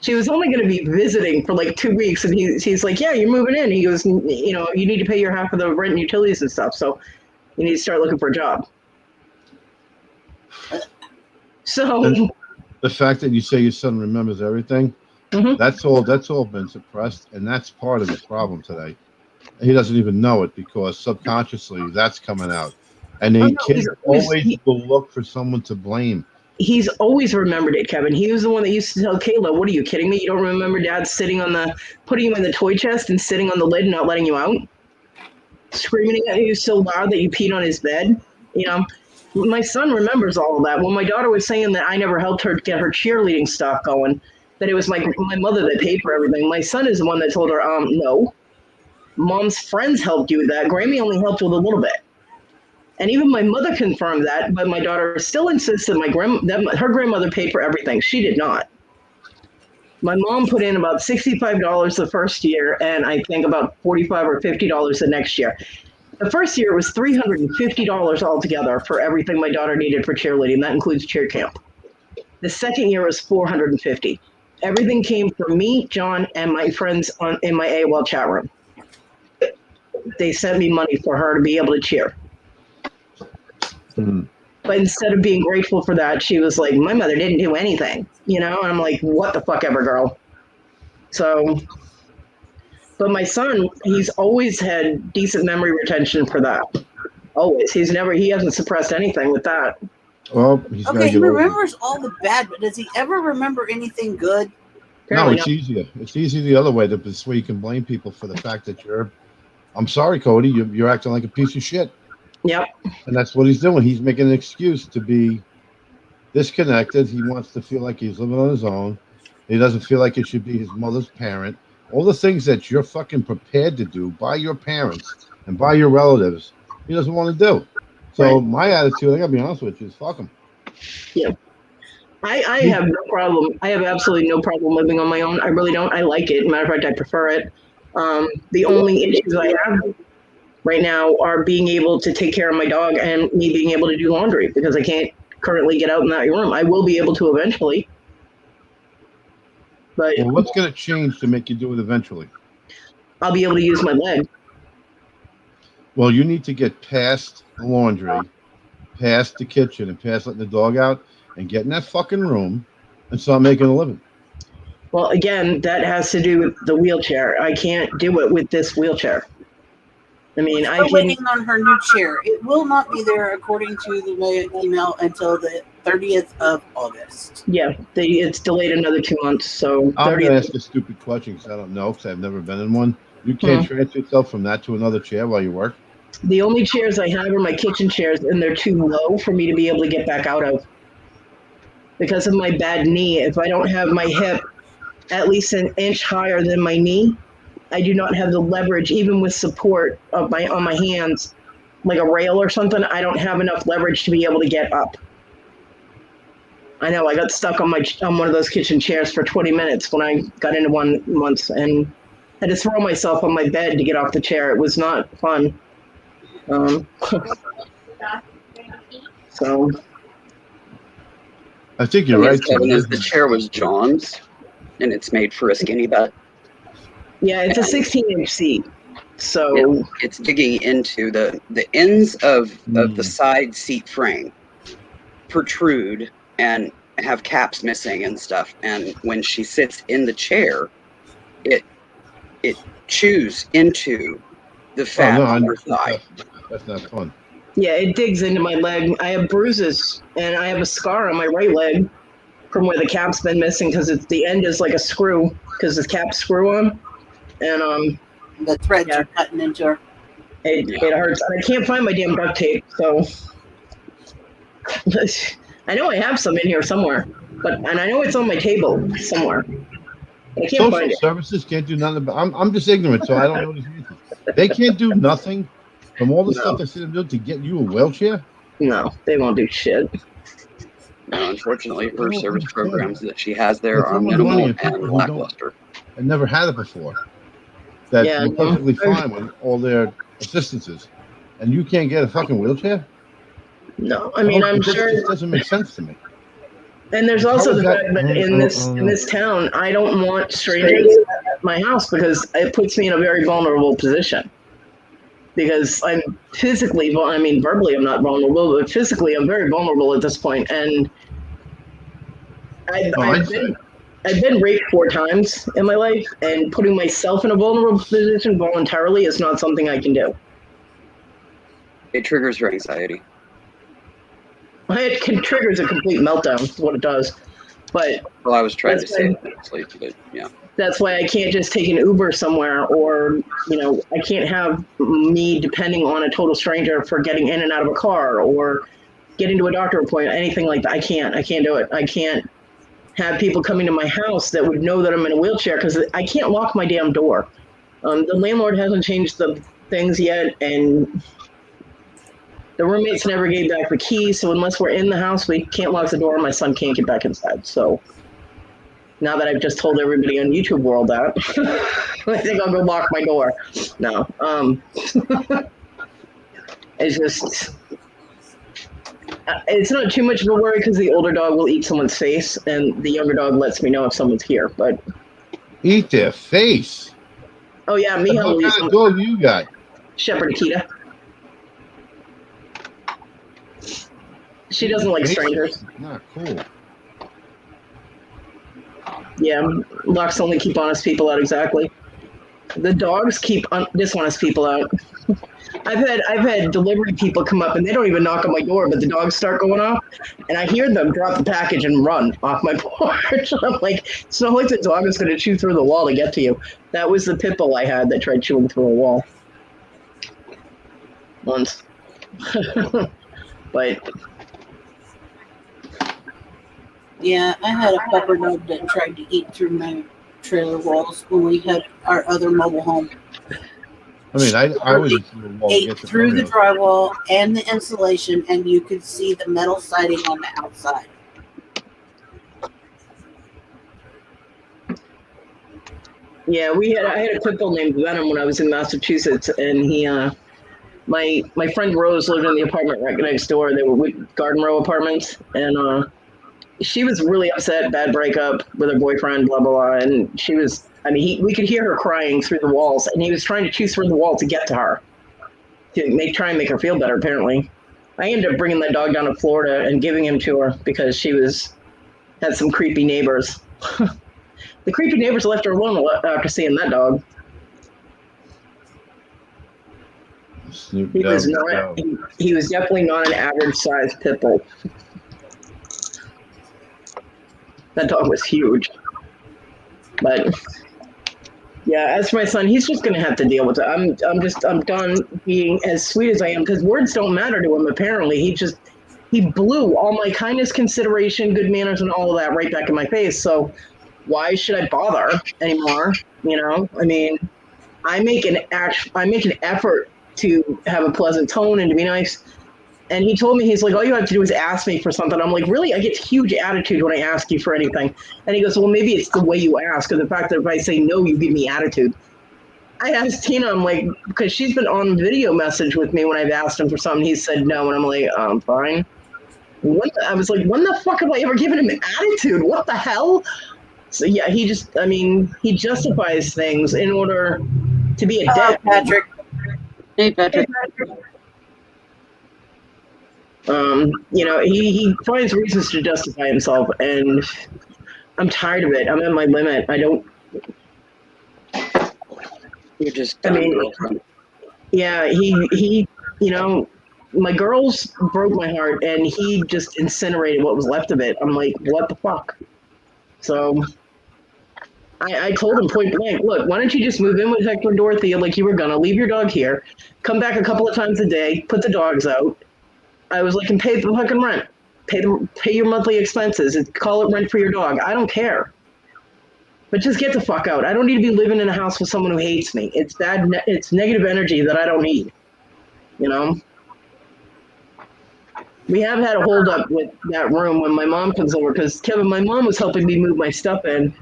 She was only going to be visiting for like 2 weeks, and he's like, "Yeah, you're moving in." He goes, "You need to pay your half of the rent and utilities and stuff, so you need to start looking for a job." So and the fact that you say your son remembers everything, that's all been suppressed, and that's part of his problem today. He doesn't even know it because subconsciously that's coming out, and the kids always will look for someone to blame. He's always remembered it, Kevin. He was the one that used to tell Kayla, "What are you kidding me? You don't remember Dad putting you in the toy chest and sitting on the lid and not letting you out? Screaming at you so loud that you peed on his bed?" My son remembers all of that. When my daughter was saying that I never helped her get her cheerleading stuff going, that it was my mother that paid for everything, my son is the one that told her, no. Mom's friends helped you with that. Grammy only helped with a little bit. And even my mother confirmed that, but my daughter still insists that her grandmother paid for everything. She did not. My mom put in about $65 the first year, and I think about $45 or $50 the next year. The first year it was $350 altogether for everything my daughter needed for cheerleading. That includes cheer camp. The second year was $450. Everything came from me, John, and my friends in my AOL chat room. They sent me money for her to be able to cheer. But instead of being grateful for that, she was like, my mother didn't do anything, And I'm like, what the fuck ever, girl. So, but my son, he's always had decent memory retention for that. Always. He hasn't suppressed anything with that. Well, he's okay, he remembers all the bad, but does he ever remember anything good? Apparently no, it's easier. It's easy the other way. This way you can blame people for the fact that I'm sorry, Cody, you're acting like a piece of shit. Yep. And that's what he's doing. He's making an excuse to be disconnected. He wants to feel like he's living on his own. He doesn't feel like he should be his mother's parent. All the things that you're fucking prepared to do by your parents and by your relatives, he doesn't want to do. So my attitude, I gotta be honest with you, is fuck him. Yeah. I have no problem. I have absolutely no problem living on my own. I really don't. I like it. Matter of fact, I prefer it. The only issues I have right now are being able to take care of my dog and me being able to do laundry because I can't currently get out in that room. I will be able to eventually. But well, what's going to change to make you do it eventually? I'll be able to use my leg. Well, you need to get past the laundry, past the kitchen, and past letting the dog out, and get in that fucking room and start making a living. Well, again, that has to do with the wheelchair. I can't do it with this wheelchair. I mean, We're waiting on her new chair. It will not be there, according to the email, until the 30th of August. Yeah, it's delayed another 2 months. So I'm going to ask a stupid question because I don't know, because I've never been in one. You can't transfer yourself from that to another chair while you work? The only chairs I have are my kitchen chairs, and they're too low for me to be able to get back out of. Because of my bad knee, if I don't have my hip at least an inch higher than my knee, I do not have the leverage, even with support on my hands, like a rail or something. I don't have enough leverage to be able to get up. I know I got stuck on one of those kitchen chairs for 20 minutes when I got into one once and had to throw myself on my bed to get off the chair. It was not fun. So I think you're right. Kevin, is the chair was John's, and it's made for a skinny butt. Yeah, it's a 16-inch seat. So it's digging into the ends of the side seat frame protrude and have caps missing and stuff. And when she sits in the chair, it chews into the fat on her thigh. That's not fun. Yeah, it digs into my leg. I have bruises and I have a scar on my right leg from where the cap's been missing because the end is like a screw because the cap's screw on. And the threads are cutting into her. It hurts. And I can't find my damn duct tape, so I know I have some in here somewhere, and I know it's on my table somewhere. I can't find it. Social services can't do nothing. I'm just ignorant, so I don't know what it means. They can't do nothing from all the stuff they see them do to get you a wheelchair. No, they won't do shit. No, unfortunately, her service programs that she has there are minimal and lackluster. I never had it before. That's perfectly fine with all their assistances, and you can't get a fucking wheelchair. No, I mean I'm sure it doesn't make sense to me. And there's also the fact that in this town, I don't want strangers at my house because it puts me in a very vulnerable position. Because I'm physically, verbally I'm not vulnerable, but physically I'm very vulnerable at this point. And I've been raped 4 times in my life, and putting myself in a vulnerable position voluntarily is not something I can do. It triggers your anxiety. It triggers a complete meltdown, is what it does. But I was trying to say that, yeah. That's why I can't just take an Uber somewhere, or I can't have me depending on a total stranger for getting in and out of a car or getting to a doctor appointment, anything like that. I can't do it. I can't have people coming to my house that would know that I'm in a wheelchair because I can't lock my damn door. The landlord hasn't changed the things yet, and the roommates never gave back the key, so unless we're in the house, we can't lock the door. My son can't get back inside. So now that I've just told everybody on YouTube World that, I think I'll go lock my door. No. It's just, it's not too much of a worry because the older dog will eat someone's face, and the younger dog lets me know if someone's here. But Eat their face. oh yeah, Mija will eat What kind of dog you got? Shepherd Akita. She doesn't like strangers. Not cool. Yeah, locks only keep honest people out. Exactly. The dogs keep dishonest people out. I've had delivery people come up and they don't even knock on my door, but the dogs start going off, and I hear them drop the package and run off my porch. I'm like, it's not like the dog is going to chew through the wall to get to you. That was the pit bull I had that tried chewing through a wall once. But Yeah, I had a pepper dog that tried to eat through my trailer walls when we had our other mobile home. I mean, I was Ate through the drywall and the insulation, and you could see the metal siding on the outside. yeah, I had a pit bull named Venom when I was in Massachusetts, and he my friend Rose lived in the apartment right next door. They were Garden Row apartments, and she was really upset, bad breakup with her boyfriend, blah blah blah, and she was. I mean, we could hear her crying through the walls, and he was trying to chew through the wall to get to her, to try and make her feel better. Apparently, I ended up bringing that dog down to Florida and giving him to her because she had some creepy neighbors. The creepy neighbors left her alone after seeing that dog. He was definitely not an average sized pit bull. That dog was huge. But yeah, as for my son, he's just gonna have to deal with it. I'm done being as sweet as I am, because words don't matter to him. Apparently, he blew all my kindness, consideration, good manners, and all of that right back in my face. So why should I bother anymore? You know, I mean, I make an effort to have a pleasant tone and to be nice. And he told me, he's like, all you have to do is ask me for something. I'm like, really? I get huge attitude when I ask you for anything. And he goes, well, maybe it's the way you ask, or the fact that if I say no, you give me attitude. I asked Tina, I'm like, because she's been on video message with me when I've asked him for something. He said no, and I'm like, fine. I was like, when the fuck have I ever given him attitude? What the hell? So yeah, he justifies things in order to be a dick. Patrick. Hey, Patrick. You know, he finds reasons to justify himself, and I'm tired of it. I'm at my limit. I don't. You're just. I mean, yeah, he, you know, my girls broke my heart, and he just incinerated what was left of it. I'm like, what the fuck? So I told him point blank, look, why don't you just move in with Hector and Dorothy like you were gonna, leave your dog here, come back a couple of times a day, put the dogs out. I was like, and pay the fucking rent, pay your monthly expenses, and call it rent for your dog. I don't care, but just get the fuck out. I don't need to be living in a house with someone who hates me. It's bad. It's negative energy that I don't need. You know. We have had a hold up with that room when my mom comes over, because my mom was helping me move my stuff in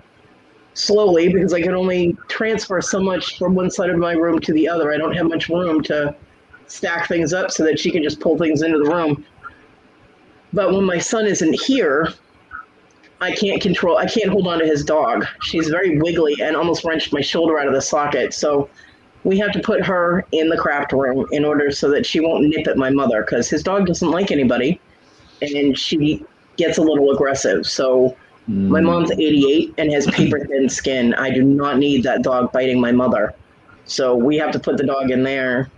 slowly because I could only transfer so much from one side of my room to the other. I don't have much room to stack things up so that she can just pull things into the room. But when my son isn't here, I can't hold on to his dog. She's very wiggly and almost wrenched my shoulder out of the socket. So we have to put her in the craft room in order so that she won't nip at my mother, because his dog doesn't like anybody and she gets a little aggressive. So my mom's 88 and has paper thin skin. I do not need that dog biting my mother. So we have to put the dog in there.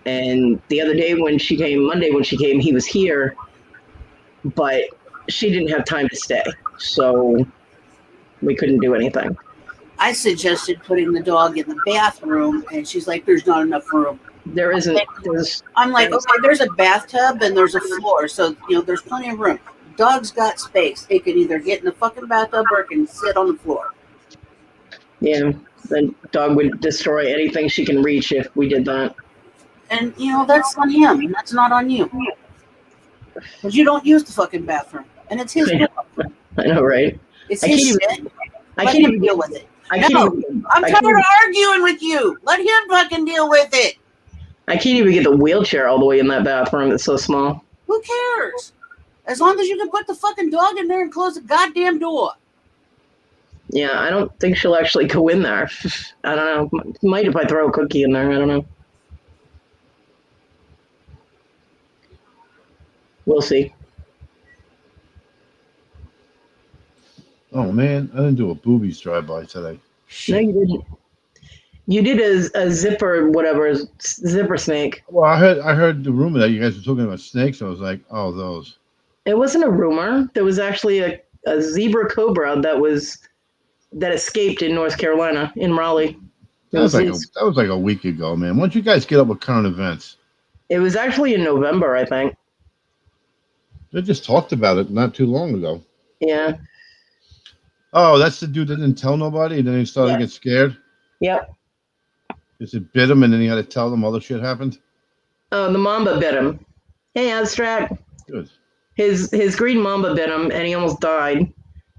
And the other day Monday when she came, he was here, but she didn't have time to stay. So we couldn't do anything. I suggested putting the dog in the bathroom, and she's like, there's not enough room. There isn't. I'm like, okay, there's a bathtub and there's a floor, so there's plenty of room. Dog's got space. It can either get in the fucking bathtub or it can sit on the floor. Yeah. The dog would destroy anything she can reach if we did that. And, that's on him. That's not on you. Because you don't use the fucking bathroom. And it's his door. I know, right? It's I his can't shit. even. I Let can't him even deal with it. I'm tired of arguing with you. Let him fucking deal with it. I can't even get the wheelchair all the way in that bathroom. It's so small. Who cares? As long as you can put the fucking dog in there and close the goddamn door. Yeah, I don't think she'll actually go in there. I don't know. Might if I throw a cookie in there. I don't know. We'll see. Oh man, I didn't do a boobies drive-by today. Shit. No, you didn't. You did a zipper, whatever, zipper snake. Well, I heard the rumor that you guys were talking about snakes. I was like, oh, those. It wasn't a rumor. There was actually a zebra cobra that escaped in North Carolina, in Raleigh. That was like a week ago, man. Why don't you guys get up with current events? It was actually in November, I think. They just talked about it not too long ago. Yeah. Oh, that's the dude that didn't tell nobody, and then he started to get scared? Yep. Just it bit him, and then he had to tell them other shit happened? Oh, the mamba bit him. Hey, Abstract. Good. His green mamba bit him, and he almost died.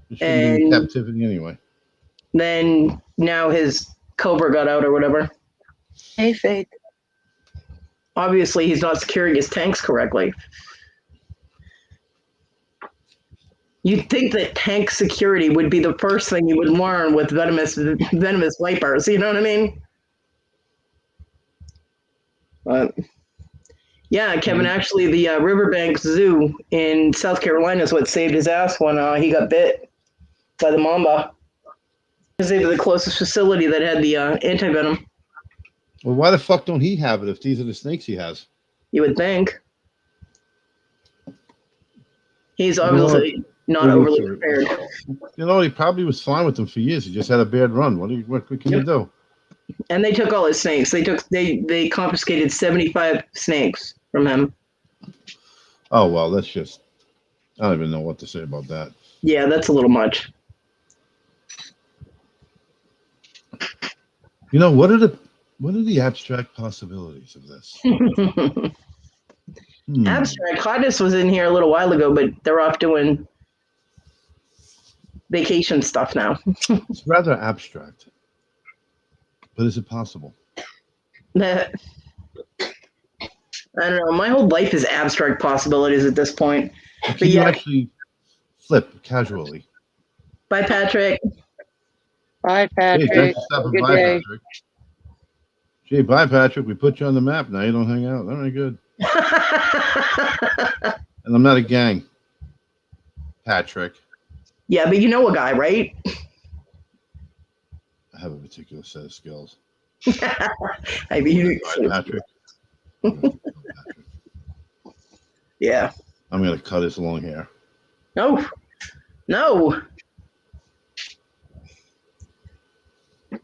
He shouldn't be in captivity anyway. Then now his cobra got out or whatever. Hey, Faith. Obviously, he's not securing his tanks correctly. You'd think that tank security would be the first thing you would learn with venomous vipers. You know what I mean? Yeah, Kevin. Actually, the Riverbank Zoo in South Carolina is what saved his ass when he got bit by the mamba. Because they were the closest facility that had the antivenom. Well, why the fuck don't he have it if these are the snakes he has? You would think. He's obviously not overly prepared. He probably was fine with them for years. He just had a bad run. What can you do? And they took all his snakes. They confiscated 75 snakes from him. Oh well, that's just. I don't even know what to say about that. Yeah, that's a little much. What are the abstract possibilities of this? Abstract. Gladys was in here a little while ago, but they're off doing vacation stuff now. It's rather abstract. But is it possible? I don't know. My whole life is abstract possibilities at this point. Can you actually flip casually? Bye, Patrick. Bye, Patrick. Hey, thanks for stopping by, Patrick. Gee, bye, Patrick. We put you on the map. Now you don't hang out. All right, good. And I'm not a gang, Patrick. Yeah, but you know a guy, right? I have a particular set of skills. I mean, Patrick. Yeah. I'm gonna cut his long hair. No.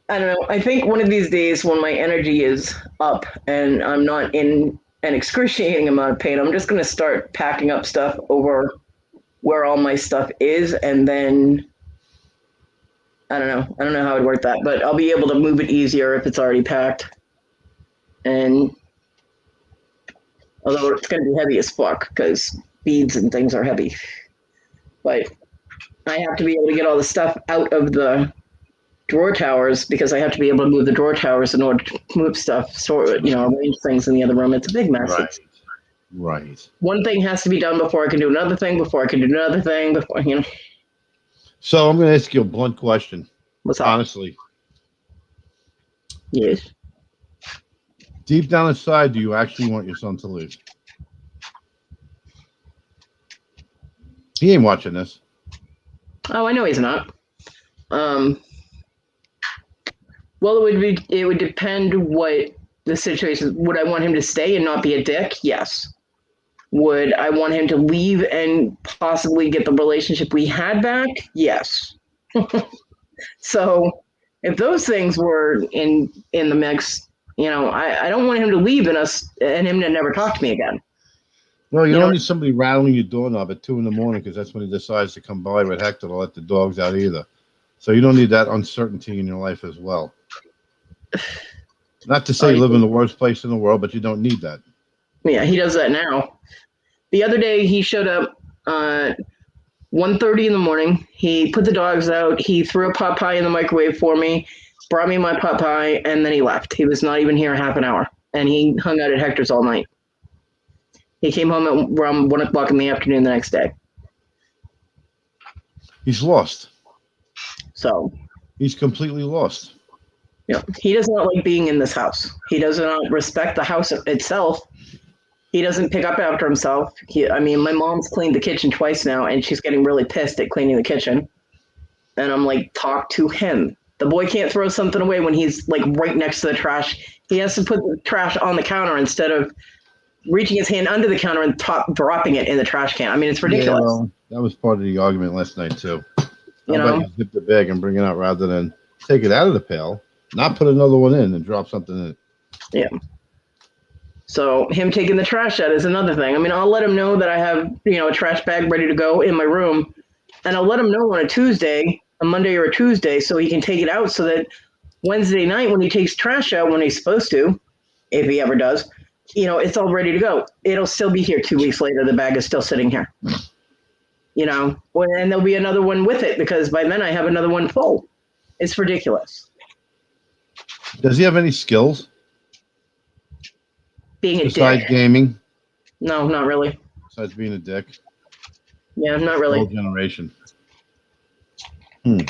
I don't know. I think one of these days when my energy is up and I'm not in an excruciating amount of pain, I'm just going to start packing up stuff over where all my stuff is. And then, I don't know how I'd work that, but I'll be able to move it easier if it's already packed. And although it's going to be heavy as fuck because beads and things are heavy. But I have to be able to get all the stuff out of the drawer towers because I have to be able to move the drawer towers in order to move stuff, arrange things in the other room. It's a big mess. Right. One thing has to be done before I can do another thing, So I'm going to ask you a blunt question. What's up? Honestly. Yes. Deep down inside, do you actually want your son to leave? He ain't watching this. Oh, I know he's not. Well, it would depend what the situation is. Would I want him to stay and not be a dick? Yes. Would I want him to leave and possibly get the relationship we had back? Yes. So if those things were in the mix, I don't want him to leave and him to never talk to me again. Well, you don't need somebody rattling your doorknob at 2 a.m. because that's when he decides to come by with Hector to let the dogs out either. So you don't need that uncertainty in your life as well. Not to say you live in the worst place in the world, but you don't need that. Yeah, he does that now. The other day, he showed up 1:30 in the morning. He put the dogs out. He threw a pot pie in the microwave for me, brought me my pot pie, and then he left. He was not even here half an hour, and he hung out at Hector's all night. He came home at around 1 o'clock in the afternoon the next day. He's lost. So he's completely lost. Yeah, he does not like being in this house. He does not respect the house itself. He doesn't pick up after himself. My mom's cleaned the kitchen twice now, and she's getting really pissed at cleaning the kitchen. And I'm like, talk to him. The boy can't throw something away when he's like right next to the trash. He has to put the trash on the counter instead of reaching his hand under the counter and dropping it in the trash can. I mean, it's ridiculous. Yeah, well, that was part of the argument last night too. How about you zip the bag and bring it out rather than take it out of the pail, not put another one in and drop something in it. Yeah. So him taking the trash out is another thing. I mean, I'll let him know that I have, a trash bag ready to go in my room, and I'll let him know on a Monday or a Tuesday, so he can take it out so that Wednesday night when he takes trash out when he's supposed to, if he ever does, it's all ready to go. It'll still be here 2 weeks later. The bag is still sitting here. And there'll be another one with it because by then I have another one full. It's ridiculous. Does he have any skills? Being a besides dick. Gaming? No, not really. Besides being a dick? Yeah, not really. Whole generation. And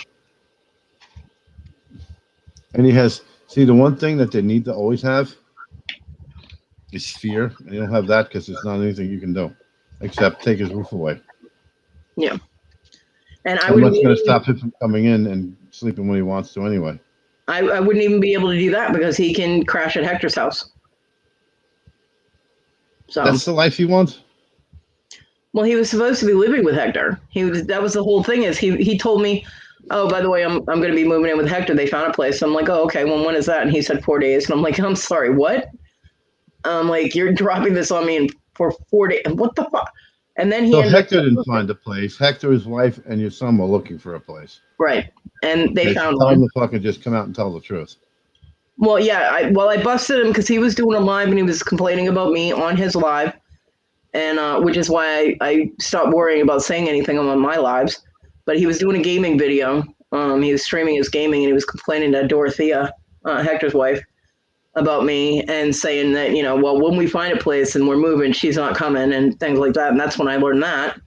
he has, the one thing that they need to always have is fear. And you don't have that because there's not anything you can do except take his roof away. Yeah. And I'm not going to stop him from coming in and sleeping when he wants to anyway. I wouldn't even be able to do that because he can crash at Hector's house. So that's the life he wants? Well, he was supposed to be living with Hector. That was the whole thing is he told me, oh, by the way, I'm going to be moving in with Hector. They found a place. I'm like, oh, okay. Well, when is that? And he said 4 days. And I'm like, I'm sorry, what? I'm like, you're dropping this on me for 4 days. What the fuck? And then Hector didn't find a place. Hector, his wife, and your son were looking for a place. Right. And they found tell one. Tell him to fucking just come out and tell the truth. Well, yeah. I busted him because he was doing a live and he was complaining about me on his live. And which is why I stopped worrying about saying anything on my lives. But he was doing a gaming video. He was streaming his gaming and he was complaining to Dorothea, Hector's wife, about me and saying that, well, when we find a place and we're moving, she's not coming and things like that. And that's when I learned that.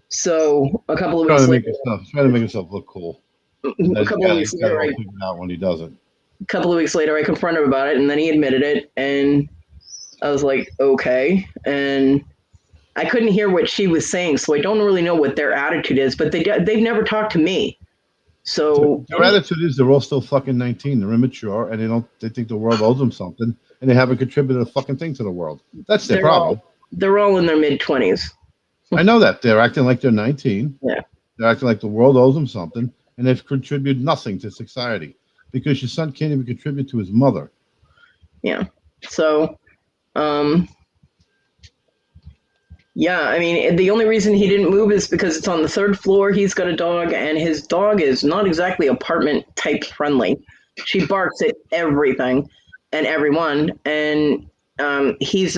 So a couple of weeks later, trying to make himself look cool. A couple of weeks later, figure out when he doesn't. A couple of weeks later, I confronted him about it, and then he admitted it, and I was like, okay. And I couldn't hear what she was saying, so I don't really know what their attitude is. But they've never talked to me. So their attitude is they're all still fucking 19. They're immature, and they think the world owes them something, and they haven't contributed a fucking thing to the world. That's their problem. They're all in their mid-20s. I know that. They're acting like they're 19. Yeah. They're acting like the world owes them something, and they've contributed nothing to society because your son can't even contribute to his mother. Yeah. So, yeah, I mean, the only reason he didn't move is because it's on the third floor. He's got a dog, and his dog is not exactly apartment type friendly. She barks at everything and everyone, and he's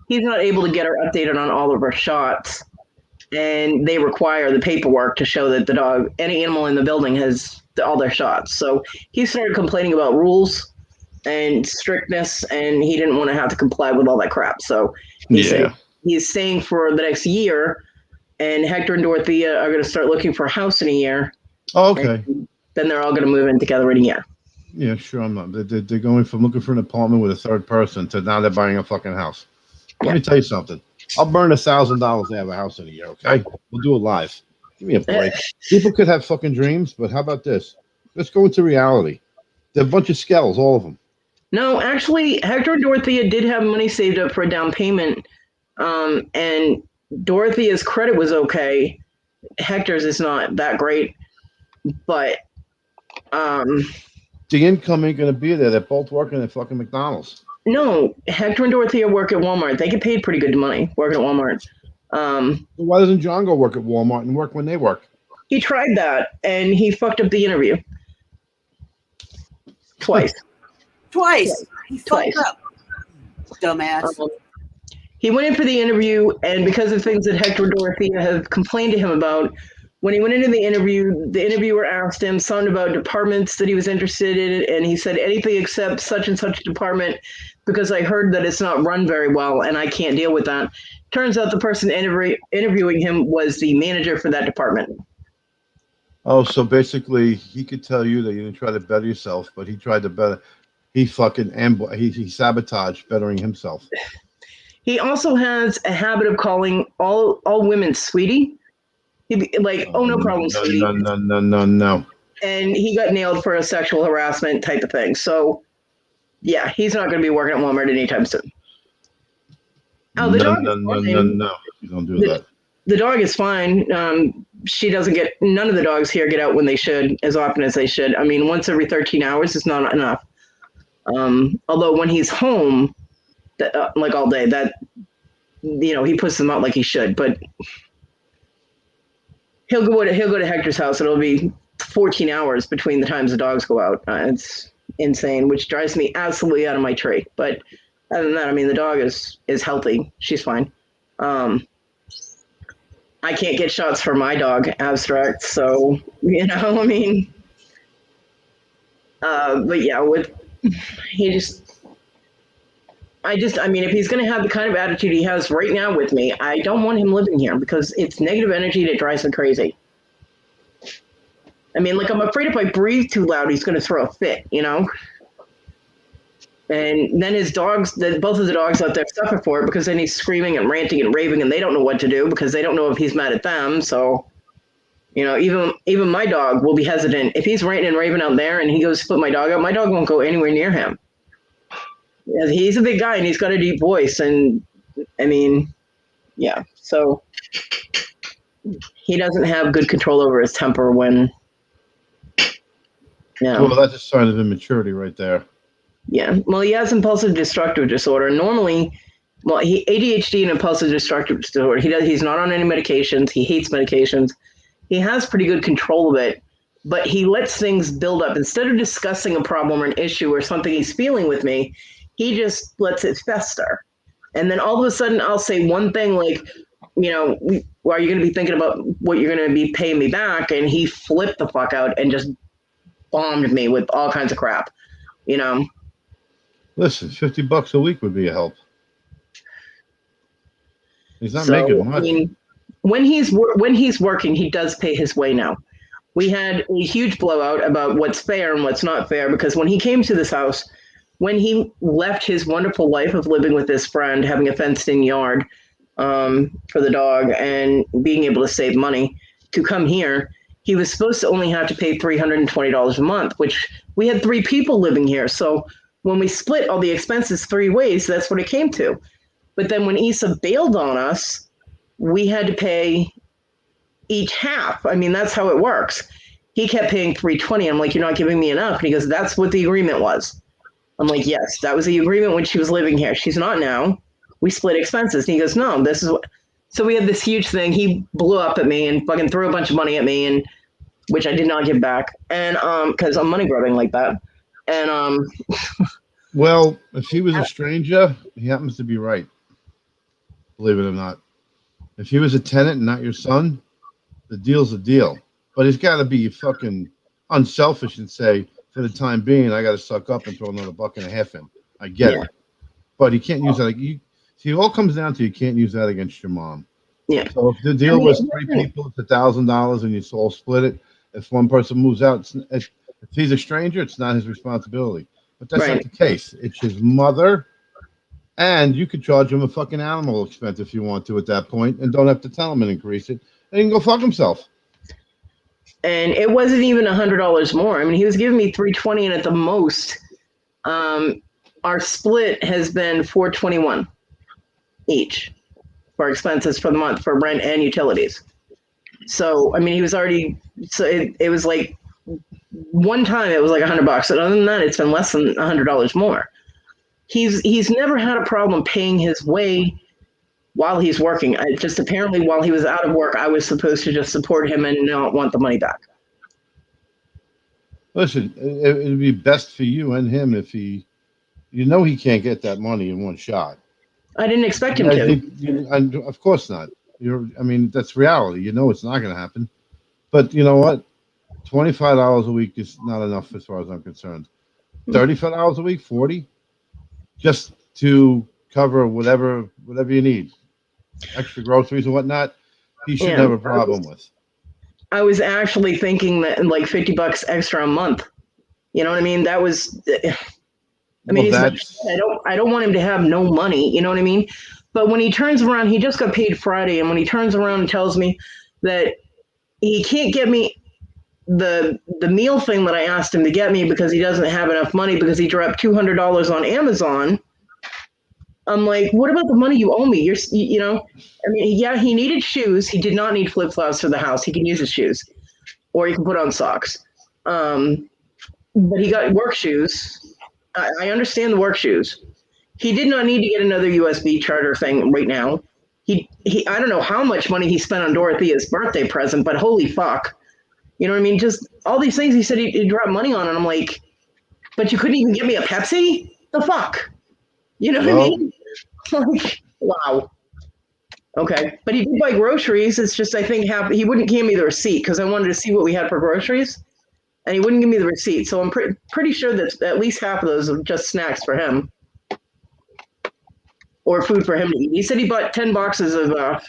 not able to get her updated on all of her shots, and they require the paperwork to show that the dog, any animal in the building, has all their shots. So he started complaining about rules and strictness, and he didn't want to have to comply with all that crap. So he's staying for the next year, and Hector and Dorothea are going to start looking for a house in a year. Oh, okay. Then they're all going to move in together in a year. Yeah, sure. I'm not. They're going from looking for an apartment with a third person to now they're buying a fucking house. Let me tell you something. I'll burn $1,000 to have a house in a year, okay? We'll do it live. Give me a break. People could have fucking dreams, but how about this? Let's go into reality. They're a bunch of skells, all of them. No, actually, Hector and Dorothea did have money saved up for a down payment, and Dorothea's credit was okay. Hector's is not that great, but the income ain't going to be there. They're both working at fucking McDonald's. No, Hector and Dorothea work at Walmart. They get paid pretty good money working at Walmart. Why doesn't John go work at Walmart and work when they work? He tried that, and he fucked up the interview. twice. Twice. He fucked Twice. up. Dumbass. He went in for the interview, and because of things that Hector and Dorothea have complained to him about, when he went into the interviewer asked him something about departments that he was interested in, and he said anything except such and such department because I heard that it's not run very well and I can't deal with that. Turns out the person interviewing him was the manager for that department. Oh, so basically, he could tell you that you didn't try to better yourself, but he tried to better. He fucking he sabotaged bettering himself. He also has a habit of calling all women sweetie. He'd be like, oh, no problem, sweetie. No. And he got nailed for a sexual harassment type of thing. So, yeah, he's not going to be working at Walmart anytime soon. Oh, the dog is fine. No. You don't do that. The dog is fine. She doesn't get, none of the dogs here get out when they should, as often as they should. I mean, once every 13 hours is not enough. Although when he's home, like all day, that, he puts them out like he should, but he'll go to Hector's house. It'll be 14 hours between the times the dogs go out. It's insane, which drives me absolutely out of my tree. But other than that, I mean, the dog is healthy. She's fine. I can't get shots for my dog, Abstract. So, I mean, but yeah, I mean, if he's going to have the kind of attitude he has right now with me, I don't want him living here because it's negative energy that drives me crazy. I mean, like, I'm afraid if I breathe too loud, he's going to throw a fit, And then his dogs, both of the dogs out there suffer for it because then he's screaming and ranting and raving and they don't know what to do because they don't know if he's mad at them. So, even my dog will be hesitant. If he's ranting and raving out there and he goes to put my dog out, my dog won't go anywhere near him. Yeah, he's a big guy and he's got a deep voice. And I mean, yeah, so he doesn't have good control over his temper when, Well, that's a sign of immaturity right there. Yeah, well, he has impulsive destructive disorder. Normally, he ADHD and impulsive destructive disorder. He's not on any medications. He hates medications. He has pretty good control of it, but he lets things build up. Instead of discussing a problem or an issue or something he's feeling with me, he just lets it fester. And then all of a sudden, I'll say one thing like, are you going to be thinking about what you're going to be paying me back? And he flipped the fuck out and just bombed me with all kinds of crap, Listen, $50 a week would be a help. He's not making much. I mean, when he's working, he does pay his way now. We had a huge blowout about what's fair and what's not fair because when he came to this house, when he left his wonderful life of living with his friend, having a fenced-in yard for the dog, and being able to save money to come here, he was supposed to only have to pay $320 a month, which we had 3 people living here. So when we split all the expenses 3 ways, that's what it came to. But then when Issa bailed on us, we had to pay each half. I mean, that's how it works. He kept paying $320. I'm like, you're not giving me enough. And he goes, that's what the agreement was. I'm like, yes, that was the agreement when she was living here. She's not now. We split expenses. And he goes, no, this is what. So we had this huge thing. He blew up at me and fucking threw a bunch of money at me, and which I did not give back. And because I'm money grubbing like that. And well, if he was a stranger, he happens to be right. Believe it or not. If he was a tenant and not your son, the deal's a deal. But he's got to be fucking unselfish and say, for the time being, I got to suck up and throw another $1.50 in. I get it. But he can't use that. See, it all comes down to you can't use that against your mom. Yeah. So if the deal was 3 people, it's $1,000 and you all split it. If one person moves out, if he's a stranger, it's not his responsibility. But that's not the case. It's his mother. And you could charge him a fucking animal expense if you want to at that point and don't have to tell him and increase it. And he can go fuck himself. And it wasn't even $100 more. I mean, he was giving me $320, and at the most, our split has been $421 each for expenses for the month for rent and utilities. So, I mean, he was already. So it was like one time it was like $100, and other than that, it's been less than $100 more. He's never had a problem paying his way while he's working. Just apparently while he was out of work, I was supposed to just support him and not want the money back. Listen, it'd be best for you and him if he, he can't get that money in one shot. I didn't expect You him guys to. and of course not. I mean, that's reality. You know, it's not going to happen. But you know what? $25 a week is not enough as far as I'm concerned. $35 a week, 40, just to cover whatever you need, extra groceries and whatnot. He shouldn't Yeah. have a problem with. I was actually thinking that like $50 extra a month. You know what I mean? That was. I mean, Well, he's my that's kid. I don't want him to have no money. You know what I mean? But when he turns around, he just got paid Friday, and when he turns around and tells me that he can't get me the meal thing that I asked him to get me because he doesn't have enough money because he dropped $200 on Amazon. I'm like, what about the money you owe me? You know, I mean, yeah, he needed shoes. He did not need flip flops for the house. He can use his shoes, or he can put on socks. But he got work shoes. I understand the work shoes. He did not need to get another USB charger thing right now. He I don't know how much money he spent on Dorothea's birthday present, but holy fuck. You know what I mean? Just all these things he said he dropped money on, and I'm like, but you couldn't even give me a Pepsi? The fuck? You know what I well, mean? Like, wow. Okay. But he did buy groceries. It's just, I think, he wouldn't give me the receipt because I wanted to see what we had for groceries, and he wouldn't give me the receipt. So I'm pretty sure that at least half of those are just snacks for him or food for him to eat. He said he bought 10 boxes of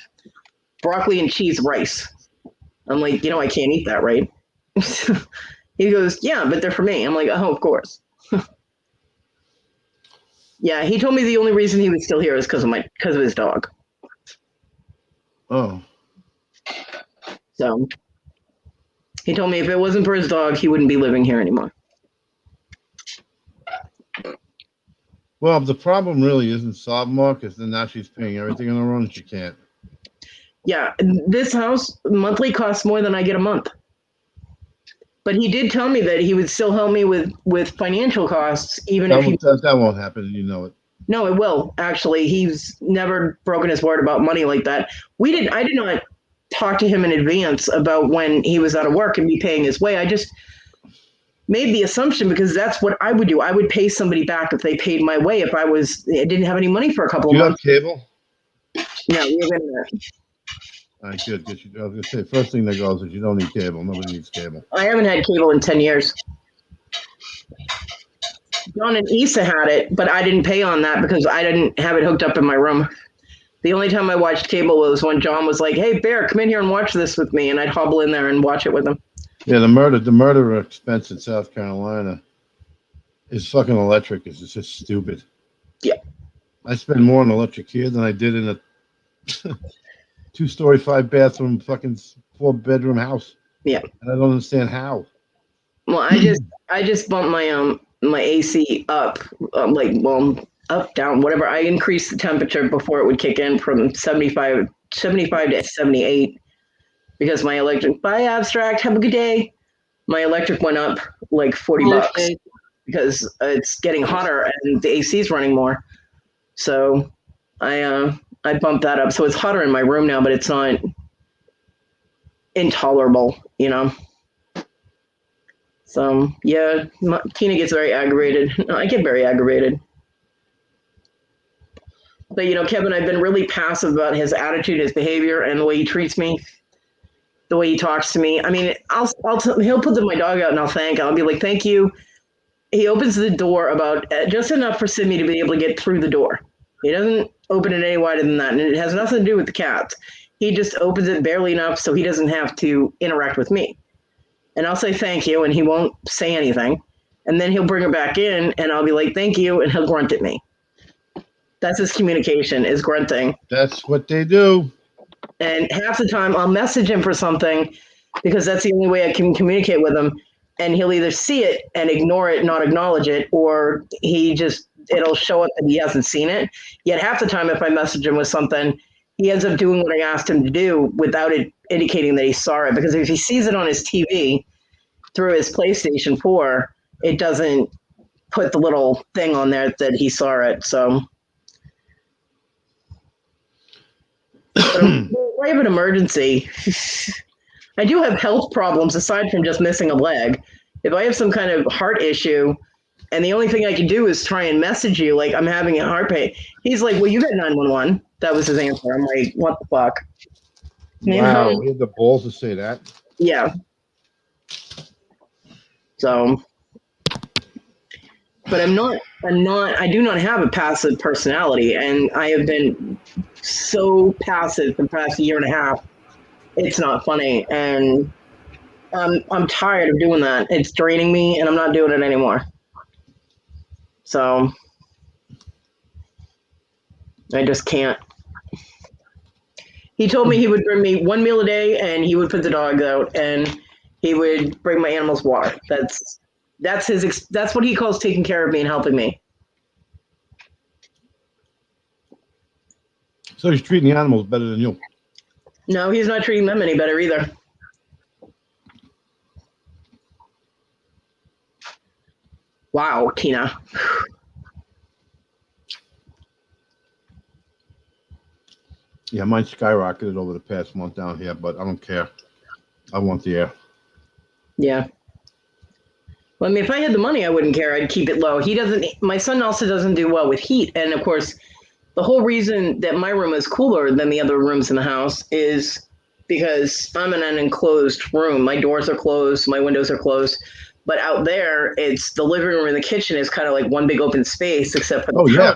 broccoli and cheese rice. I'm like, I can't eat that, right? He goes, yeah, but they're for me. I'm like, oh, of course. Yeah, he told me the only reason he was still here is because of his dog. oh, So he told me if it wasn't for his dog, he wouldn't be living here anymore. well, the problem really isn't solved, Mark, because then now she's paying everything on her own and she can't. Yeah, this house monthly costs more than I get a month. But he did tell me that he would still help me with financial costs, even if he. That won't happen. You know it. No, it will actually. He's never broken his word about money like that. I did not talk to him in advance about when he was out of work and me paying his way. I just made the assumption because that's what I would do. I would pay somebody back if they paid my way if I didn't have any money for a couple Do of you have months. cable? Yeah, we have internet. All right, good. I was gonna say first thing that goes is you don't need cable. Nobody needs cable. I haven't had cable in 10 years. John and Issa had it, but I didn't pay on that because I didn't have it hooked up in my room. The only time I watched cable was when John was like, "Hey, Bear, come in here and watch this with me," and I'd hobble in there and watch it with him. Yeah, the murder expense in South Carolina is fucking electric. It's just stupid. Yeah. I spend more on electric here than I did in a 2-story, 5-bathroom, fucking 4-bedroom house. Yeah. And I don't understand how. Well, I just bumped my AC up, up, down, whatever. I increased the temperature before it would kick in from 75 to 78 because my electric, bye abstract, have a good day. My electric went up like $40 because it's getting hotter and the AC is running more. So I bumped that up. So it's hotter in my room now, but it's not intolerable, So yeah, Tina gets very aggravated. I get very aggravated. But Kevin, I've been really passive about his attitude, his behavior, and the way he treats me, the way he talks to me. I mean, he'll put my dog out and I'll thank him. I'll be like, thank you. He opens the door about just enough for Sydney to be able to get through the door. He doesn't open it any wider than that, and it has nothing to do with the cats. He just opens it barely enough so he doesn't have to interact with me. And I'll say thank you, and he won't say anything. And then he'll bring her back in, and I'll be like, thank you, and he'll grunt at me. That's his communication, is grunting. That's what they do. And half the time, I'll message him for something because that's the only way I can communicate with him. And he'll either see it and ignore it, not acknowledge it, or it'll show up that he hasn't seen it. Yet half the time, if I message him with something, he ends up doing what I asked him to do without it indicating that he saw it. Because if he sees it on his TV through his PlayStation 4, it doesn't put the little thing on there that he saw it. So if I have an emergency, I do have health problems aside from just missing a leg. if I have some kind of heart issue, and the only thing I can do is try and message you like I'm having a heart pain. He's like, well, you got 911. That was his answer. I'm like, what the fuck? Wow, he had the balls to say that. Yeah. So, but I do not have a passive personality, and I have been so passive for the past year and a half. It's not funny, and I'm tired of doing that. It's draining me, and I'm not doing it anymore. So I just can't. He told me he would bring me one meal a day, and he would put the dogs out, and he would bring my animals water. That's what he calls taking care of me and helping me. So he's treating the animals better than you. No, he's not treating them any better either. Wow, Tina. Yeah, mine skyrocketed over the past month down here, but I don't care. I want the air. Yeah. Well, I mean, if I had the money, I wouldn't care. I'd keep it low. My son also doesn't do well with heat. And of course, the whole reason that my room is cooler than the other rooms in the house is because I'm in an enclosed room. My doors are closed, my windows are closed. But out there, it's the living room and the kitchen is kind of like one big open space, except for the yeah.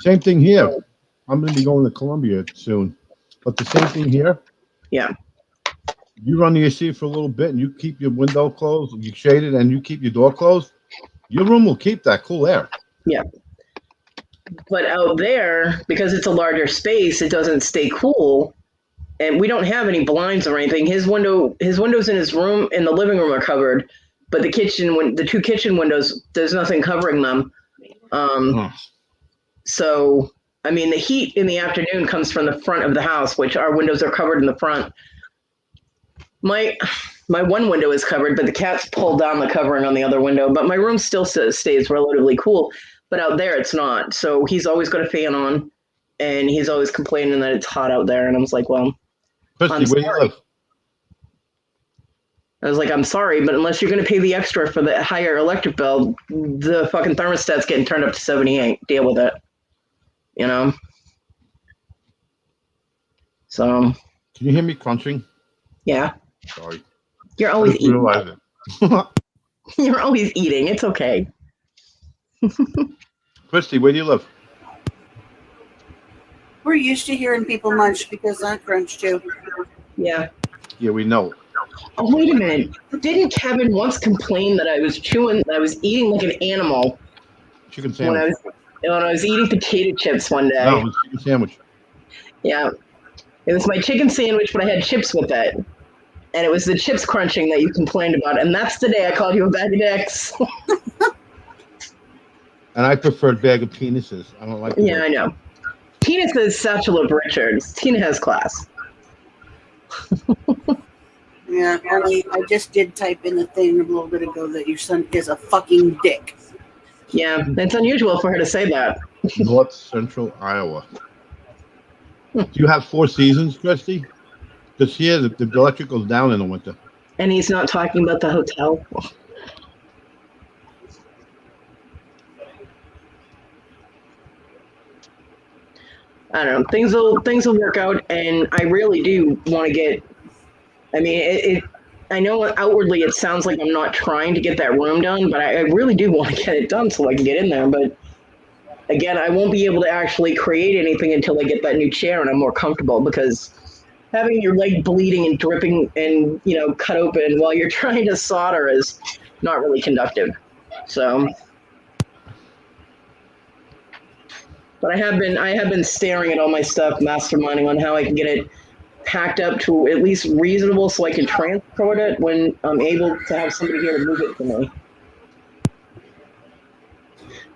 Same thing here. I'm going to be going to Columbia soon. But the same thing here. Yeah. You run the AC for a little bit and you keep your window closed, you shade it, and you keep your door closed, your room will keep that cool air. Yeah. But out there, because it's a larger space, it doesn't stay cool. And we don't have any blinds or anything. His windows in his room in the living room are covered, but the two kitchen windows, there's nothing covering them. So, I mean, the heat in the afternoon comes from the front of the house, which our windows are covered in the front. My one window is covered, but the cats pulled down the covering on the other window. But my room still stays relatively cool. But out there, it's not. So he's always got a fan on, and he's always complaining that it's hot out there. And I was like, well, Christy, where do you live? I was like, I'm sorry, but unless you're going to pay the extra for the higher electric bill, the fucking thermostat's getting turned up to 78. Deal with it. You know? So. Can you hear me crunching? Yeah. Sorry. You're always eating. Realize it. You're always eating. It's okay. Christy, where do you live? We're used to hearing people munch because I crunch too. Yeah. Yeah, we know. Oh, wait a minute. Didn't Kevin once complain that I was eating like an animal? Chicken sandwich. When I was eating potato chips one day. No, it was chicken sandwich. Yeah. It was my chicken sandwich, but I had chips with it. And it was the chips crunching that you complained about. And that's the day I called you a bag of dicks. And I preferred bag of penises. I don't like. Yeah, I know. Tina says Satchel of Richards. Tina has class. Yeah, only I just did type in the thing a little bit ago that your son is a fucking dick. Yeah, it's unusual for her to say that. North Central Iowa. Do you have 4 seasons, Christy? Because here the electric goes down in the winter. And he's not talking about the hotel. I don't know. Things will work out, and I really do want to get. I mean, I know outwardly it sounds like I'm not trying to get that room done, but I really do want to get it done so I can get in there. But again, I won't be able to actually create anything until I get that new chair and I'm more comfortable, because having your leg bleeding and dripping and cut open while you're trying to solder is not really conductive. So. But I have been staring at all my stuff, masterminding on how I can get it packed up to at least reasonable so I can transport it when I'm able to have somebody here to move it for me.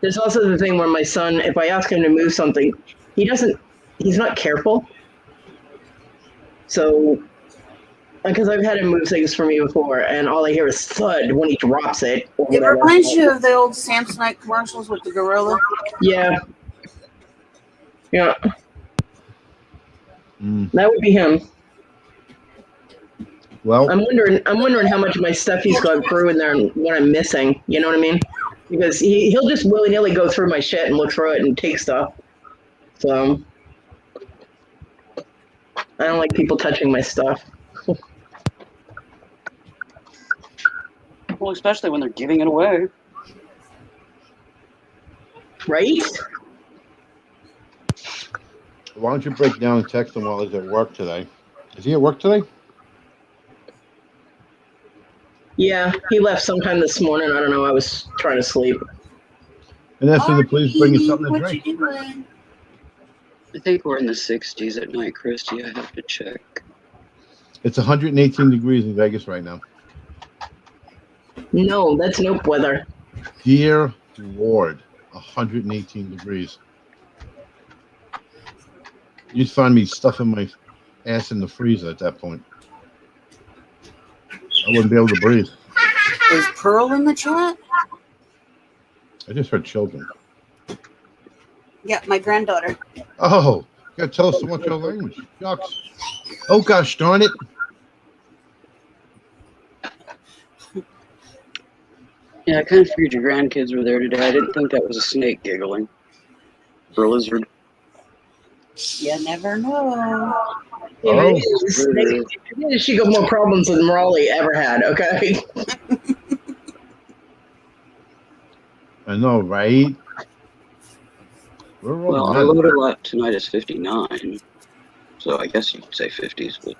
There's also the thing where my son, if I ask him to move something, he's not careful. So, because I've had him move things for me before, and all I hear is thud when he drops it. It reminds you of the old Samsonite commercials with the gorilla. Yeah. Yeah. That would be him. Well, I'm wondering how much of my stuff he's gone through in there and what I'm missing. You know what I mean? Because he'll just willy nilly go through my shit and look through it and take stuff. So I don't like people touching my stuff. Well, especially when they're giving it away. Right? why don't you break down and text him while he's at work today? Is he at work today? Yeah, he left sometime this morning. I don't know. I was trying to sleep. And ask him to please bring you something to What drink. you doing? I think we're in the 60s at night, Christy. I have to check. It's 118 degrees in Vegas right now. No, that's nope weather. Dear Lord, 118 degrees. You'd find me stuffing my ass in the freezer at that point. I wouldn't be able to breathe. Is Pearl in the chat? I just heard children. Yeah, my granddaughter. Oh, you gotta tell us so much your language. Shucks. Oh gosh darn it. Yeah, I kind of figured your grandkids were there today. I didn't think that was a snake giggling. Or a lizard. You never know. Oh. She got more problems than Raleigh ever had. Okay. I know, right? We're all Well, men. our load lot tonight is 59. So I guess you could say 50s, but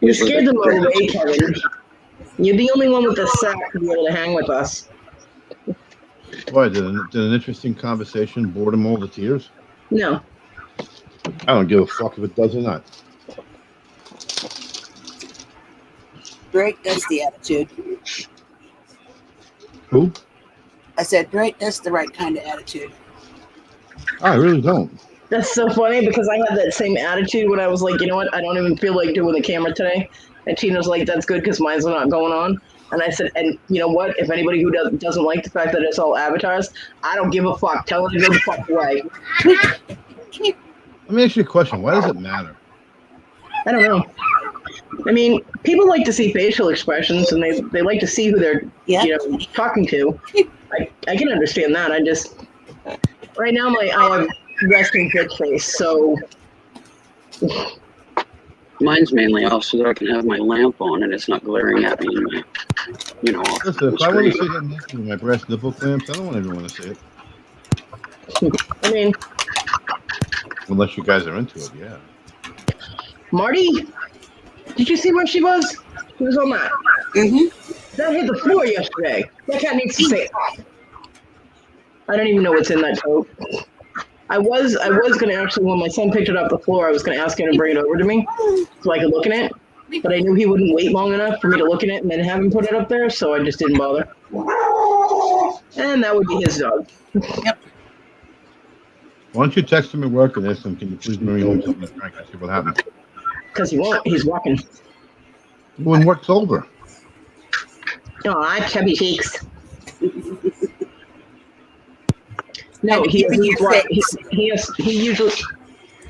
You scared them all away, Kevin. You're the only one with the sack to be able to hang with us. Why, did an interesting conversation bore them all to tears? No. I don't give a fuck if it does or not. Drake, that's the attitude. Who? I said, Drake, that's the right kind of attitude. I really don't. That's so funny because I had that same attitude when I was like, you know what, I don't even feel like doing the camera today. And Tina's like, that's good because mine's not going on. And I said, and you know what? If anybody who doesn't like the fact that it's all avatars, I don't give a fuck. Tell them to go the fuck away. Let me ask you a question. Why does it matter? I don't know. I mean, people like to see facial expressions and they like to see who they're talking to. I can understand that. I just right now I have resting bitch face, so mine's mainly off so that I can have my lamp on and it's not glaring at me in my, off Listen, the if I want to screen. see that next to my breast nipple clamps, I don't even want to see it. I mean, unless you guys are into it, yeah. Marty, did you see where she was? She was on that. Mm-hmm. That hit the floor yesterday. That cat needs to stay off. I don't even know what's in that tote. I was gonna actually, when my son picked it up the floor, I was gonna ask him to bring it over to me so I could look in it. But I knew he wouldn't wait long enough for me to look in it and then have him put it up there, so I just didn't bother. And that would be his dog. Yep. Why don't you text him at work and ask him, can you please bring me home something to drink and see what happens? Because he won't. He's walking. When work's over. Aw, chubby cheeks. No, he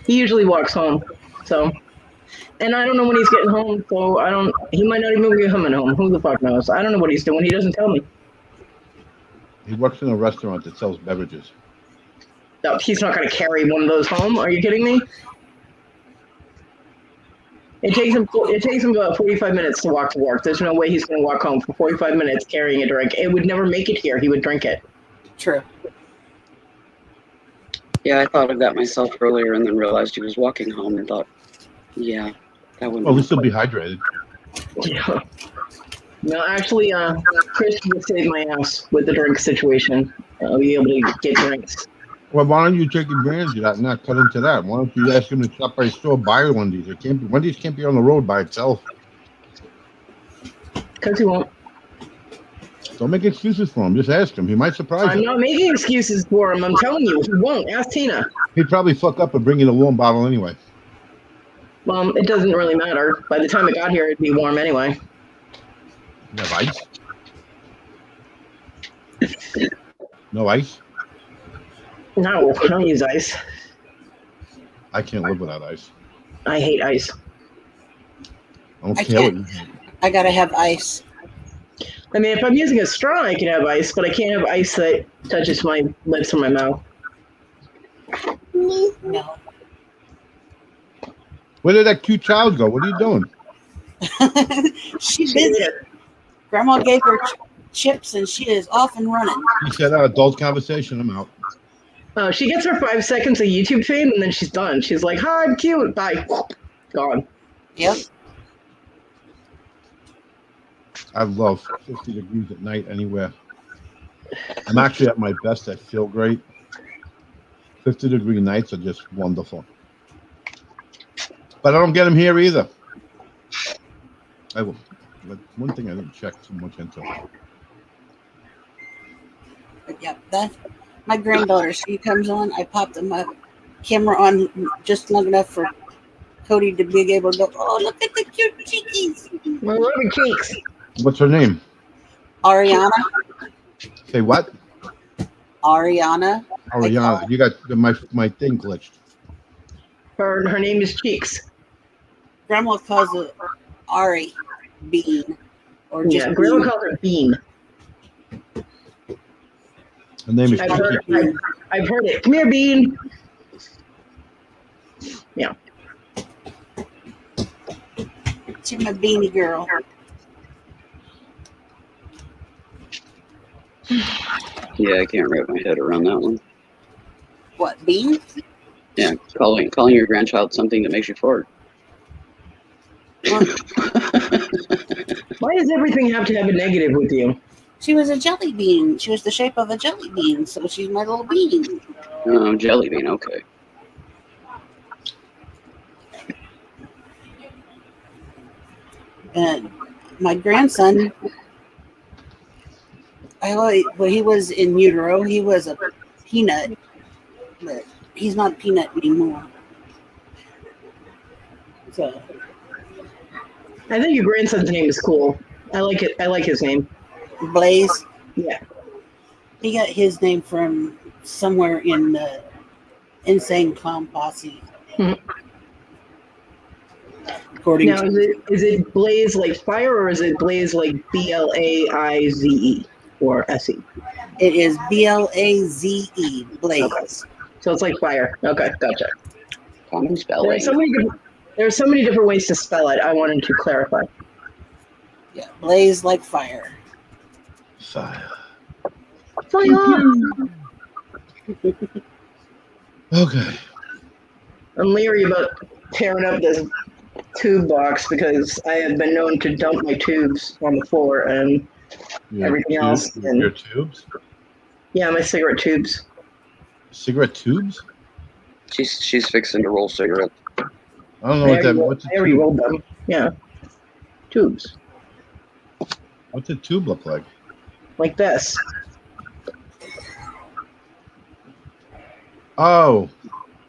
usually walks home. So, and I don't know when he's getting home. So he might not even be coming home. Who the fuck knows? I don't know what he's doing. He doesn't tell me. He works in a restaurant that sells beverages. No, he's not going to carry one of those home. Are you kidding me? It takes him about 45 minutes to walk to work. There's no way he's going to walk home for 45 minutes carrying a drink. It would never make it here. He would drink it. True. Yeah, I thought of that myself earlier and then realized he was walking home and thought, yeah, that wouldn't Well, at least he'll be hydrated. Yeah. No, actually, Chris will save my ass with the drink situation. I'll be able to get drinks. Well, why don't you take advantage of that and not cut into that? Why don't you ask him to stop by the store, buy Wendy's? Wendy's can't be on the road by itself. Because he won't. Don't make excuses for him. Just ask him. He might surprise I'm you. not making excuses for him. I'm telling you, he won't. Ask Tina. He'd probably fuck up and bring you a warm bottle anyway. Well, it doesn't really matter. By the time it got here, it'd be warm anyway. You have ice? No ice? No, I don't use ice. I can't live without ice. I hate ice. I don't I care what can't. you think. I gotta have ice. I mean, if I'm using a straw, I can have ice, but I can't have ice that touches my lips or my mouth. No. Where did that cute child go? What are you doing? She's busy. Grandma gave her chips and she is off and running. He said, adult conversation. I'm out. Oh, she gets her 5 seconds of YouTube fame and then she's done. She's like, "Hi, I'm cute." Bye. Gone. Yep. I love 50 degrees at night anywhere. I'm actually at my best. I feel great. 50-degree nights are just wonderful. But I don't get them here either. I will. But one thing I didn't check too much into. But yeah, that my granddaughter. She comes on. I pop my camera on just long enough for Cody to be able to go. Oh, look at the cute cheekies. My little cheeks. What's her name? Ariana. Say what? Ariana. Ariana. You got my thing glitched. Her name is Cheeks. Grandma calls it Ari Bean, or just Yeah, Grandma calls her Bean. Her name is I've Cheeky. heard it. Come here, Bean. Yeah. She's my beanie girl. Yeah, I can't wrap my head around that one. What, Bean? Yeah, calling your grandchild something that makes you fart. Well, Why does everything have to have a negative with you? she was a jelly bean. She was the shape of a jelly bean, so she's my little bean. Oh, jelly bean. Okay. And my grandson, when he was in utero, he was a peanut, but he's not a peanut anymore. So I think your grandson's name is cool. I like it. I like his name. Blaze, Yeah. he got his name from somewhere in the Insane Clown Posse. Mhm. According Now, to is it Blaze like fire or is it Blaze like BLAIZE or SE? it is BLAZE, Blaze. So it's like fire. Okay, gotcha. Common spelling. There's so many different ways to spell it. I wanted to clarify. Yeah, blaze like fire. Fire. Fire! Okay. I'm leery about tearing up this tube box because I have been known to dump my tubes on the floor and everything else. And Your tubes? yeah, my cigarette tubes. Cigarette tubes? She's fixing to roll cigarettes. I don't know what that. What's I already rolled them. Yeah. Tubes. What's a tube look like? Like this. Oh.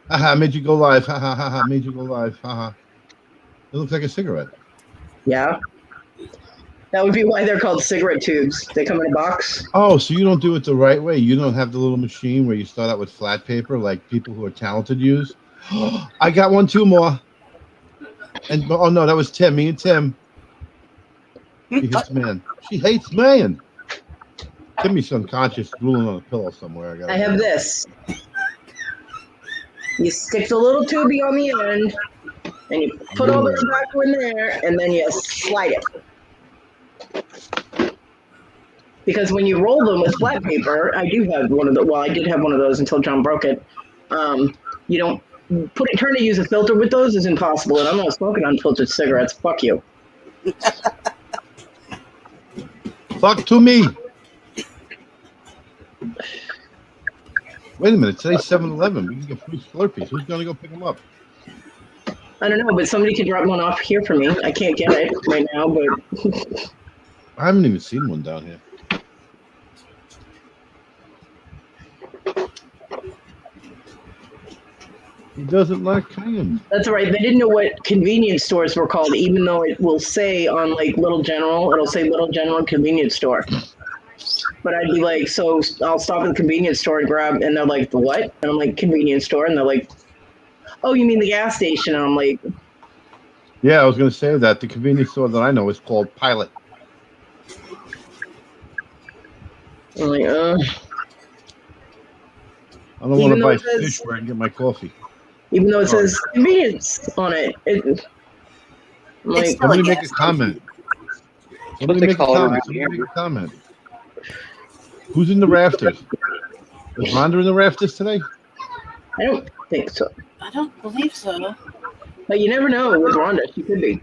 Haha, made you go live. Ha ha ha ha, made you go live. Haha. It looks like a cigarette. Yeah. That would be why they're called cigarette tubes. They come in a box. Oh, so you don't do it the right way. You don't have the little machine where you start out with flat paper like people who are talented use. I got one, two more. And oh no, that was Tim. Me and Tim. She hates man. She hates man. Timmy's unconscious, drooling on a pillow somewhere. I have this. You stick the little tubey on the end, and you put all the tobacco in there, and then you slide it. Because when you roll them with flat paper, I do have one of the. Well, I did have one of those until John broke it. You don't trying to use a filter with those is impossible, and I'm not smoking unfiltered cigarettes. Fuck you. Fuck to me. Wait a minute. Today's 7-Eleven. We can get free Slurpees. Who's going to go pick them up? I don't know, but somebody could drop one off here for me. I can't get it right now, but I haven't even seen one down here. He doesn't like cayenne. that's all right. They didn't know what convenience stores were called, even though it will say on like Little General, it'll say Little General Convenience Store. But I'd be like, so I'll stop at the convenience store and grab, and they're like, the what? And I'm like, convenience store, and they're like, oh, you mean the gas station? And I'm like, Yeah, I was going to say that the convenience store that I know is called Pilot. I'm like, I don't want even to though buy it says, fish where I can get my coffee. even though it Sorry. says convenience on it, I'm It's like, still a Somebody make a gas comment. That's what they call it around Somebody here. make a comment. Who's in the rafters? Was Rhonda in the rafters today? I don't think so. I don't believe so. But you never know with Rhonda. She could be.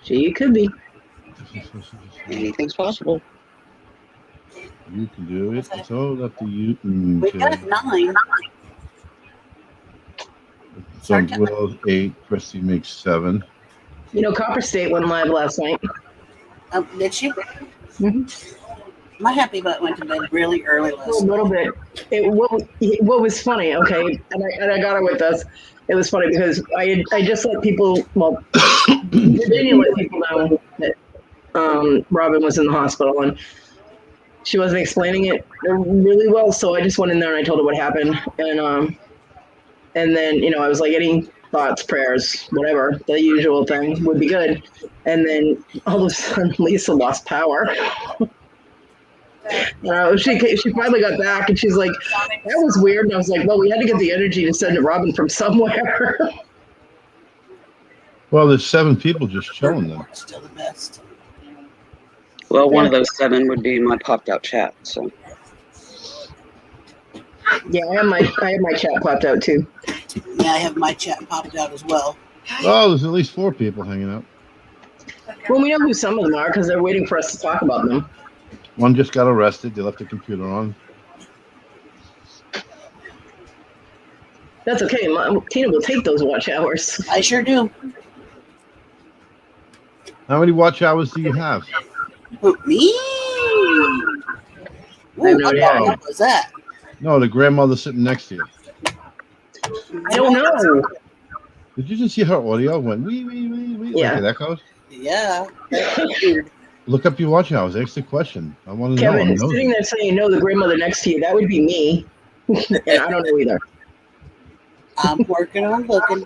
She could be. Anything's possible. You can do it. It's all up to you. Mm, We got 9. Some Willow's 8. Christy makes 7. You know, Copper State went live last night. Did she? Mhm. My happy butt went to bed really early A last night. little bit. What was funny, okay, and I got it with us. It was funny because I just let people, well, Virginia let people know that Robin was in the hospital and she wasn't explaining it really well. So I just went in there and I told her what happened, and then I was like, any thoughts, prayers, whatever, the usual thing would be good. And then all of a sudden, Lisa lost power. She finally got back and she's like, that was weird. And I was like, well, we had to get the energy to send to Robin from somewhere. Well, there's 7 people just chilling then. Still the best. Well, one of those 7 would be my popped out chat. So Yeah, I have my chat popped out too. Yeah, I have my chat popped out as well. Oh, there's at least 4 people hanging out. Well, we know who some of them are because they're waiting for us to talk about them. One just got arrested. They left the computer on. That's okay. Tina will take those watch hours. I sure do. How many watch hours do you have? Who, me? I have no idea. What was that? No, the grandmother sitting next to you. I don't know. Did you just see her audio? Went wee, wee, wee, wee. Yeah. Like it echoes? Yeah. That's weird. Look up your watch hours. Ask the question. I want to know. Kevin, I'm nosy. sitting there saying, no, the grandmother next to you, that would be me. And I don't know either. I'm working on looking.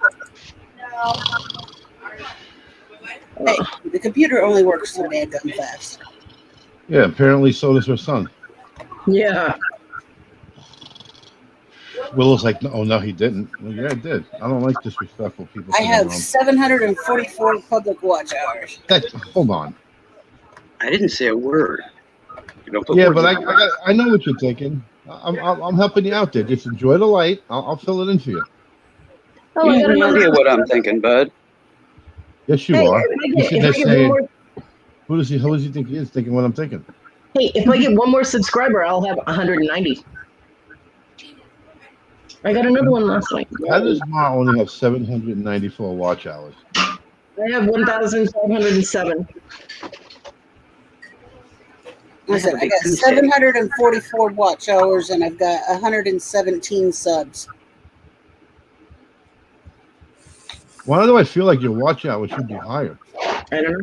Hey, the computer only works so damn fast. Yeah, apparently so does her son. Yeah. Willow's like, oh, no, he didn't. Well, yeah, I did. I don't like disrespectful people. I have around. 744 public watch hours. Hold on. I didn't say a word. You don't put Yeah, words but in my mouth. I know what you're thinking. I'm helping you out there. Just enjoy the light. I'll fill it in for you. Oh, You I have got no another. idea what I'm thinking, bud. Yes, you Hey, are. You're sitting there if I get one saying, more, who does he think he is? Thinking what I'm thinking. hey, if I get one more subscriber, I'll have 190. I got another one last night. How does Ma only have 794 watch hours? I have 1,507. Listen, I got 744 watch hours and I've got 117 subs. Why do I feel like your watch hours should be higher? I don't know.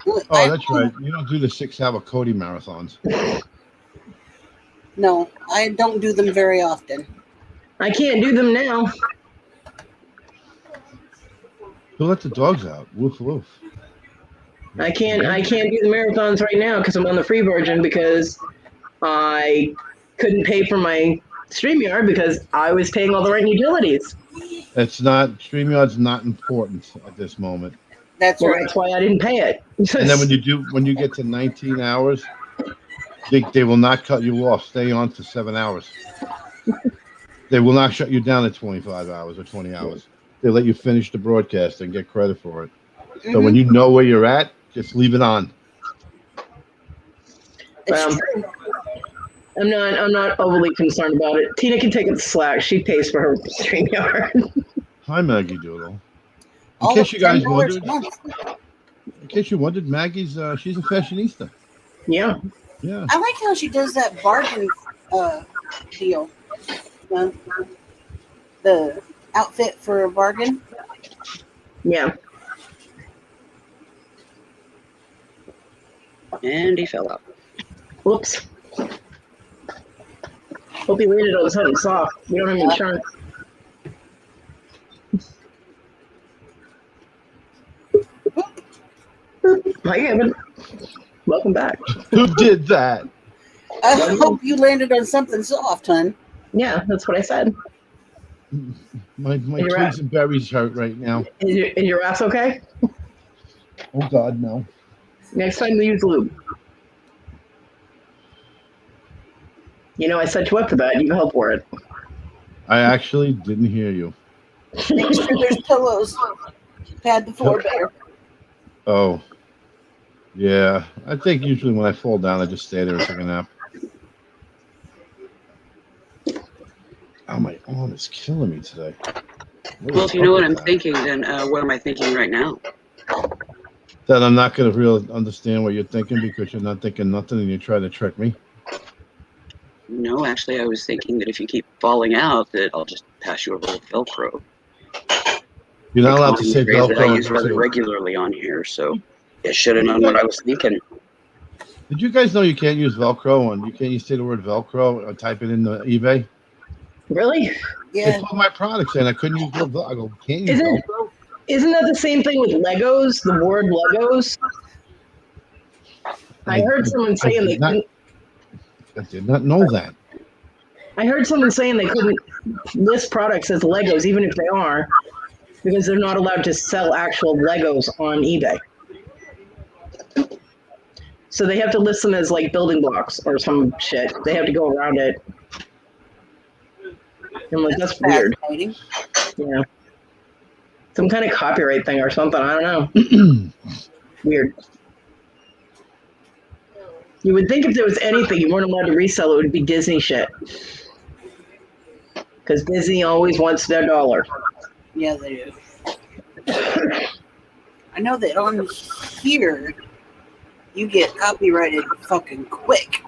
Oh, that's right. You don't do the 6-hour Cody marathons. No, I don't do them very often. I can't do them now. Who let the dogs out? Woof woof. I can't do the marathons right now because I'm on the free version because I couldn't pay for my StreamYard because I was paying all the right utilities. It's not StreamYard's not important at this moment. That's Well, right. that's why I didn't pay it. And then when you get to 19 hours, they will not cut you off. Stay on for 7 hours. They will not shut you down at 25 hours or 20 hours. They let you finish the broadcast and get credit for it. So when you know where you're at, just leave it on. It's true. I'm not overly concerned about it. Tina can take it slack. She pays for her StreamYard. Hi, Maggie Doodle. All In case of you guys $10 wondered, a month. Maggie's she's a fashionista. Yeah. Yeah. I like how she does that bargain deal. The outfit for a bargain. Yeah. And he fell out. Whoops. Hope he landed on something soft. We don't have insurance. Hi, Evan. Welcome back. Who did that? I hope you landed on something soft, hon. Yeah, that's what I said. My You're twigs and berries hurt right now. Is your ass okay? Oh God, no. Next time we use lube. You know, I set you up for that. You fell for it. I actually didn't hear you. Make sure there's pillows. Pad the floor better. Oh. Yeah. I think usually when I fall down, I just stay there and take a nap. Oh, my arm is killing me today. Well, if you know what I'm thinking, then what am I thinking right now? That I'm not going to really understand what you're thinking because you're not thinking nothing and you try to trick me. No, actually, I was thinking that if you keep falling out, that I'll just pass you a roll of Velcro. You're not allowed to say Phrase that I Velcro. use rather regularly on here, so I should have known what I was thinking. Did you guys know you can't use Velcro and you can't say the word Velcro or type it in the eBay? Really? Yeah. They put my products in. I couldn't use Velcro. I go, can't use Velcro? Isn't that the same thing with Legos? The word Legos? I heard someone saying they couldn't. I did not know that. I heard someone saying they couldn't list products as Legos, even if they are, because they're not allowed to sell actual Legos on eBay. So they have to list them as like building blocks or some shit. They have to go around it. I'm like, that's weird. Yeah. Some kind of copyright thing or something. I don't know. Weird. You would think if there was anything you weren't allowed to resell, it would be Disney shit. Because Disney always wants their dollar. Yeah, they do. I know that on here, you get copyrighted fucking quick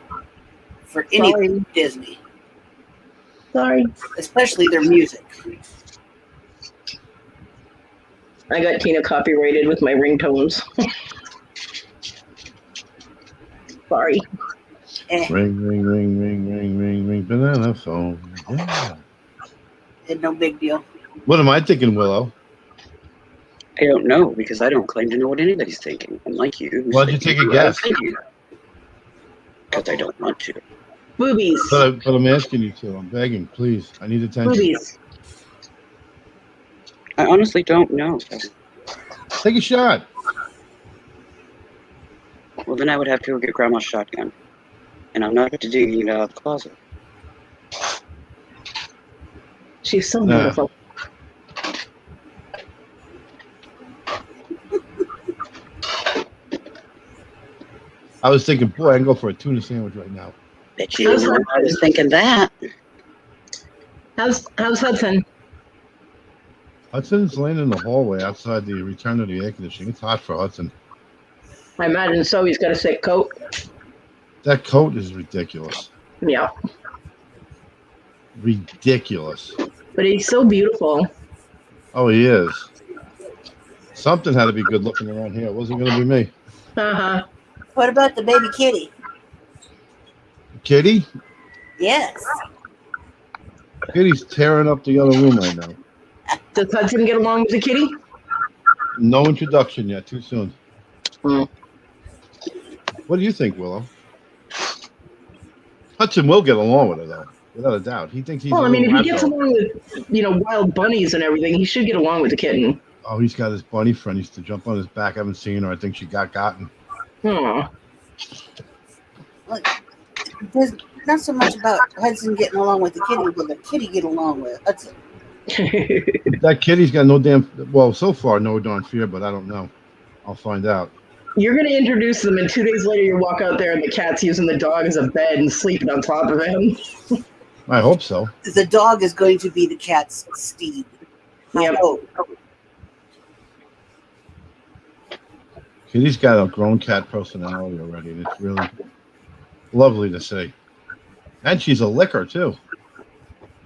for any Disney. Sorry. Especially their music. I got Tina copyrighted with my ringtones. Sorry. Ring, ring, ring, ring, ring, ring, ring, banana phone. Yeah. It's no big deal. What am I thinking, Willow? I don't know, because I don't claim to know what anybody's thinking. Unlike you. Why'd you take a guess? Because I don't want to. Boobies. But I'm asking you to. I'm begging, please. I need attention. Boobies. I honestly don't know. Take a shot. Well, then I would have to go get Grandma's shotgun. And I'm not going to dig it out of the closet. She's so beautiful. I was thinking, boy, I can go for a tuna sandwich right now. Bet you didn't know I was thinking that. How's Hudson? Hudson's laying in the hallway outside the return of the air conditioning. It's hot for Hudson. I imagine so. He's got a sick coat. That coat is ridiculous. Yeah. Ridiculous. But he's so beautiful. Oh, he is. Something had to be good looking around here. It wasn't going to be me. Uh-huh. What about the baby kitty? Kitty? Yes. Kitty's tearing up the other room right now. Does Hudson get along with the kitty? No introduction yet. Too soon. Mm. What do you think, Willow? Hudson will get along with her, though, without a doubt. He thinks he's. Well, I mean, if he gets along with, wild bunnies and everything, he should get along with the kitten. Oh, he's got his bunny friend. He used to jump on his back. I haven't seen her. I think she got gotten. Aww. Look, there's not so much about Hudson getting along with the kitty, but the kitty get along with Hudson. That kitty's got no damn. Well, so far, no darn fear, but I don't know. I'll find out. You're going to introduce them, and 2 days later you walk out there and the cat's using the dog as a bed and sleeping on top of him. I hope so. The dog is going to be the cat's steed. Yep. I hope. Kitty's got a grown cat personality already, and it's really lovely to see. And she's a licker, too.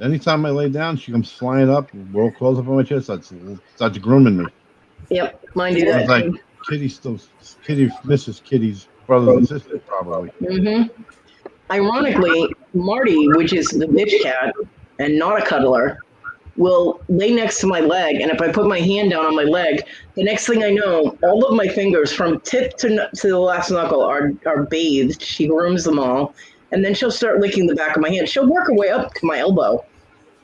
Anytime I lay down, she comes flying up, world close up on my chest, starts grooming me. Yep, mine do that. Like, Kitty misses Kitty's brothers and sisters, probably. Mm-hmm. Ironically, Marty, which is the bitch cat and not a cuddler, will lay next to my leg, and if I put my hand down on my leg, the next thing I know, all of my fingers from tip to the last knuckle are bathed. She grooms them all, and then she'll start licking the back of my hand. She'll work her way up to my elbow,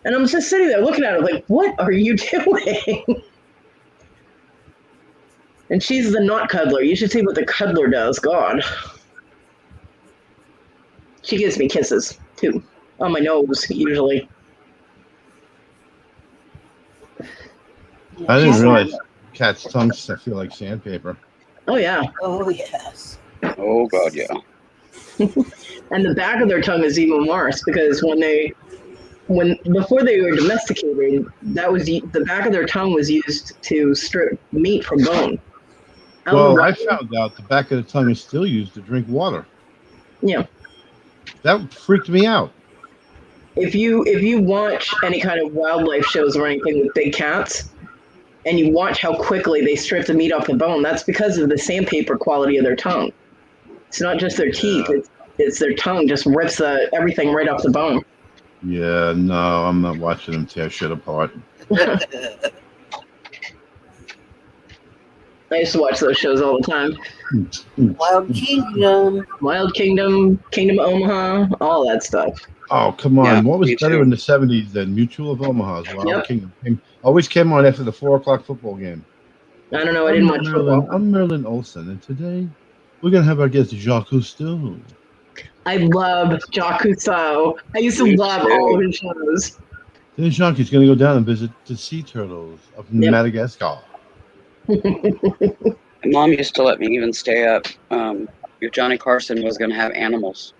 and I'm just sitting there looking at her like, what are you doing? And she's the not cuddler. You should see what the cuddler does. God. She gives me kisses, too. On my nose, usually. I didn't realize cats' tongues feel like sandpaper. Oh, yeah. Oh, yes. Oh God, yeah. And the back of their tongue is even worse because before they were domesticated, the back of their tongue was used to strip meat from bone. Well, I found out the back of the tongue is still used to drink water. Yeah. That freaked me out. If you watch any kind of wildlife shows or anything with big cats, and you watch how quickly they strip the meat off the bone, that's because of the sandpaper quality of their tongue. It's not just their teeth; it's their tongue just rips everything right off the bone. Yeah, no, I'm not watching them tear shit apart. I used to watch those shows all the time. Wild Kingdom, Kingdom of Omaha, all that stuff. Oh, come on. Yeah, What was me better too. in the 70s than Mutual of Omaha's Wild Yep. Kingdom? Always came on after the 4 o'clock football game. I don't know. I didn't watch football. I'm Merlin Olsen, and today we're going to have our guest, Jacques Cousteau. I love Jacques Cousteau. I used to Me love too. all of his shows. Then Jacques is going to go down and visit the sea turtles of Madagascar. Mom used to let me even stay up. If Johnny Carson was going to have animals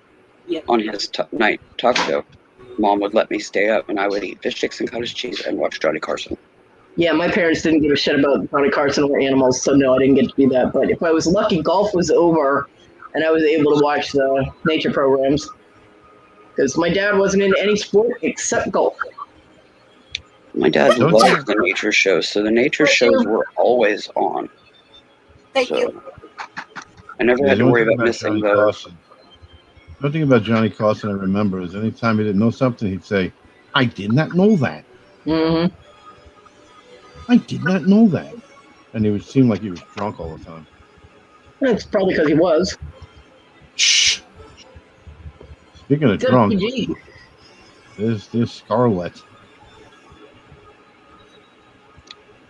on his night talk show, Mom would let me stay up, and I would eat fish sticks and cottage cheese and watch Johnny Carson. Yeah, my parents didn't give a shit about Johnny Carson or animals, so no, I didn't get to do that. But if I was lucky, golf was over, and I was able to watch the nature programs. Because my dad wasn't into any sport except golf. My dad Don't loved the nature shows, so the nature shows were always on. Thank So you. I never had to worry about missing those. One thing about Johnny Carson I remember is anytime he didn't know something, he'd say, I did not know that. Mm-hmm. I did not know that. And he would seem like he was drunk all the time. That's probably because he was. Shh. Speaking of drunk, WG. there's Scarlett.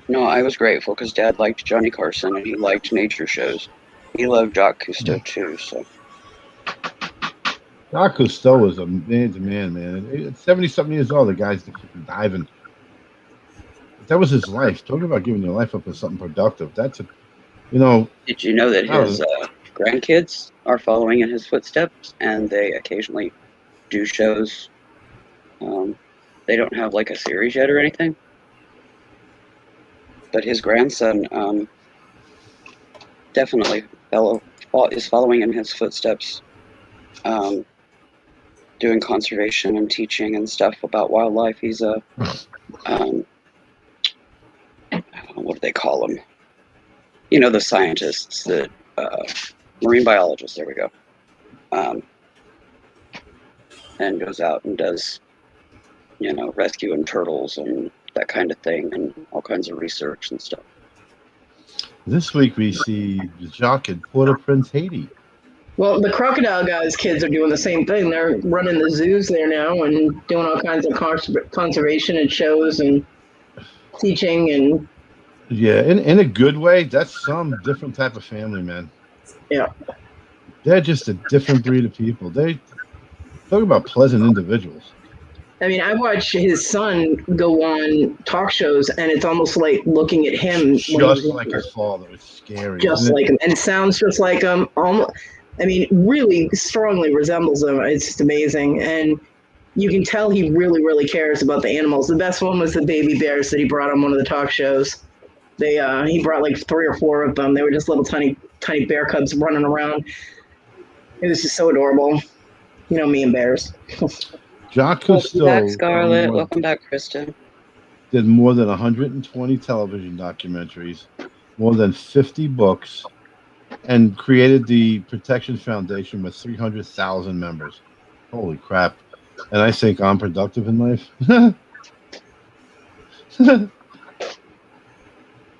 No, I was grateful because Dad liked Johnny Carson and he liked nature shows. He loved Jacques Cousteau too, so. Jacques Cousteau is a man. At 70-something years old, the guy's diving. That was his life. Talk about giving your life up for something productive. That's Did you know that his grandkids are following in his footsteps and they occasionally do shows? They don't have like a series yet or anything. But his grandson definitely is following in his footsteps, doing conservation and teaching and stuff about wildlife. He's a, what do they call them? You know, the scientists, the marine biologists, there we go. And goes out and does, rescuing turtles and that kind of thing, and all kinds of research and stuff. This week we see Jacques in Port-au-Prince, Haiti. Well, the crocodile guys' kids are doing the same thing. They're running the zoos there now and doing all kinds of conservation and shows and teaching and. Yeah, in a good way. That's some different type of family, man. Yeah. They're just a different breed of people. They talk about pleasant individuals. I mean, I watch his son go on talk shows, and it's almost like looking at him. Just like his father. It's scary. Just like him. And it sounds just like him. Really strongly resembles him. It's just amazing. And you can tell he really, really cares about the animals. The best one was the baby bears that he brought on one of the talk shows. He brought like 3 or 4 of them. They were just little tiny bear cubs running around. It was just so adorable. You know me and bears. Jacques Cousteau. Welcome back, Scarlett. Welcome back, Kristen. Did more than 120 television documentaries, more than 50 books, and created the Protection Foundation with 300,000 members. Holy crap. And I think I'm productive in life.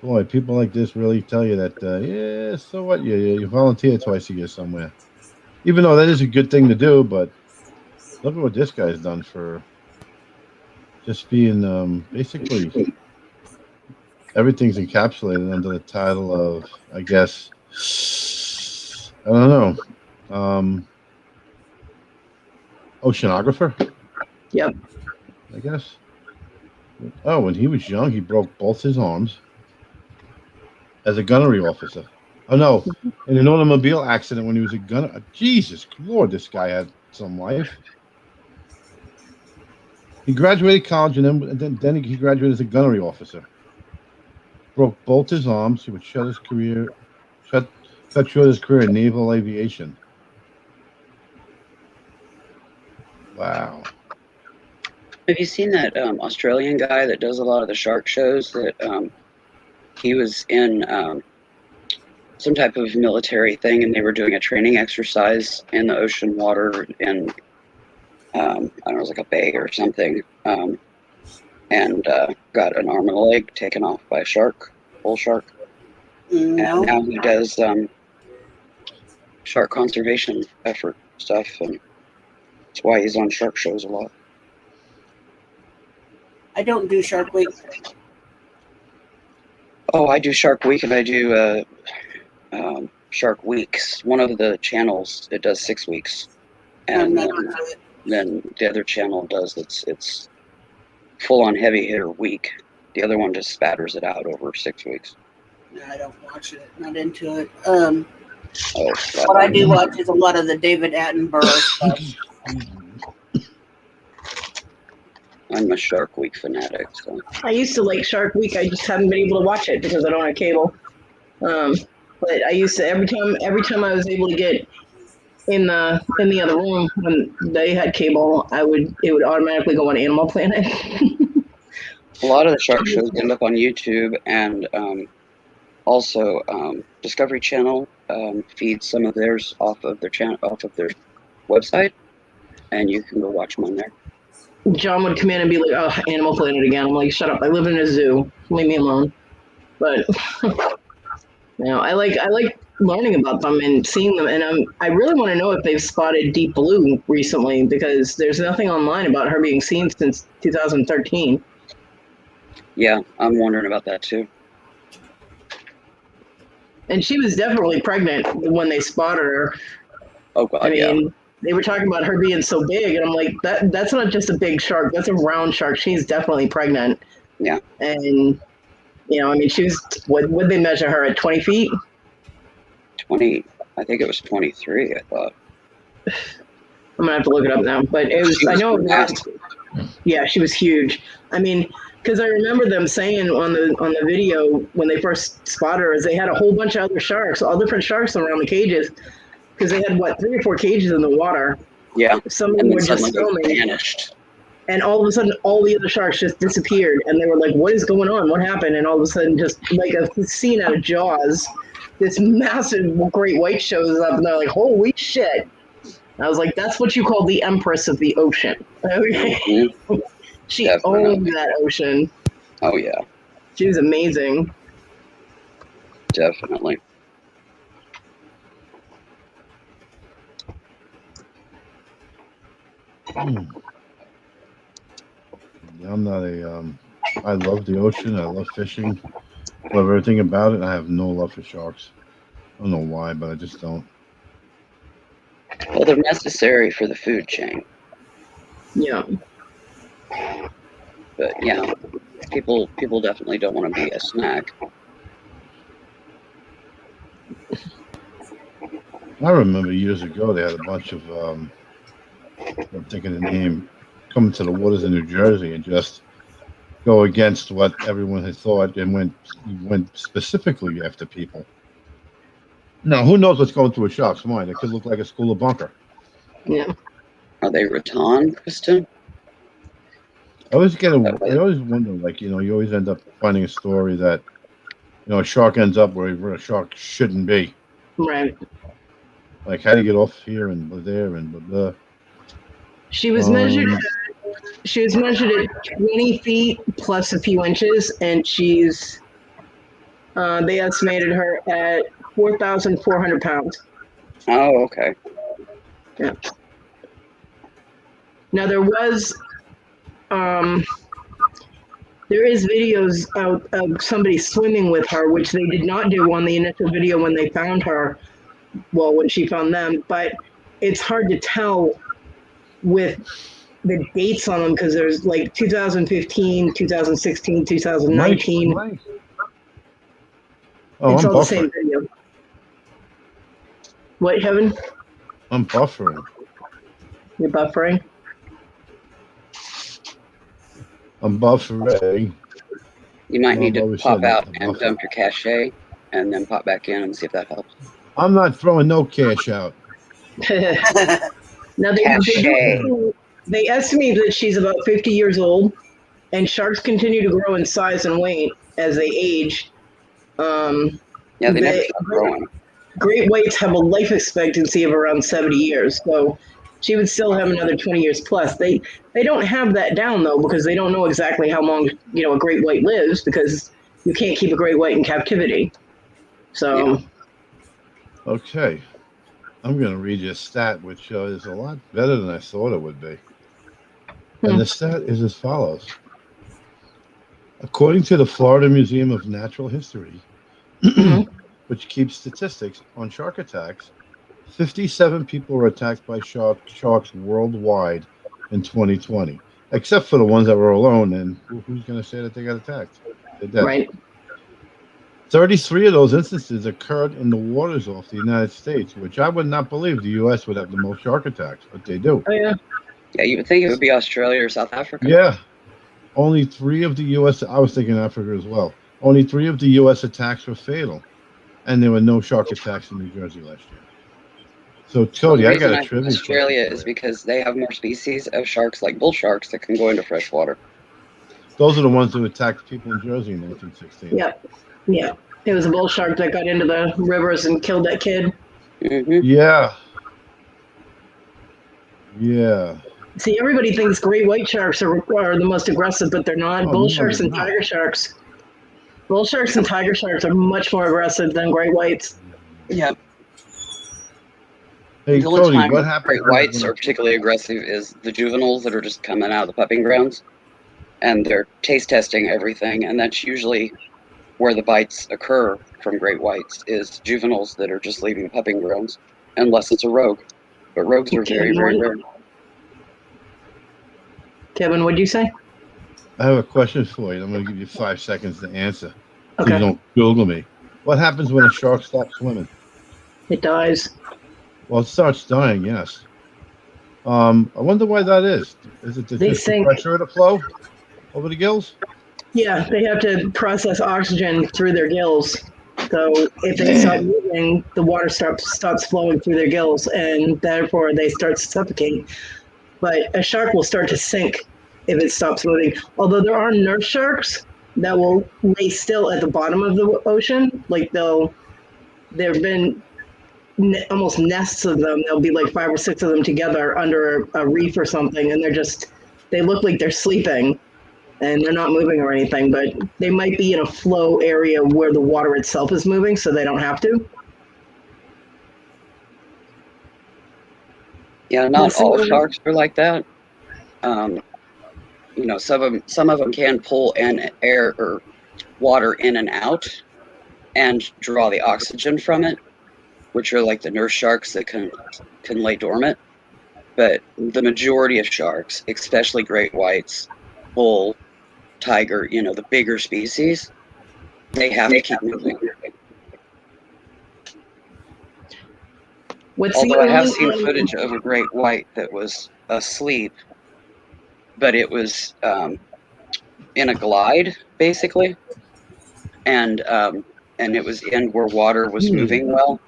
Boy, people like this really tell you that, yeah, so what? You volunteer twice a year somewhere. Even though that is a good thing to do, but look at what this guy's done for just being basically everything's encapsulated under the title of, I guess, I don't know, oceanographer, Yep. I guess. Oh, when he was young, he broke both his arms as a gunnery officer. Oh no, in an automobile accident when he was a gunner. Jesus Lord, this guy had some life. He graduated college and then he graduated as a gunnery officer. Broke both his arms. He would cut short his career in naval aviation. Wow. Have you seen that Australian guy that does a lot of the shark shows? That he was in some type of military thing, and they were doing a training exercise in the ocean water in I don't know, it was like a bay or something, and got an arm and a leg taken off by a shark, bull shark. No. And now he does shark conservation effort stuff, and that's why he's on shark shows a lot. I don't do Shark Week. Oh, I do Shark Week, and I do Shark Weeks. One of the channels, it does 6 weeks, and then the other channel does it's full on heavy hitter week. The other one just spatters it out over 6 weeks. No, I don't watch it. Not into it. Oh, What I do watch is a lot of the David Attenborough stuff. I'm a Shark Week fanatic. So. I used to like Shark Week. I just haven't been able to watch it because I don't have cable. But I used to every time I was able to get in the other room when they had cable, it would automatically go on Animal Planet. A lot of the shark shows end up on YouTube, and also Discovery Channel feeds some of theirs off of their website, and you can go watch them on there. John would come in and be like, "Oh, Animal Planet again." I'm like, "Shut up! I live in a zoo. Leave me alone." But I like learning about them and seeing them, and I really want to know if they've spotted Deep Blue recently because there's nothing online about her being seen since 2013. Yeah, I'm wondering about that too. And she was definitely pregnant when they spotted her. Oh God, yeah. Yeah. They were talking about her being so big, and I'm like, that's not just a big shark. That's a round shark. She's definitely pregnant. Yeah. And, she was, what would they measure her at, 20 feet? 20, I think it was 23, I thought. I'm going to have to look it up now. But it was, I know, yeah, she was huge. Because I remember them saying on the video when they first spotted her, is they had a whole bunch of other sharks, all different sharks around the cages. Because they had 3 or 4 cages in the water. Yeah. Some of them were just filming. Vanished. And all of a sudden, all the other sharks just disappeared. And they were like, "What is going on? What happened?" And all of a sudden, just like a scene out of Jaws, this massive great white shows up, and they're like, "Holy shit!" I was like, "That's what you call the Empress of the Ocean." Okay? Mm-hmm. She Definitely. owned that ocean. Oh yeah. She was amazing. Definitely. I'm not I love the ocean. I love fishing. Love everything about it. I have no love for sharks. I don't know why, but I just don't. Well, they're necessary for the food chain. Yeah. But yeah, people definitely don't want to be a snack. I remember years ago they had a bunch of I'm thinking the name, coming to the waters in New Jersey and just go against what everyone had thought and went specifically after people. Now, who knows what's going through a shark's mind? It could look like a school of bunker. Yeah. Are they rattan, Kristen? I always wonder, like, you always end up finding a story that, a shark ends up where a shark shouldn't be. Right. Like, how do you get off here and there and blah, blah. She was measured She was measured at 20 feet plus a few inches, and she's they estimated her at 4,400 pounds. Oh, okay. Yeah. Now there is videos out of somebody swimming with her, which they did not do on the initial video when they found her. Well, when she found them, but it's hard to tell with the dates on them because there's like 2015, 2016, 2019. Mike. Oh, It's I'm all the buffering. same video. What, Kevin? I'm buffering. You're buffering? I'm buffering. You might need to always pop said that, out I'm and buffering. dump your cachet, and then pop back in and see if that helps. I'm not throwing no cash out. Now they estimate that she's about 50 years old, and sharks continue to grow in size and weight as they age. Yeah, they never stop growing. Great whites have a life expectancy of around 70 years, so she would still have another 20 years plus. They don't have that down though because they don't know exactly how long a great white lives because you can't keep a great white in captivity. So. Yeah. Okay. I'm going to read you a stat, which is a lot better than I thought it would be. And the stat is as follows. According to the Florida Museum of Natural History, which keeps statistics on shark attacks, 57 people were attacked by sharks worldwide in 2020, except for the ones that were alone. And who's going to say that they got attacked? They're dead. Right. 33 of those instances occurred in the waters off the United States, which I would not believe the U.S. would have the most shark attacks, but they do. Oh, yeah. Yeah, you would think it would be Australia or South Africa. Yeah. Only 3 of the U.S. I was thinking Africa as well. Only 3 of the U.S. attacks were fatal, and there were no shark attacks in New Jersey last year. So, Cody, I got a trivia. Australia is because they have more species of sharks, like bull sharks, that can go into fresh water. Those are the ones who attacked people in Jersey in 1916. Yep. Yeah. It was a bull shark that got into the rivers and killed that kid. Mm-hmm. Yeah. Yeah. See, everybody thinks great white sharks are the most aggressive, but they're not. Bull sharks and tiger sharks. Bull sharks and tiger sharks are much more aggressive than great whites. Yep. Hey, the only Cody, time what happened? Great whites are particularly aggressive is the juveniles that are just coming out of the pupping grounds, and they're taste testing everything, and that's usually where the bites occur from great whites is juveniles that are just leaving the pupping grounds, unless it's a rogue. But rogues are very, very rare. Kevin, what'd you say? I have a question for you. I'm going to give you 5 seconds to answer. Okay. Please don't Google me. What happens when a shark stops swimming? It dies. Well, it starts dying, yes. I wonder why that is. Is it just the pressure of the flow over the gills? Yeah, they have to process oxygen through their gills. So if they stop moving, the water stops flowing through their gills, and therefore they start to suffocate. But a shark will start to sink if it stops moving. Although there are nurse sharks that will lay still at the bottom of the ocean. Like there have been almost nests of them. There'll be like 5 or 6 of them together under a reef or something, and they look like they're sleeping. And they're not moving or anything, but they might be in a flow area where the water itself is moving, so they don't have to. Yeah, not all sharks are like that. Some of them can pull in air or water in and out and draw the oxygen from it, which are like the nurse sharks that can lay dormant. But the majority of sharks, especially great whites, bull, tiger, the bigger species, they have to keep moving. Although I have seen footage of a great white that was asleep, but it was in a glide, basically, and it was in where water was moving well,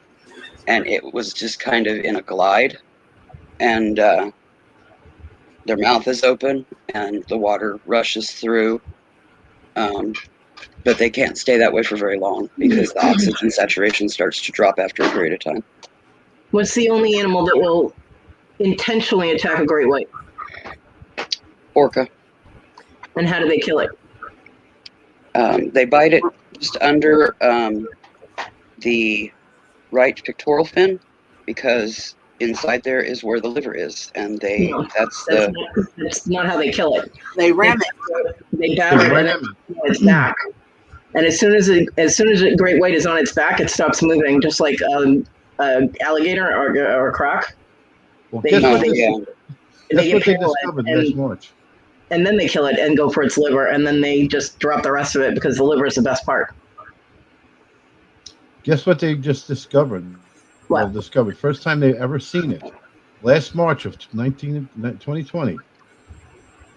and it was just kind of in a glide, and their mouth is open and the water rushes through, but they can't stay that way for very long because the oxygen saturation starts to drop after a period of time. What's the only animal that will intentionally attack a great white? Orca. And how do they kill it? They bite it just under the right pectoral fin, because inside there is where the liver is, and No, that's not how they kill it. They ram it. They batter it on its back, and as soon as a great white is on its back, it stops moving, just like alligator or a croc. Well, They- guess what? they- This, They that's get what they parallel discovered last March. and then they kill it and go for its liver, and then they just drop the rest of it because the liver is the best part. Guess what they just discovered? What? Well, discovered. First time they ever seen it. Last March of 2020.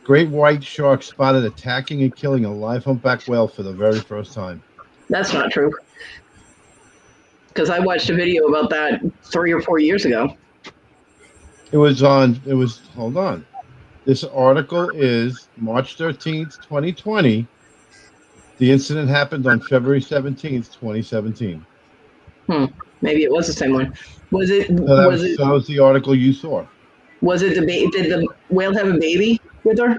Great white shark spotted attacking and killing a live humpback whale for the very first time. That's not true. Because I watched a video about that 3 or 4 years ago. Hold on. This article is March 13th, 2020. The incident happened on February 17th, 2017. Maybe it was the same one. Was it? So that was the article you saw. Was it the baby? Did the whale have a baby with her?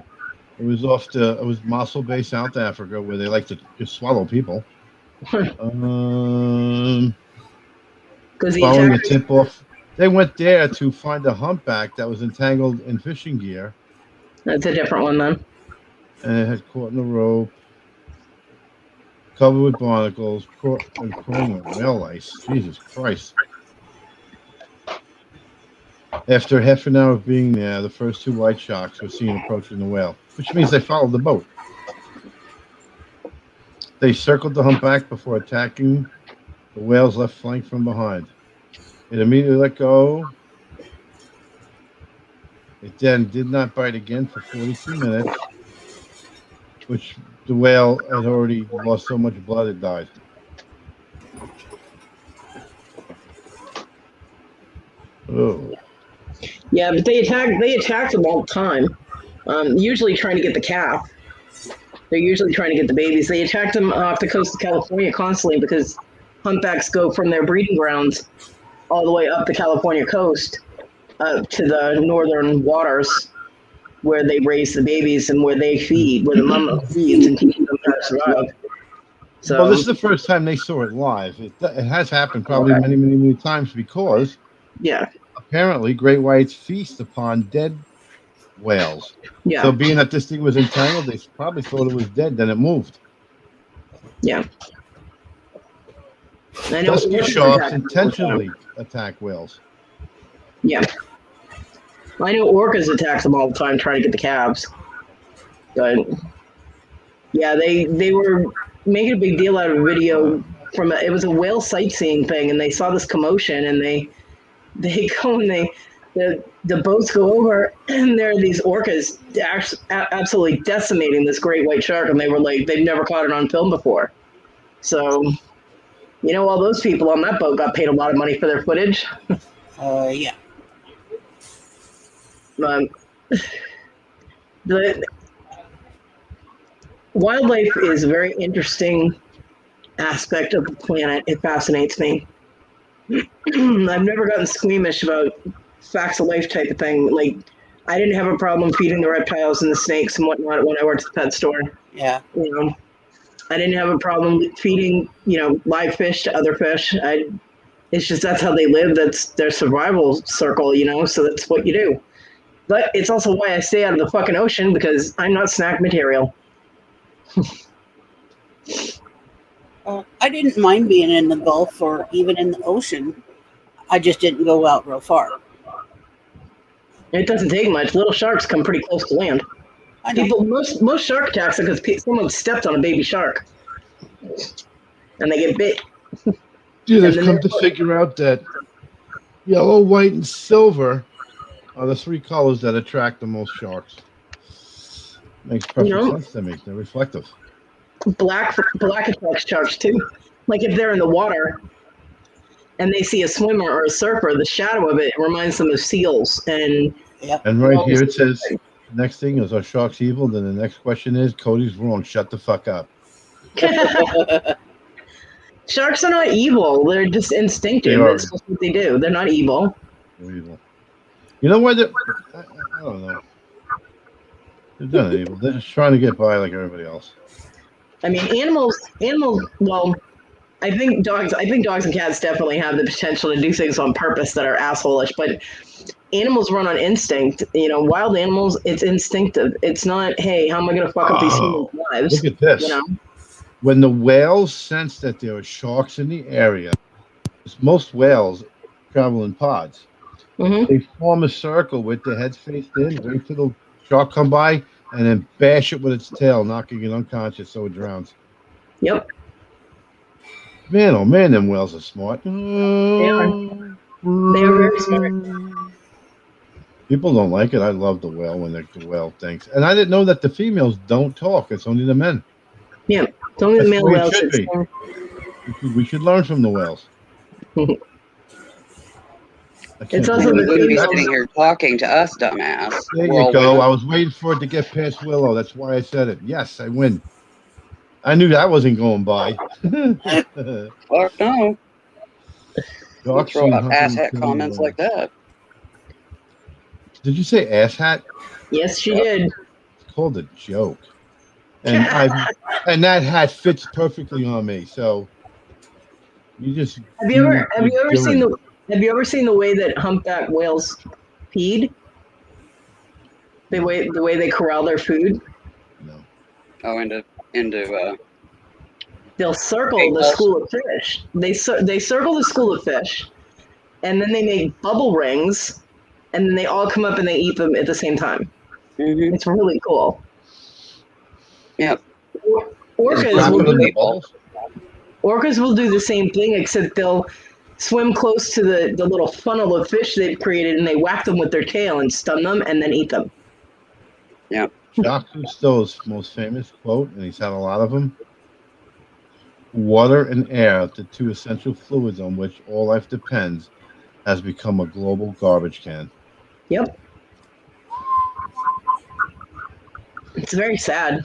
It was Mossel Bay, South Africa, where they like to just swallow people. Because Following a tip off, they went there to find a humpback that was entangled in fishing gear. That's a different one then. And it had caught in a rope, covered with barnacles, and crawling with whale lice. Jesus Christ. After half an hour of being there, the first two white sharks were seen approaching the whale, which means they followed the boat. They circled the humpback before attacking the whale's left flank from behind. It immediately let go. It then did not bite again for 42 minutes, which the whale had already lost so much blood it died. Oh. Yeah, but they attack them all the time. Usually trying to get the calf. They're usually trying to get the babies. They attack them off the coast of California constantly because humpbacks go from their breeding grounds all the way up the California coast to the northern waters where they raise the babies and where they feed, where the mama feeds and teaches them how to survive. So, Well, this is the first time they saw it live. It has happened probably many, many, many times because apparently great whites feast upon dead whales. Yeah. So being that this thing was entangled, they probably thought it was dead. Then it moved. Yeah. I know Dusky sharks intentionally attack whales. Yeah. I know orcas attack them all the time trying to get the calves. But yeah, they were making a big deal out of a video from it was a whale sightseeing thing, and they saw this commotion, and they go and the boats go over, and there are these orcas absolutely decimating this great white shark, and they were like, they've never caught it on film before. So, all those people on that boat got paid a lot of money for their footage. Yeah. The wildlife is a very interesting aspect of the planet. It fascinates me. I've never gotten squeamish about facts of life type of thing. Like, I didn't have a problem feeding the reptiles and the snakes and whatnot when I worked at the pet store. Yeah. I didn't have a problem feeding, live fish to other fish. It's just that's how they live. That's their survival circle, so that's what you do. But it's also why I stay out of the fucking ocean, because I'm not snack material. I didn't mind being in the Gulf or even in the ocean. I just didn't go out real far. It doesn't take much. Little sharks come pretty close to land. Most shark attacks are because someone stepped on a baby shark, and they get bit. Dude, they've come to figure out that yellow, white, and silver are the three colors that attract the most sharks. Makes perfect sense to me. They're reflective. Black attracts sharks too. Like if they're in the water and they see a swimmer or a surfer, the shadow of it reminds them of seals. And right here it says, next thing is, are sharks evil? Then the next question is, Cody's wrong. Shut the fuck up. Sharks are not evil. They're just instinctive. That's just what they do. They're not evil. They're evil. You know what? I don't know. They've done it evil. They're just trying to get by like everybody else. I mean, animals. Well, I think dogs and cats definitely have the potential to do things on purpose that are assholeish. But animals run on instinct. You know, wild animals, it's instinctive. It's not, hey, how am I going to fuck up these humans' Oh, lives? look at this. You know, When the whales sense that there are sharks in the area, most whales travel in pods. hmm They form a circle with their heads faced in, wait till the shark come by, and then bash it with its tail, knocking it unconscious so it drowns. Yep, Man, oh man, them whales are smart. they are. They are very smart. People don't like it. I love the whale when the whale thinks. And I didn't know that the females don't talk. It's only the men. Yeah, it's only the That's the male way it whales should that be. We should learn from the whales. sing. I It's can't also Then we the wouldn't be females. sitting here talking to us, dumbass. There We're you all go. women. I was waiting for it to get past Willow. That's why I said it. Yes, I win. I knew that wasn't going by. Fuck no. Don't Doc throw seen out hunting and asshat killing comments like whales. that. Did you say asshat? Yes, she Yep. did. It's called a joke. And that hat fits perfectly on me. So you just Have do you what ever you're seen doing. the way that humpback whales feed? The way they corral their food? No. Oh, into They'll circle Eight the balls. school of fish. They circle the school of fish, and then they make bubble rings, and then they all come up and they eat them at the same time. Mm-hmm. It's really cool. Yep. Orcas Just will put do them in bubbles. orcas will do the same thing, except they'll swim close to the little funnel of fish they've created, and they whack them with their tail and stun them, and then eat them. Yep. Jacques Cousteau's most famous quote, and he's had a lot of them. Water and air, the two essential fluids on which all life depends, has become a global garbage can. Yep. It's very sad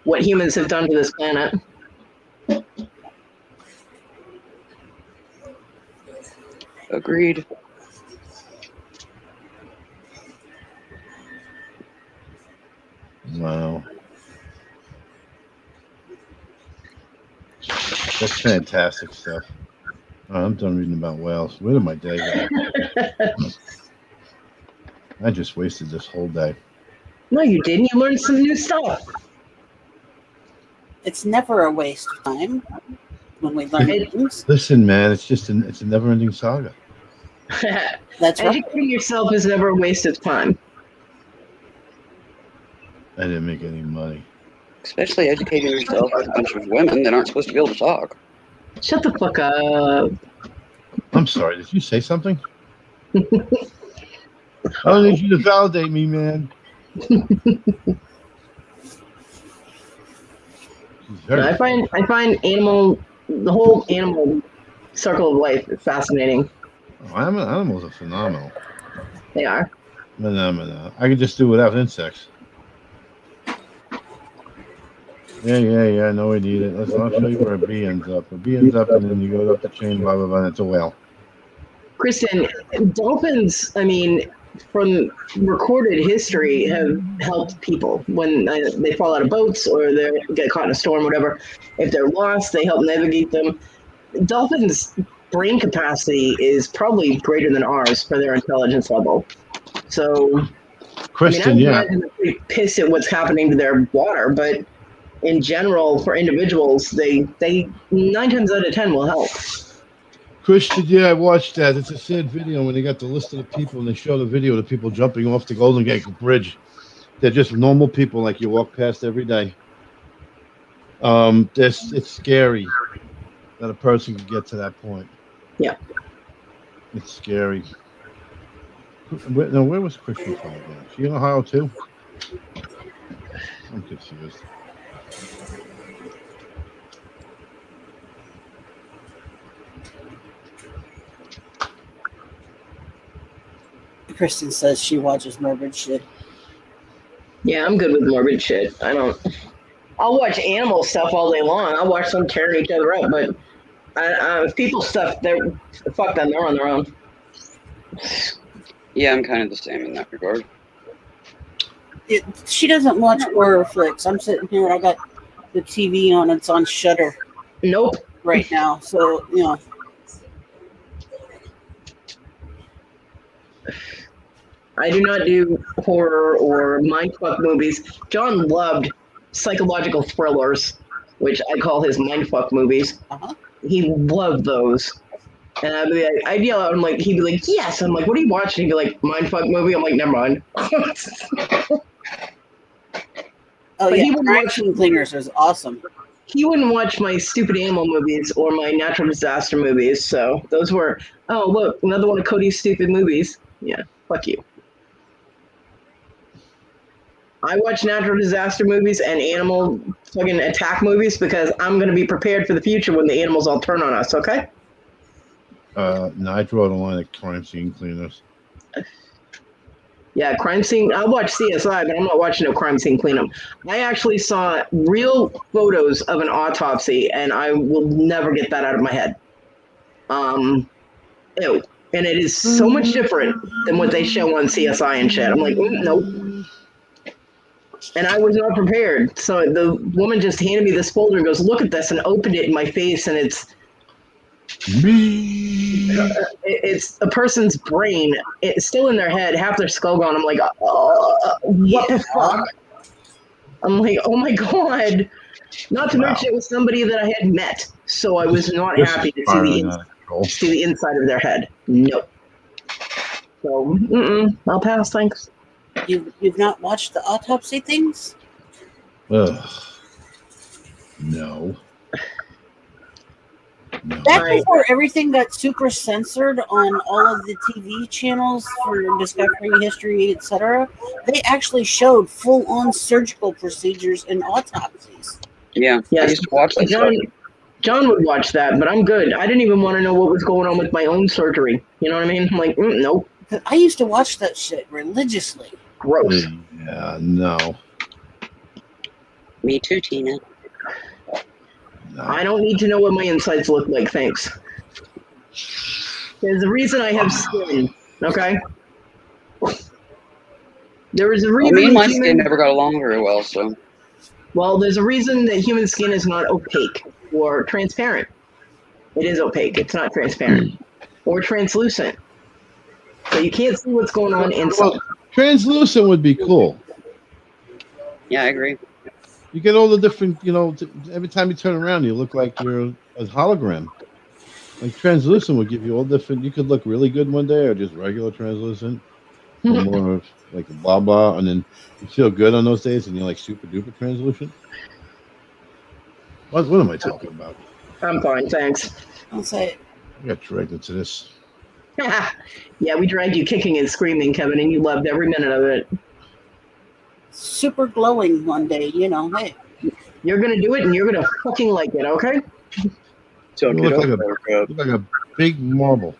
what humans have done to this planet. Agreed. Wow. That's fantastic stuff. Oh, I'm done reading about whales. Where did my day go? I just wasted this whole day. No, you didn't. You learned some new stuff. It's never a waste of time when we learn things. Listen, man, it's a never-ending saga. That's right. Educating yourself is never a waste of time. I didn't make any money. Especially educating yourself with a bunch of women that aren't supposed to be able to talk. Shut the fuck up. I'm sorry. Did you say something? I don't need you to validate me, man. I find the whole animal circle of life is fascinating. Animals are phenomenal. They are. Phenomena. I could just do without insects. Yeah. I know we need it. I'll show you where a bee ends up. A bee ends up, and then you go up the chain, blah, blah, blah, and it's a whale. Kristen, dolphins, I mean, from recorded history, have helped people when they fall out of boats or they get caught in a storm, whatever. If they're lost, they help navigate them. Dolphins' brain capacity is probably greater than ours for their intelligence level. So, Kristen, I mean, yeah. imagine they're pretty pissed at what's happening to their water, but in general, for individuals, they 9 times out of 10 will help. Christian, yeah, I watched that. It's a sad video when they got the list of the people and they show the video of the people jumping off the Golden Gate Bridge. They're just normal people like you walk past every day. It's scary that a person can get to that point. Yeah. It's scary. Where was Christian from again? She in Ohio too? I'm confused. Kristen says she watches morbid shit. Yeah, I'm good with morbid shit. I'll watch animal stuff all day long. I'll watch them tearing each other up, but people stuff, fuck them, they're on their own. Yeah, I'm kind of the same in that regard. She doesn't watch horror flicks. I'm sitting here. I got the TV on. It's on Shudder Nope. right now. So I do not do horror or mindfuck movies. John loved psychological thrillers, which I call his mindfuck movies. Uh-huh. He loved those. And I'd yell out, he'd be like, yes. I'm like, what are you watching? He'd be like, mindfuck movie? I'm like, never mind. Oh, But yeah. he would Crime watch- Scene Cleaners is awesome. He wouldn't watch my stupid animal movies or my natural disaster movies. So those were, oh, look, another one of Cody's stupid movies. Yeah, fuck you. I watch natural disaster movies and animal fucking attack movies because I'm going to be prepared for the future when the animals all turn on us, okay? No, I draw the line at Crime Scene Cleaners. Yeah, crime scene. I'll watch CSI, but I'm not watching no crime scene cleanup. I actually saw real photos of an autopsy, and I will never get that out of my head. Ew. And it is so much different than what they show on CSI and shit. I'm like, nope. And I was not prepared. So the woman just handed me this folder and goes, look at this, and opened it in my face, and it's a person's brain. It's still in their head, half their skull gone. I'm like, what the fuck? I'm like, oh my god. Not to mention it was somebody that I had met, so I was not happy to see the inside of their head. Nope. So, I'll pass, thanks. You've not watched the autopsy things? Ugh. No. Back before everything got super censored on all of the TV channels for Discovery, History, etc., they actually showed full-on surgical procedures and autopsies. Yeah, I used to watch that stuff. John would watch that, but I'm good. I didn't even want to know what was going on with my own surgery. You know what I mean? I'm like, nope. I used to watch that shit religiously. Gross. Yeah, no. Me too, Tina. No. I don't need to know what my insides look like, thanks. There's a reason I have skin, okay? There is a reason. Me and my skin never got along very well, so. Well, there's a reason that human skin is not opaque or transparent. It is opaque. It's not transparent or translucent. So you can't see what's going on inside. Well, translucent would be cool. Yeah, I agree. You get all the different, every time you turn around, you look like you're a hologram. Like translucent would give you all different. You could look really good one day, or just regular translucent, or more of like a blah blah, and then you feel good on those days, and you're like super duper translucent. What am I talking about? I'm fine, thanks. I'll say it. I got dragged into this. Yeah, we dragged you kicking and screaming, Kevin, and you loved every minute of it. Super glowing one day, hey. You're gonna do it, and you're gonna fucking like it, okay? You look like a big marble.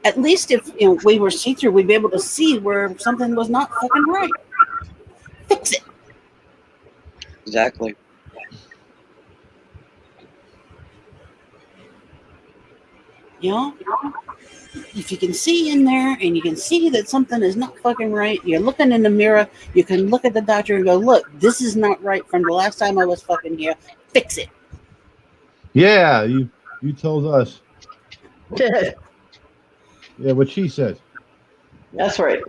At least if we were see-through, we'd be able to see where something was not fucking right. Fix it. Exactly. If you can see in there and you can see that something is not fucking right, you're looking in the mirror, you can look at the doctor and go, look, this is not right from the last time I was fucking here. Fix it. Yeah, you told us. Yeah, what she said. That's right.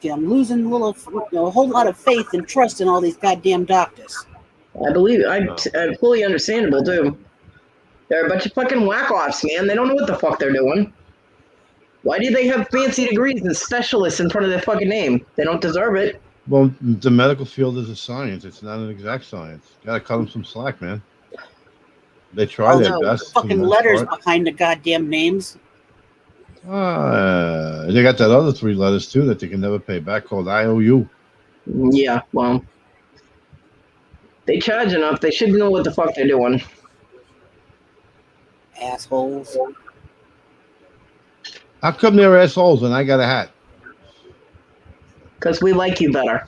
Yeah, I'm losing a whole lot of faith and trust in all these goddamn doctors. I believe I fully understandable too. They're a bunch of fucking whack-offs, man. They don't know what the fuck they're doing. Why do they have fancy degrees and specialists in front of their fucking name? They don't deserve it. Well, the medical field is a science. It's not an exact science. Gotta cut them some slack, man. They try their best. Fucking letters behind the goddamn names. They got that other 3 letters too that they can never pay back called IOU. Yeah, well, they charge enough. They should know what the fuck they're doing. Assholes. How come they're assholes and I got a hat? Because we like you better.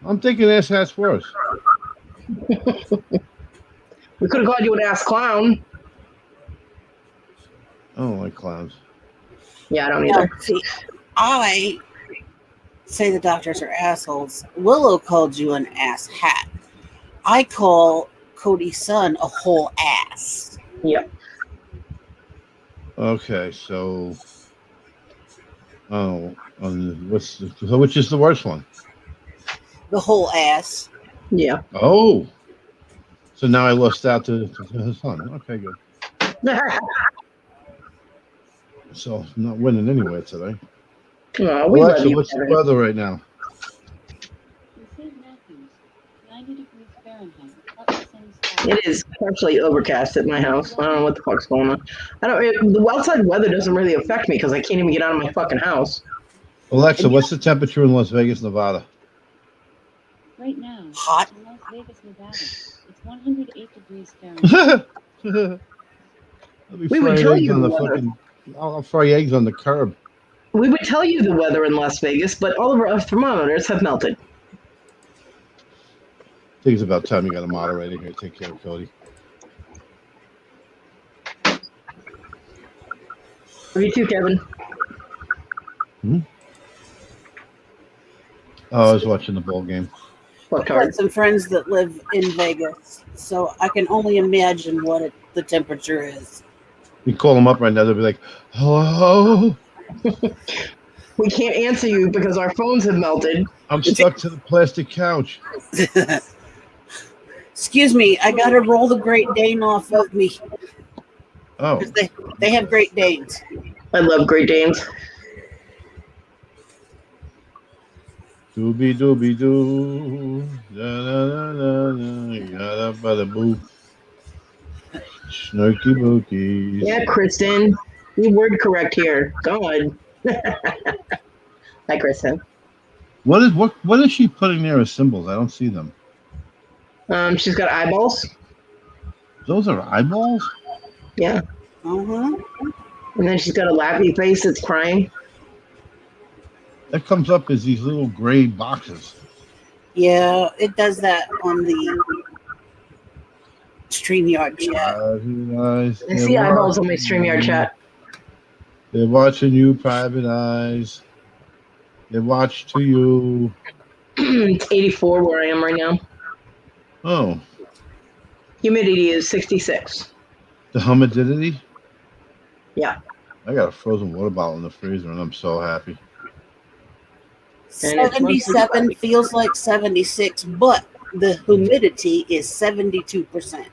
I'm thinking ass hat's worse. We could have called you an ass clown. don't like clowns. Yeah, I don't Now, either. see, I say the doctors are assholes. Willow called you an ass hat. I call Cody's son a whole ass. Yep. Okay, so which is the worst one? The whole ass. Yeah. Oh, so now I lost out to his son. Okay, good. So I'm not winning anyway today. Oh, we Alexa, love you, what's the Kevin. weather right now? St. Matthews, 90 degrees Fahrenheit. Partly sunny skies. It is partially overcast at my house. I don't know what the fuck's going on. The outside weather doesn't really affect me because I can't even get out of my fucking house. Alexa, what's the temperature in Las Vegas, Nevada? Right now, Hot. in Las Vegas, Nevada, it's 108 degrees Fahrenheit. I'll be We would frying tell eggs you on the the weather. fucking. I'll fry eggs on the curb. We would tell you the weather in Las Vegas, but all of our thermometers have melted. I think it's about time you got a moderator here. Take care of Cody. You too, Kevin. Oh, I was watching the ball game. Fuck I've got hard. some friends that live in Vegas, so I can only imagine what the temperature is. You call them up right now, they'll be like, "Hello, We can't answer you because our phones have melted. I'm stuck to the plastic couch." Excuse me, I gotta roll the Great Dane off of me Oh, because they have Great Danes. I love Great Danes. doobie doobie doo, da da da da da, yada bada boo, snarky bookies. Yeah, Kristen. You word correct here. God. Hi, Kristen. What is she putting there as symbols? I don't see them. She's got eyeballs. Those are eyeballs? Yeah. Uh-huh. And then she's got a laughy face that's crying. That comes up as these little gray boxes. Yeah, it does that on the StreamYard chat. I see eyeballs on my StreamYard chat. They're watching you, private eyes. They watch to you. It's 84 where I am right now. Oh, Humidity is 66. the humidity? Yeah. I got a frozen water bottle in the freezer, and I'm so happy. And it's 77 feels like 76, but the humidity is 72%.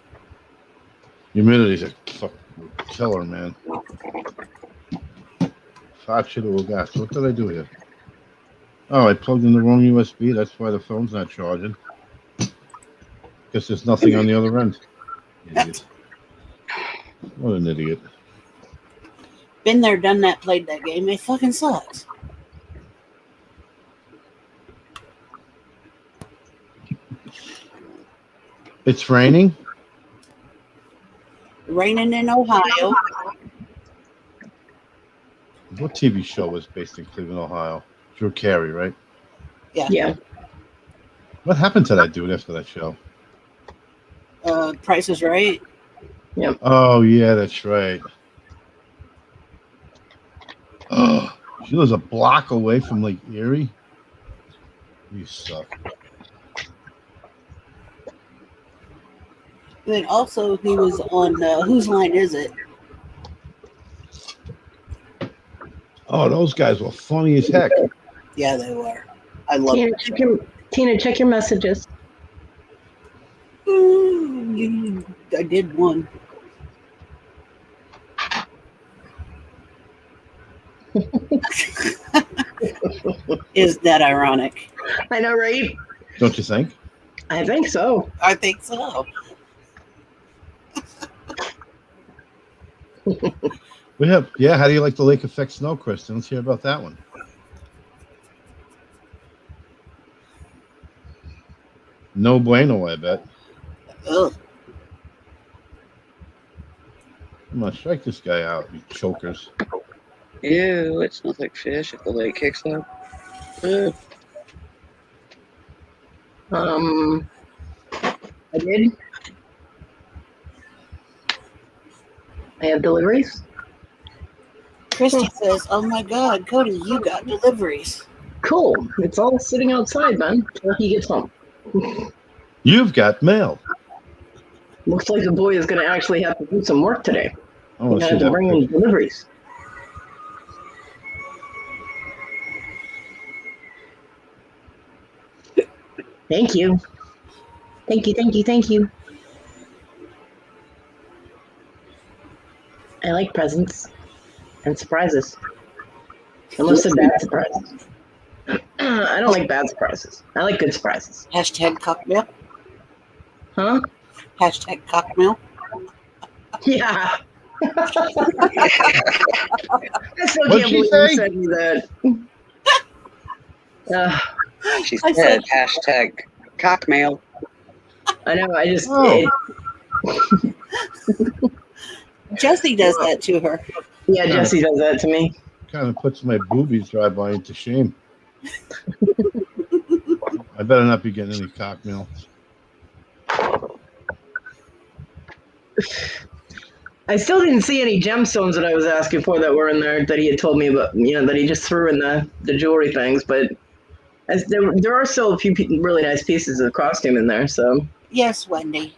Humidity's a fucking killer, man. Faccio gas. What did I do here? Oh, I plugged in the wrong USB. That's why the phone's not charging. Guess there's nothing on the other end. Idiot. What an idiot. Been there, done that, played that game. It fucking sucks. It's raining? Raining in Ohio. What TV show was based in Cleveland, Ohio? Drew Carey, right? Yeah. What happened to that dude after that show? Price is Right. Oh, yeah, that's right. Oh, she was a block away from Lake Erie. You suck. And then also he was on Whose Line Is It? Oh, those guys were funny as heck. Yeah, they were. I love Tina, check your messages. I did one. Is that ironic? I know, right? Don't you think? I think so. I think so. We have, yeah. How do you like the lake effect snow, Kristen? Let's hear about that one. No bueno, I bet. Ugh. Come on, strike this guy out, you chokers. Ew, it smells like fish if the lake kicks up. Ugh. I did. I have deliveries. Christy says, "Oh my God, Cody, you got deliveries." Cool. It's all sitting outside, man, until he gets home. You've got mail. Looks like the boy is going to actually have to do some work today. I want He's to going see to have to that bring in picture. deliveries. Thank you. Thank you, thank you, thank you. I like presents and surprises. Unless they're bad surprises. I don't like bad surprises. I like good surprises. Hashtag cockmail. Huh? Hashtag cockmail. Yeah. I still What'd can't she believe say? you sent me that. She I said, said- hashtag cockmail. I know, I just... Oh. Jesse does that to her. Yeah, Jesse does that to me. Kind of puts my boobies drive-by into shame. I better not be getting any cockmail. I still didn't see any gemstones that I was asking for that were in there that he had told me about, that he just threw in the jewelry things, but there are still a few really nice pieces of costume in there, so Yes, Wendy.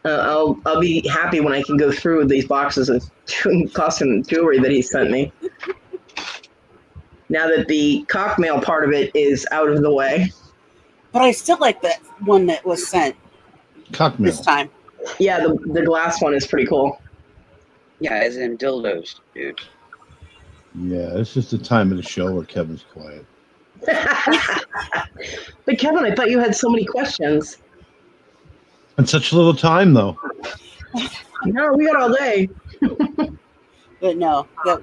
I'll be happy when I can go through these boxes of costume jewelry that he sent me. Now that the cockmail part of it is out of the way. But I still like that one that was sent Cockmail. this time. Yeah, the glass one is pretty cool. Yeah, as in dildos, dude. Yeah, this is the time of the show where Kevin's quiet. But Kevin, I thought you had so many questions. And such little time, though. No, we got all day. But no, that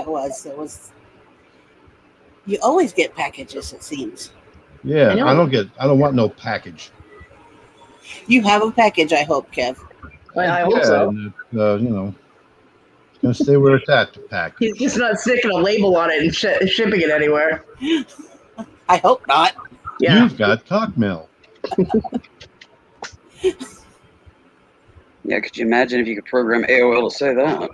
was. You always get packages, it seems. Yeah, I know. I don't want no package. You have a package, I hope, Kev. I hope so. And it's gonna stay where it's at. The pack. He's just not sticking a label on it and shipping it anywhere. I hope not. Yeah. You've got cockmail. Yeah, could you imagine if you could program AOL to say that?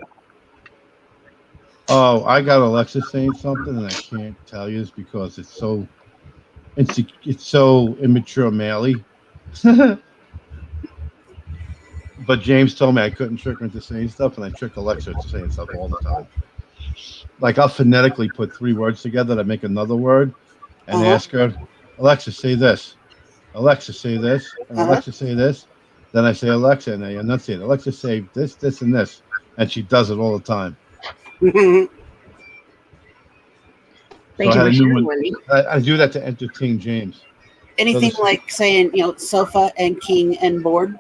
Oh, I got Alexa saying something, and I can't tell you this because it's so immature, Mally. But James told me I couldn't trick her into saying stuff, and I trick Alexa into saying stuff all the time. Like I'll phonetically put 3 words together to make another word, and ask her, Alexa, say this. Alexa, say this. And Alexa, say this. Then I say Alexa, and I enunciate. Alexa, say this, this, and this, and she does it all the time. Thank you I had for a new sharing, one. Wendy. I do that to entertain James. Anything like saying, sofa and king and board?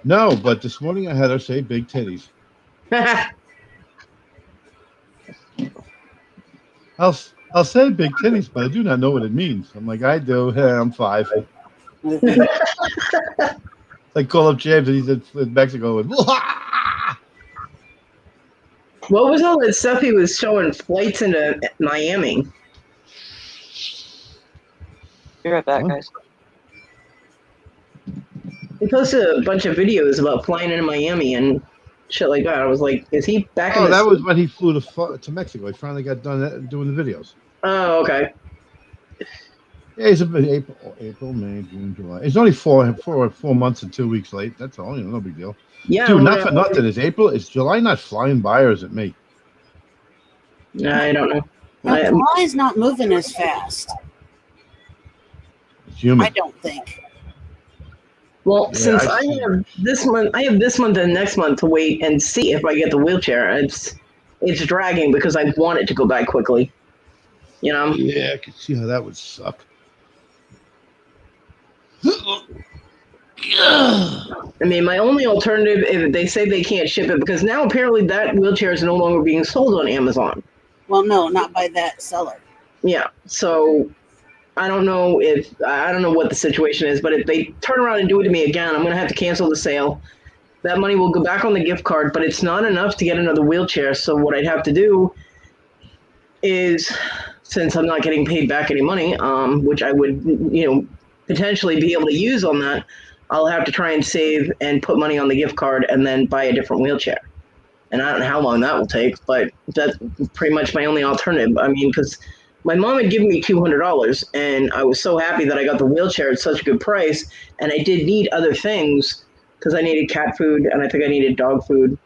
No, but this morning I had her say big titties. I'll say big titties, but I do not know what it means. I'm like, I do. Hey, I'm 5. I call up James, and he's in Mexico. And What was all that stuff he was showing flights into Miami? Be right back, Huh? guys. He posted a bunch of videos about flying into Miami and shit like that. I was like, is he back in oh, the that was when he flew to Mexico. He finally got done doing the videos. Oh, okay. Yeah, he's a bit April, May, June, July. He's only 4 months and 2 weeks late. That's all. No big deal. Yeah. Dude, not for nothing. Is July not flying by, or is it me? I don't know. Now, July's not moving as fast. It's humid. I don't think. Well, Yeah, since I I see. have this month and next month to wait and see if I get the wheelchair. It's dragging because I want it to go by quickly. Yeah, I can see how that would suck. I mean, my only alternative, if they say they can't ship it, because now apparently that wheelchair is no longer being sold on Amazon. Well, no, not by that seller. Yeah, so I don't know what the situation is, but if they turn around and do it to me again, I'm going to have to cancel the sale. That money will go back on the gift card, but it's not enough to get another wheelchair. So what I'd have to do is, since I'm not getting paid back any money, which I would, potentially be able to use on that, I'll have to try and save and put money on the gift card and then buy a different wheelchair. and I don't know how long that will take, but that's pretty much my only alternative. I mean, because my mom had given me $200, and I was so happy that I got the wheelchair at such a good price, and I did need other things because I needed cat food, and I think I needed dog food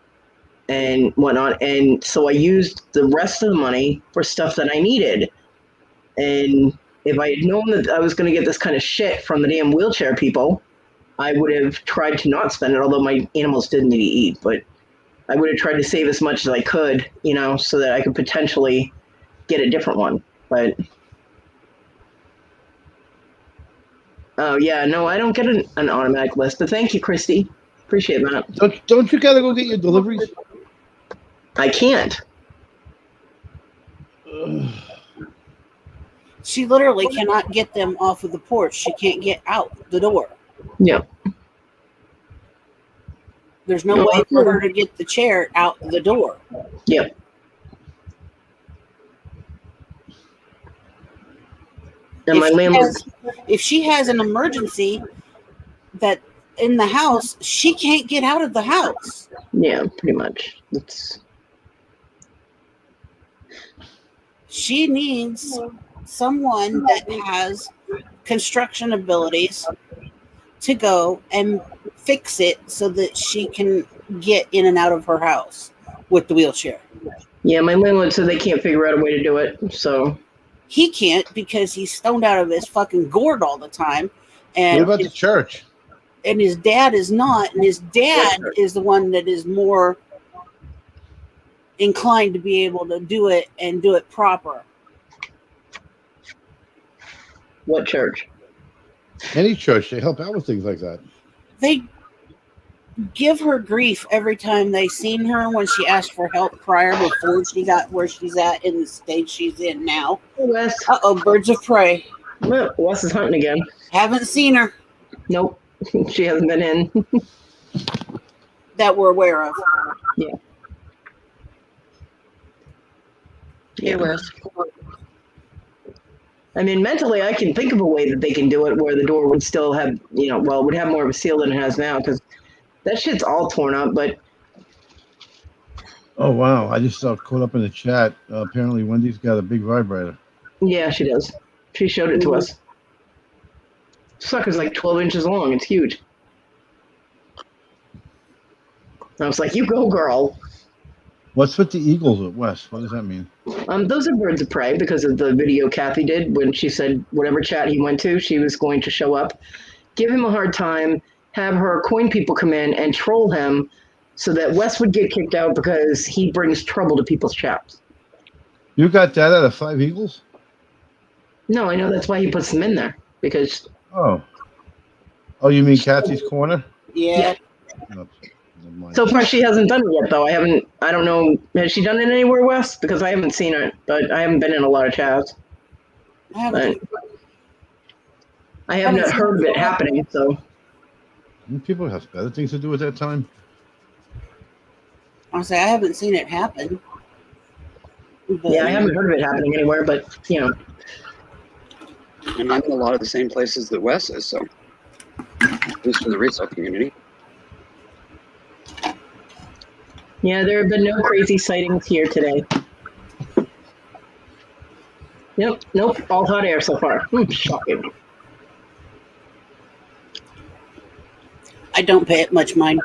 and whatnot, and so I used the rest of the money for stuff that I needed. And if I had known that I was going to get this kind of shit from the damn wheelchair people, I would have tried to not spend it, although my animals did need to eat, but I would have tried to save as much as I could, so that I could potentially get a different one. But oh yeah, no, I don't get an automatic list. But thank you, Christy. Appreciate that. Don't you gotta go get your deliveries? I can't. She literally cannot get them off of the porch. She can't get out the door. Yeah. There's no way for her to get the chair out the door. Yep. And my landlord, if she has an emergency that in the house, she can't get out of the house. Yeah, pretty much. She needs someone that has construction abilities to go and fix it so that she can get in and out of her house with the wheelchair. Yeah, my landlord said they can't figure out a way to do it, so he can't because he's stoned out of his fucking gourd all the time. And what about the church? And his dad is not, and his dad is the one that is more inclined to be able to do it and do it proper. What church? Any church. They help out with things like that. They give her grief every time they seen her when she asked for help prior before she got where she's at in the stage she's in now. Wes. Birds of prey. Well, Wes is hunting again. Haven't seen her. Nope. She hasn't been in. That we're aware of. Yeah. Hey, Wes. I mean, mentally, I can think of a way that they can do it where the door would still have, it would have more of a seal than it has now, because that shit's all torn up, but... Oh, wow. I just caught up in the chat. Apparently, Wendy's got a big vibrator. Yeah, she does. She showed it to us. Sucker's like 12 inches long. It's huge. I was like, you go, girl. What's with the eagles at West? What does that mean? Those are birds of prey because of the video Kathy did when she said whatever chat he went to, she was going to show up, give him a hard time, have her coin people come in and troll him so that Wes would get kicked out because he brings trouble to people's chats. You got that out of 5 eagles? No, I know that's why he puts them in there because... Oh, you mean Kathy's Corner? Yeah. No, so far, she hasn't done it yet, though. I don't know. Has she done it anywhere, Wes? Because I haven't seen it, but I haven't been in a lot of chats. I haven't heard of it happening, so. People have better things to do at that time. I haven't seen it happen. Yeah, I haven't heard of it happening anywhere, but, And I'm in a lot of the same places that Wes is, so. At least for the resale community. Yeah, there have been no crazy sightings here today. Nope, all hot air so far. Shocking. I don't pay it much mind.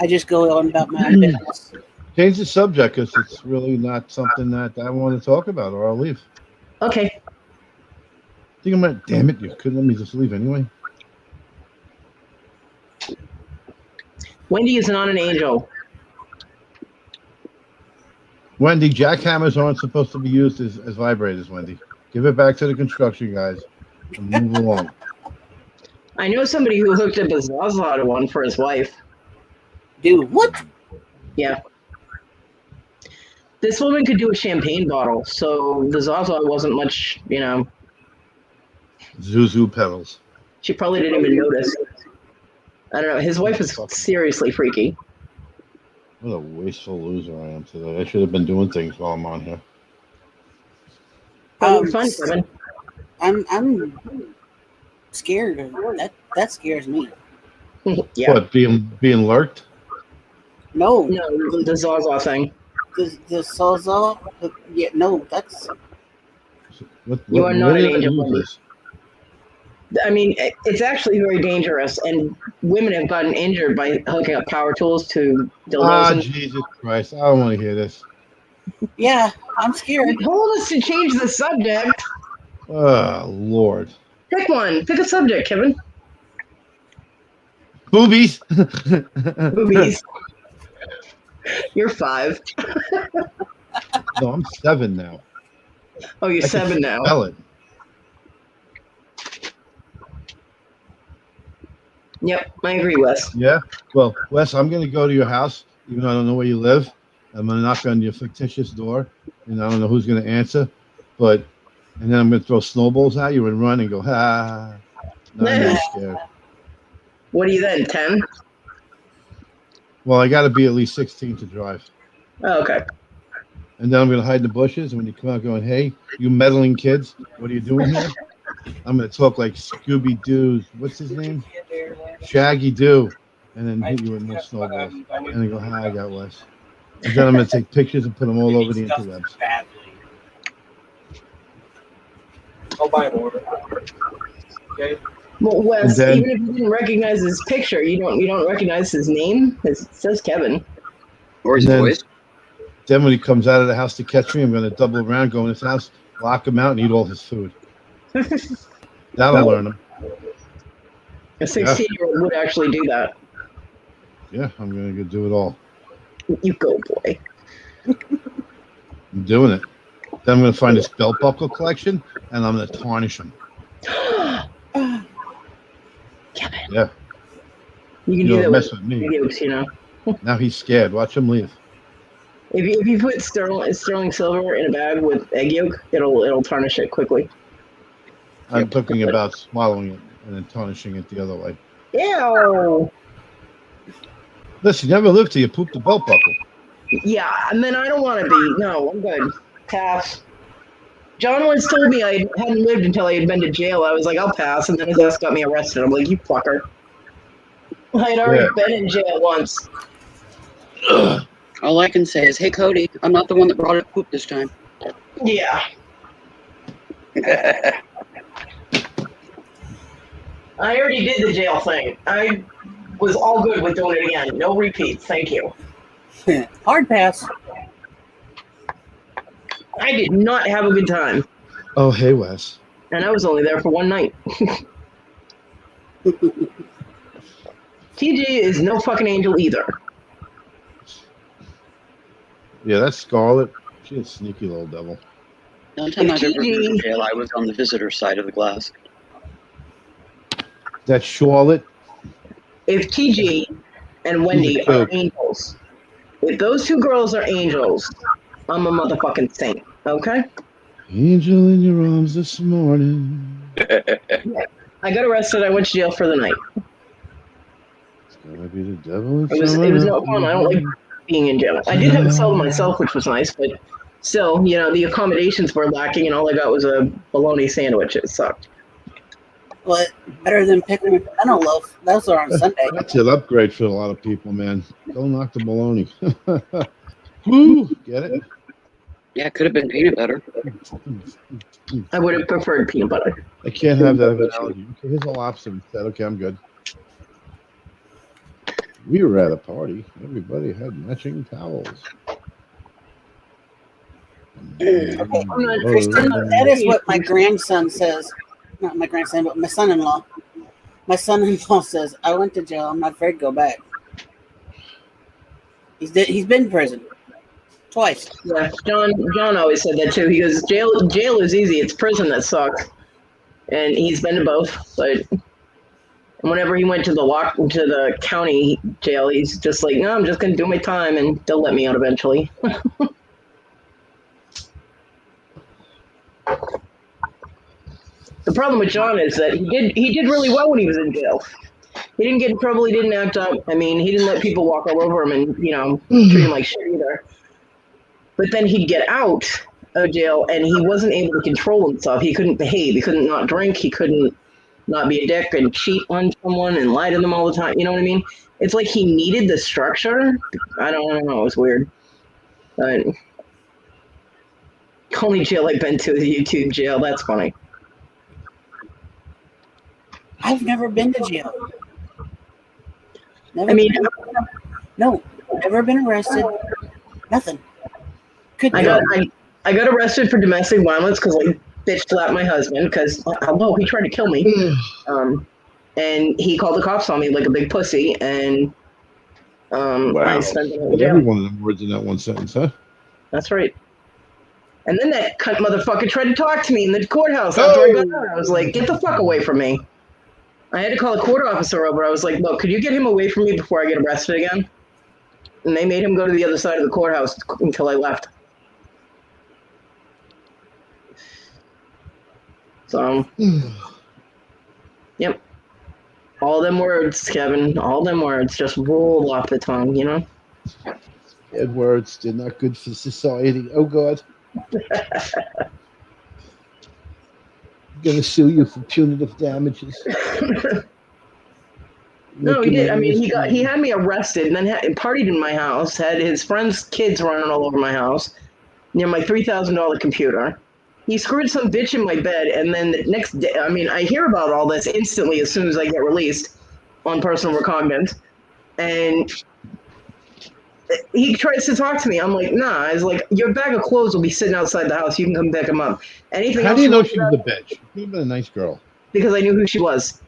I just go on about my own business. Change the subject because it's really not something that I want to talk about, or I'll leave. Okay. Damn it, you couldn't let me just leave anyway. Wendy is not an angel. Wendy, jackhammers aren't supposed to be used as vibrators, Wendy. Give it back to the construction guys and move along. I know somebody who hooked up a Zaza to one for his wife. Dude, what? Yeah. This woman could do a champagne bottle, so the Zaza wasn't much, Zuzu pedals. She probably didn't even notice. I don't know. His wife is seriously freaky. What a wasteful loser I am today. I should have been doing things while I'm on here. Fun, Kevin. I'm scared of that. That scares me. Yeah. What, being lurked? No, No, the Zaza thing. the Sawzall. Yeah, no, that's You are not where an did I angel, use Wendy. this? I mean, it's actually very dangerous, and women have gotten injured by hooking up power tools to dildos. Ah, And Jesus Christ! I don't want to hear this. yeah. I'm scared. you told us to change the subject. Oh Lord. Pick one. Pick a subject, Kevin. Boobies. Movies. You're 5. No, I'm 7 now. Oh, you're I can 7 now. spell it. Yep, I agree, Wes. Yeah. Well, Wes, I'm going to go to your house, even though I don't know where you live. I'm going to knock on your fictitious door, and I don't know who's going to answer. And then I'm going to throw snowballs at you and run and go, ha. Now I'm really scared. What are you then, 10? Well, I got to be at least 16 to drive. Oh, okay. And then I'm going to hide in the bushes. And when you come out going, hey, you meddling kids, what are you doing here? I'm going to talk like Scooby-Doo's, what's his name? Shaggy Doo. And then hit you with more snowballs. And then go, hi, I got Wes. And then I'm going to take pictures and put them all over the interwebs. I'll buy an order. Okay. Well, Wes, then- even if you didn't recognize his picture, you don't recognize his name. It says Kevin. Or his And then- voice. Then when he comes out of the house to catch me, I'm going to double around, go in his house, lock him out, and eat all his food. That'll learn him. A 16-year-old would actually do that. Yeah, I'm going to go do it all. You go, boy. I'm doing it. Then I'm going to find his belt buckle collection, and I'm going to tarnish him. Kevin. Yeah. You can You do don't that mess with with me. videos, you know. Now he's scared. Watch him leave. If you put sterling silver in a bag with egg yolk, it'll tarnish it quickly. I'm thinking about swallowing it and then tarnishing it the other way. Ew. Listen, you never live till you poop the belt buckle. Yeah, and then I don't want to be. No, I'm good. Pass. John once told me I hadn't lived until I had been to jail. I was like, I'll pass, and then his ass got me arrested. I'm like, you fucker. I had already been in jail once. All I can say is, hey, Cody, I'm not the one that brought up poop this time. Yeah. I already did the jail thing. I was all good with doing it again. No repeats. Thank you. Hard pass. I did not have a good time. Oh, hey, Wes. And I was only there for one night. TJ is no fucking angel either. Yeah, that's Scarlet. She's a sneaky little devil. The only time I've ever been in jail, I was on the visitor side of the glass. That's Charlotte. If TJ and Wendy are angels, if those two girls are angels, I'm a motherfucking saint, okay? Angel in your arms this morning. I got arrested. I went to jail for the night. It's gonna be the devil. It was no fun. I don't like being in jail. I did have a cell to myself, which was nice, but still, you know, the accommodations were lacking, and all I got was a bologna sandwich. It sucked. But better than picking a banana loaf. Those are on Sunday. That's an upgrade for a lot of people, man. Don't knock the bologna. Woo, get it? Yeah, it could have been peanut butter. I would have preferred peanut butter. I can't have that analogy. Okay, here's a lobster instead. Okay, I'm good. We were at a party. Everybody had matching towels. That is what my grandson says. Not my grandson, but my son-in-law. My son-in-law says, I went to jail. I'm not afraid to go back. He's been in prison. Twice. Yeah, John always said that too. He goes, jail is easy. It's prison that sucks. And he's been to both. But whenever he went to the county jail, he's just like, no, I'm just gonna do my time, and they'll let me out eventually. The problem with John is that he did really well when he was in jail. He didn't get in trouble. He didn't act up. I mean, he didn't let people walk all over him and, you know, treat him like shit either. But then he'd get out of jail and he wasn't able to control himself. He couldn't behave. He couldn't not drink. He couldn't not be a dick and cheat on someone and lie to them all the time. You know what I mean? It's like he needed the structure. I don't know. It was weird. But only jail I've been to is YouTube jail. That's funny. I've never been to jail. Never I mean, no, never been arrested. Nothing. Could I got arrested for domestic violence because I bitch slapped my husband because hello, he tried to kill me. And he called the cops on me like a big pussy, and I spent the night in jail. Every one of them words in that one sentence, huh? That's right. And then that cunt motherfucker tried to talk to me in the courthouse after I got out. I was like, get the fuck away from me. I had to call a court officer over. I was like, look, could you get him away from me before I get arrested again? And they made him go to the other side of the courthouse until I left. So, yep. All them words, Kevin, all them words just rolled off the tongue, you know? Bad words, they're not good for society. Oh, God. I'm going to sue you for punitive damages. No, he did. I mean, he had me arrested and then partied in my house, had his friends' kids running all over my house near my $3,000 computer. He screwed some bitch in my bed, and then the next day, I mean, I hear about all this instantly as soon as I get released on personal recognizance, and he tries to talk to me. I'm like, nah. I was like, your bag of clothes will be sitting outside the house. You can come pick them up. Anything How else do you know she was a bitch? She's been a nice girl. Because I knew who she was.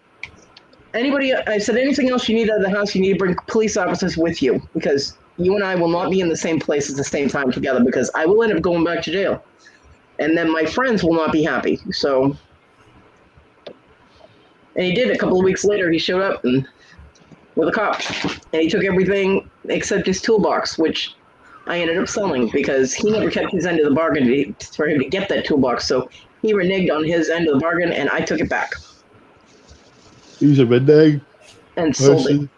I said, anything else you need out of the house, you need to bring police officers with you, because you and I will not be in the same place at the same time together, because I will end up going back to jail. And then my friends will not be happy. So, and he did. A couple of weeks later, he showed up with a cop, and he took everything except his toolbox, which I ended up selling because he never kept his end of the bargain for him to get that toolbox. So he reneged on his end of the bargain, and I took it back. He's a renegade and sold it.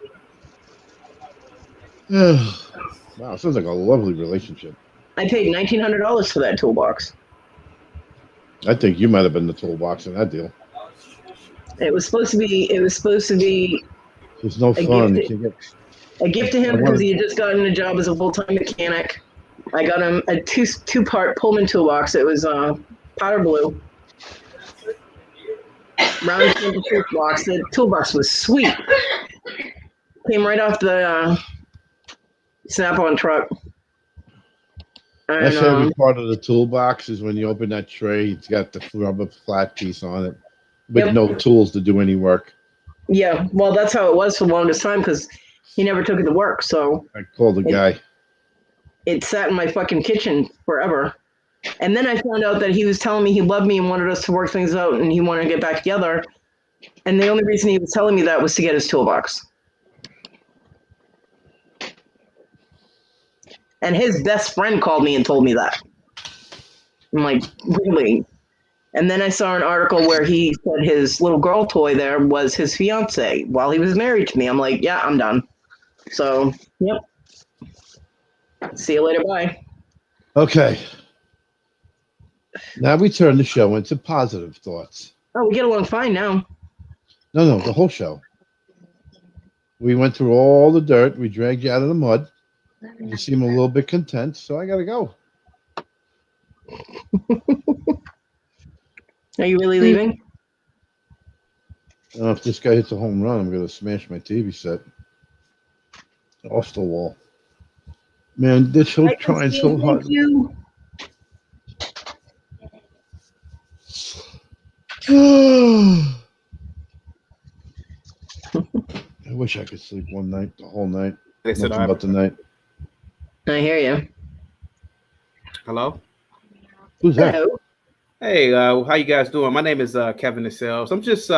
Wow, sounds like a lovely relationship. I paid $1,900 for that toolbox. I think you might have been the toolbox in that deal. It was supposed to be. There's no fun. A gift to him because he had just gotten a job as a full-time mechanic. I got him a two-part Pullman toolbox. It was powder blue, round toolbox. The toolbox was sweet. Came right off the Snap-on truck. And, my favorite part of the toolbox is when you open that tray. It's got the rubber flat piece on it, with no tools to do any work. Yeah, well, that's how it was for the longest time because he never took it to work. So I called the guy. It sat in my fucking kitchen forever. And then I found out that he was telling me he loved me and wanted us to work things out and he wanted to get back together. And the only reason he was telling me that was to get his toolbox. And his best friend called me and told me that. I'm like, really? And then I saw an article where he said his little girl toy there was his fiance while he was married to me. I'm like, yeah, I'm done. So, yep. See you later. Bye. Okay. Now we turn the show into positive thoughts. Oh, we get along fine now. No, the whole show. We went through all the dirt. We dragged you out of the mud. You seem a little bit content, so I got to go. Are you really leaving? I don't know if this guy hits a home run, I'm going to smash my TV set off the wall. Man, they're so trying so hard. Thank you. I wish I could sleep one night, the whole night. They said Nothing but the night. I hear you. Hello? Who's that? Hello. Hey, how you guys doing? My name is Kevin Sells. I'm just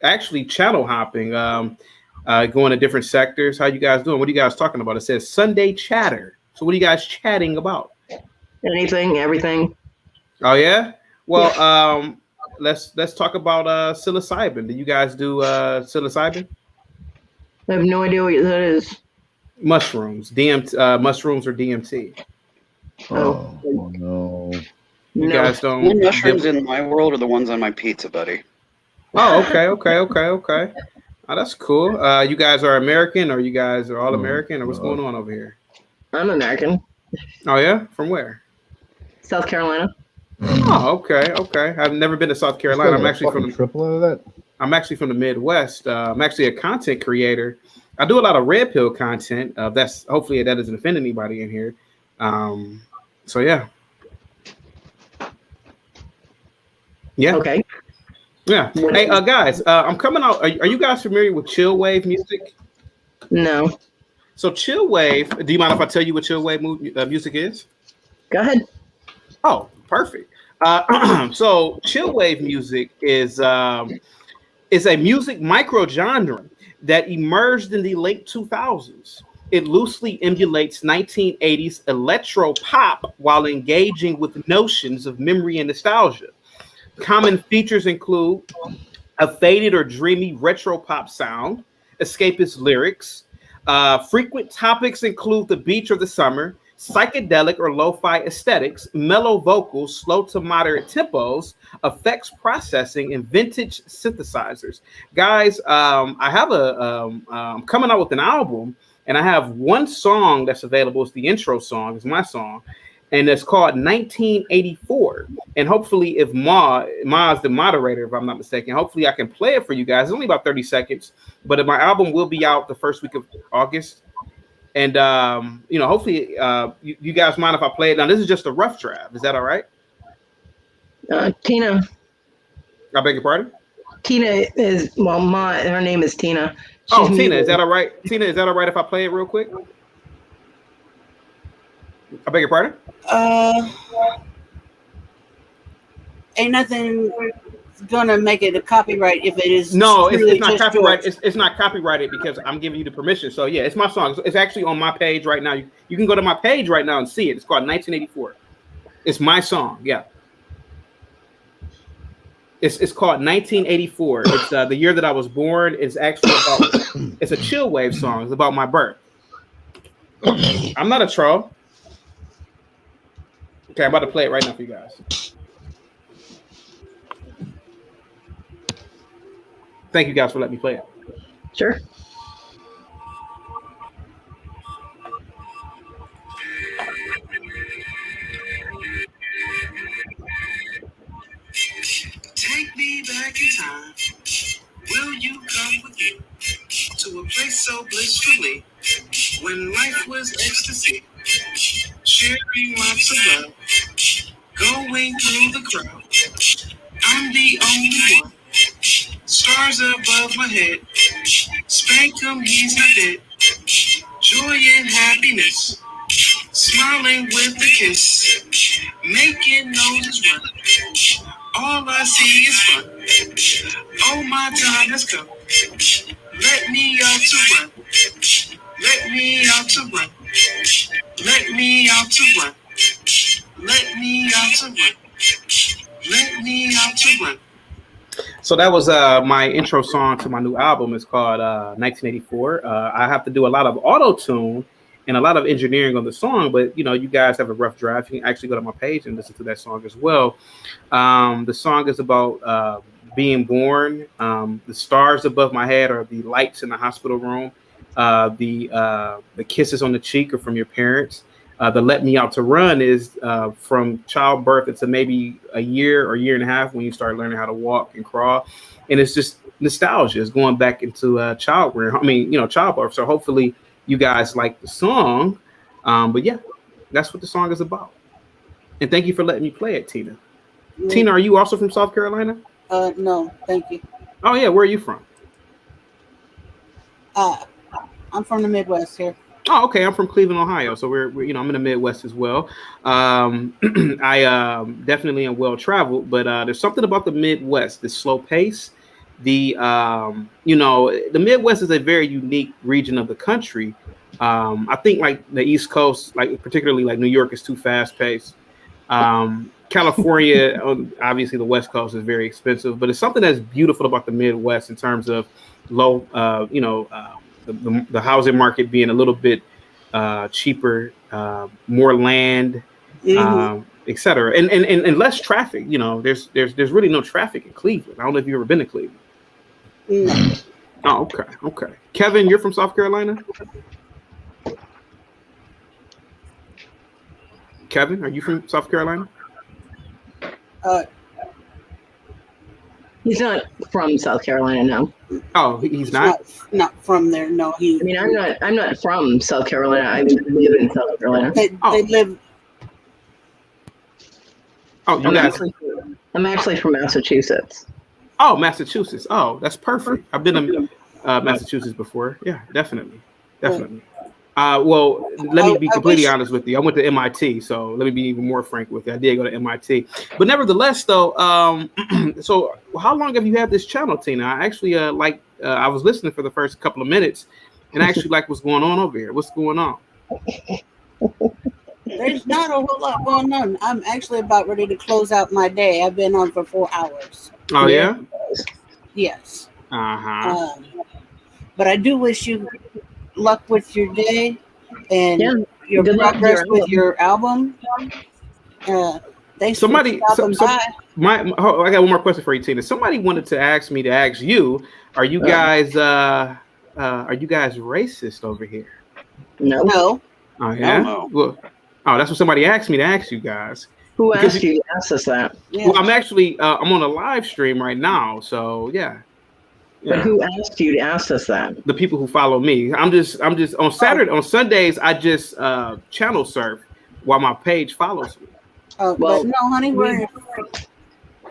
actually channel hopping, going to different sectors. How you guys doing? What are you guys talking about? It says Sunday chatter. So what are you guys chatting about? Anything, everything. Oh yeah? Well, let's talk about psilocybin. Do you guys do psilocybin? I have no idea what that is. Mushrooms, mushrooms or DMT. Oh no. You guys don't. The mushrooms in my world are the ones on my pizza, buddy. Oh, okay. Oh, that's cool. You guys are American, or you guys are all American, or what's going on over here? I'm American. Oh yeah, from where? South Carolina. Oh, okay. I've never been to South Carolina. I'm actually from triple out of that. I'm actually from the Midwest. I'm actually a content creator. I do a lot of red pill content. That's hopefully that doesn't offend anybody in here. So yeah. Okay. Yeah. Hey, guys, I'm coming out. Are you guys familiar with chill wave music? No. So chill wave. Do you mind if I tell you what chill wave music is? Go ahead. Oh, perfect. So chill wave music is a music microgenre that emerged in the late 2000s. It loosely emulates 1980s electro pop while engaging with notions of memory and nostalgia. Common features include a faded or dreamy retro pop sound, escapist lyrics. Frequent topics include the beach or the summer, psychedelic or lo-fi aesthetics, mellow vocals, slow to moderate tempos, effects processing, and vintage synthesizers. Guys, I have I'm coming out with an album, and I have one song that's available. It's the intro song. It's my song. And it's called 1984. And hopefully, if Ma's the moderator, if I'm not mistaken, hopefully I can play it for you guys. It's only about 30 seconds, but my album will be out the first week of August. And hopefully, you guys mind if I play it? Now, this is just a rough draft. Is that all right? Tina. I beg your pardon? Tina is her name is Tina. She's Tina, is that all right? Tina, is that all right if I play it real quick? I beg your pardon? Ain't nothing gonna make it a copyright if it is. No, it's not copyrighted. It's not copyrighted because I'm giving you the permission. So yeah, it's my song. It's actually on my page right now. You can go to my page right now and see it. It's called 1984. It's my song. Yeah. It's called 1984. It's the year that I was born. It's actually about. It's a chill wave song. It's about my birth. I'm not a troll. Okay, I'm about to play it right now for you guys. Thank you guys for letting me play it. Sure. Take me back in time. Will you come with me to a place so blissfully when life was ecstasy, sharing lots of love, going through the crowd. I'm the only one. Stars above my head. Spank him, he's not dead. Joy and happiness. Smiling with a kiss. Making noses run. All I see is fun. Oh, my time has come. Let me out to run. Let me out to run. Let me out to run. Let me out to run. Let me out to run. So that was my intro song to my new album. It's called 1984. I have to do a lot of auto tune and a lot of engineering on the song, but you guys have a rough draft. You can actually go to my page and listen to that song as well. The song is about being born. The stars above my head are the lights in the hospital room. The kisses on the cheek are from your parents. The let me out to run is from childbirth into maybe a year or year and a half when you start learning how to walk and crawl. And it's just nostalgia. It's going back into childbirth. So hopefully you guys like the song. But yeah, that's what the song is about. And thank you for letting me play it, Tina. Tina, are you also from South Carolina? No, thank you. Oh yeah, where are you from? I'm from the Midwest here. Oh, okay. I'm from Cleveland, Ohio. So we're I'm in the Midwest as well. I definitely am well traveled, but there's something about the Midwest, the slow pace. The Midwest is a very unique region of the country. I think like the East Coast, like particularly like New York, is too fast paced. California, obviously the West Coast is very expensive, but it's something that's beautiful about the Midwest in terms of low, the housing market being a little bit cheaper, more land, etc., and less traffic. There's really no traffic in Cleveland. I don't know if you've ever been to Cleveland. No. Oh, okay. Kevin, you're from South Carolina? Kevin, are you from South Carolina? He's not from South Carolina, no. Oh, he's not? Not from there. No, I mean, I'm not from South Carolina. I live in South Carolina. They live. Oh, you guys. I'm actually from Massachusetts. Oh, Massachusetts. Oh, that's perfect. I've been to Massachusetts before. Yeah, definitely. Well, let me be completely honest with you. I went to MIT, so let me be even more frank with you. I did go to MIT, but nevertheless, though. So, how long have you had this channel, Tina? I actually I was listening for the first couple of minutes, and I actually like what's going on over here. What's going on? There's not a whole lot going on. I'm actually about ready to close out my day. I've been on for 4 hours. Oh yeah. Yes. Uh-huh. But I do wish you luck with your day and your Good luck progress with your album. Thanks for stopping by. I got one more question for you, Tina. Somebody wanted to ask me to ask you: Are you guys racist over here? No. Oh yeah. No. Well, that's what somebody asked me to ask you guys. Who asked you to ask us that? Yeah. Well, I'm actually I'm on a live stream right now, so yeah. But who asked you to ask us that? The people who follow me. I'm just on Saturday, on Sundays, I just channel surf while my page follows me. But no, honey, we're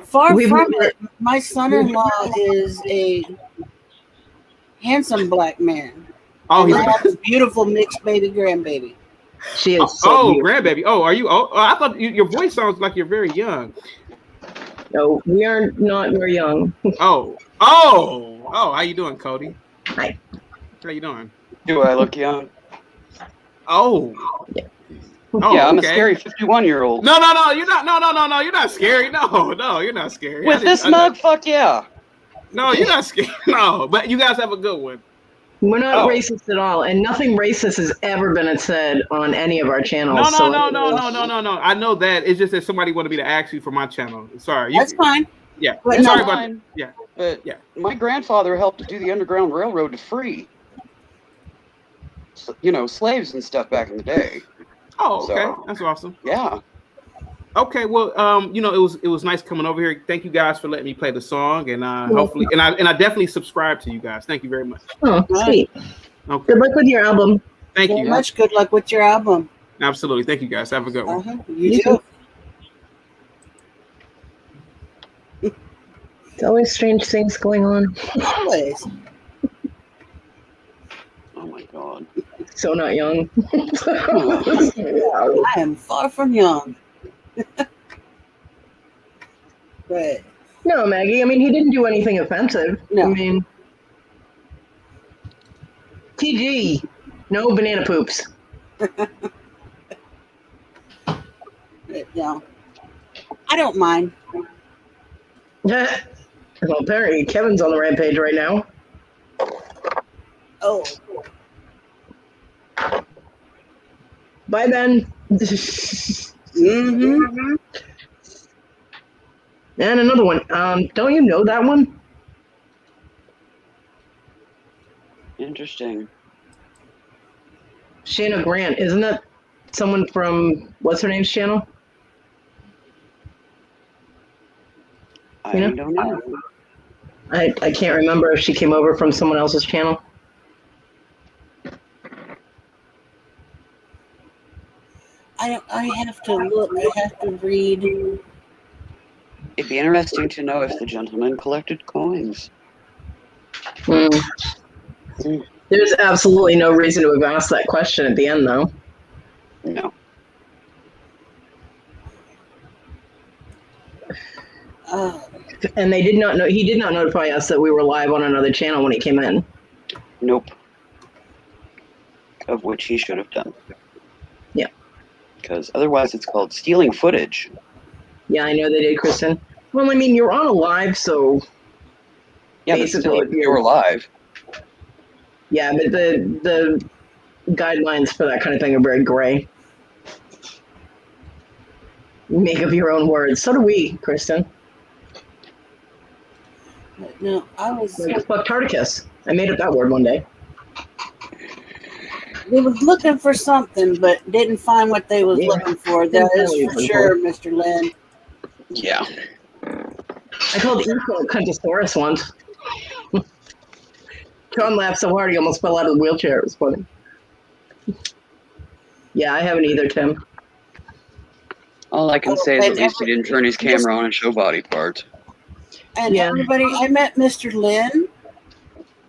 far from it. My son-in-law is a handsome black man. Oh, he has a beautiful mixed baby grandbaby. She is. Grandbaby. Oh, are you? Oh, I thought your voice sounds like you're very young. No, we are not very young. Oh, how you doing, Cody? Hi. How you doing? Do I look young? Oh. Yeah. I'm a scary 51-year-old. No, you're not. No, you're not scary. No, you're not scary. With this mug, fuck yeah. No, you're not scary. No, but you guys have a good one. We're not racist at all, and nothing racist has ever been said on any of our channels. No. I know that. It's just that somebody wanted me to ask you for my channel. Sorry. That's fine. Yeah. But sorry about that. Yeah. But my grandfather helped to do the Underground Railroad to free, slaves and stuff back in the day. Oh, okay. That's awesome. Yeah. Okay, well, it was nice coming over here. Thank you guys for letting me play the song, and hopefully, and I definitely subscribe to you guys. Thank you very much. Oh, sweet. Okay. Good luck with your album. Thank you. Very much. Good luck with your album. Absolutely. Thank you guys. Have a good one. You too. It's always strange things going on. Always. Oh my God. So not young. I am far from young. But no, Maggie. I mean, he didn't do anything offensive. No. I mean, TG, no banana poops. No, I don't mind. Well, apparently Kevin's on the rampage right now. Oh. Bye, Ben. Mm-hmm. And another one. Don't you know that one? Interesting. Shayna Grant. Isn't that someone from what's her name's channel? I don't know. I can't remember if she came over from someone else's channel. I have to look. I have to read. It'd be interesting to know if the gentleman collected coins. There's absolutely no reason to have asked that question at the end, though. No. And they did not know. He did not notify us that we were live on another channel when he came in. Nope. Of which he should have done. Yeah. Because otherwise it's called stealing footage. Yeah, I know they did, Kristen. Well, I mean, you're on a live, so... Yeah, basically, but still, you're live. Yeah, but the guidelines for that kind of thing are very gray. Make up your own words. So do we, Kristen. No, I was. Like Spuctarticus. I made up that word one day. They was looking for something, but didn't find what they was looking for. That is for sure, Mr. Lynn. Yeah. I called Eco Cuntosaurus once. John laughed so hard he almost fell out of the wheelchair. It was funny. Yeah, I haven't either, Tim. All I can say is at least he didn't turn his camera on and show body parts. And everybody, I met Mr. Lynn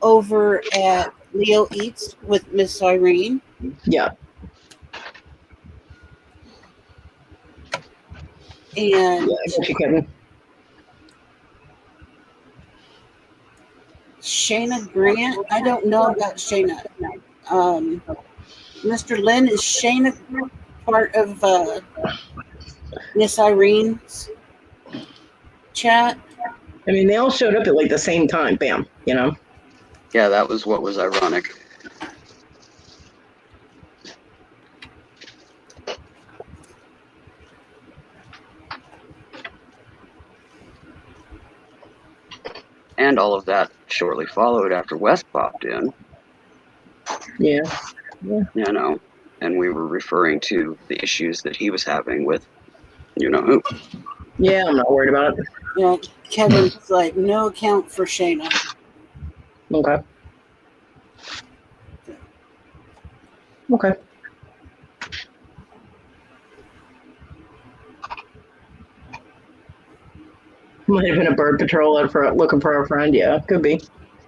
over at Leo Eats with Miss Irene. Yeah. And I got you, Kevin. Shayna Grant. I don't know about Shayna. Mr. Lynn, is Shayna part of Miss Irene's chat? I mean, they all showed up at like the same time. Bam, you know? Yeah, that was what was ironic. And all of that shortly followed after Wes popped in. Yeah. You know, and we were referring to the issues that he was having with you know who. Yeah, I'm not worried about it. Yeah, Kevin's like, no account for Shayna. Okay. Okay. Might have been a bird patrol out for looking for our friend. Yeah, could be.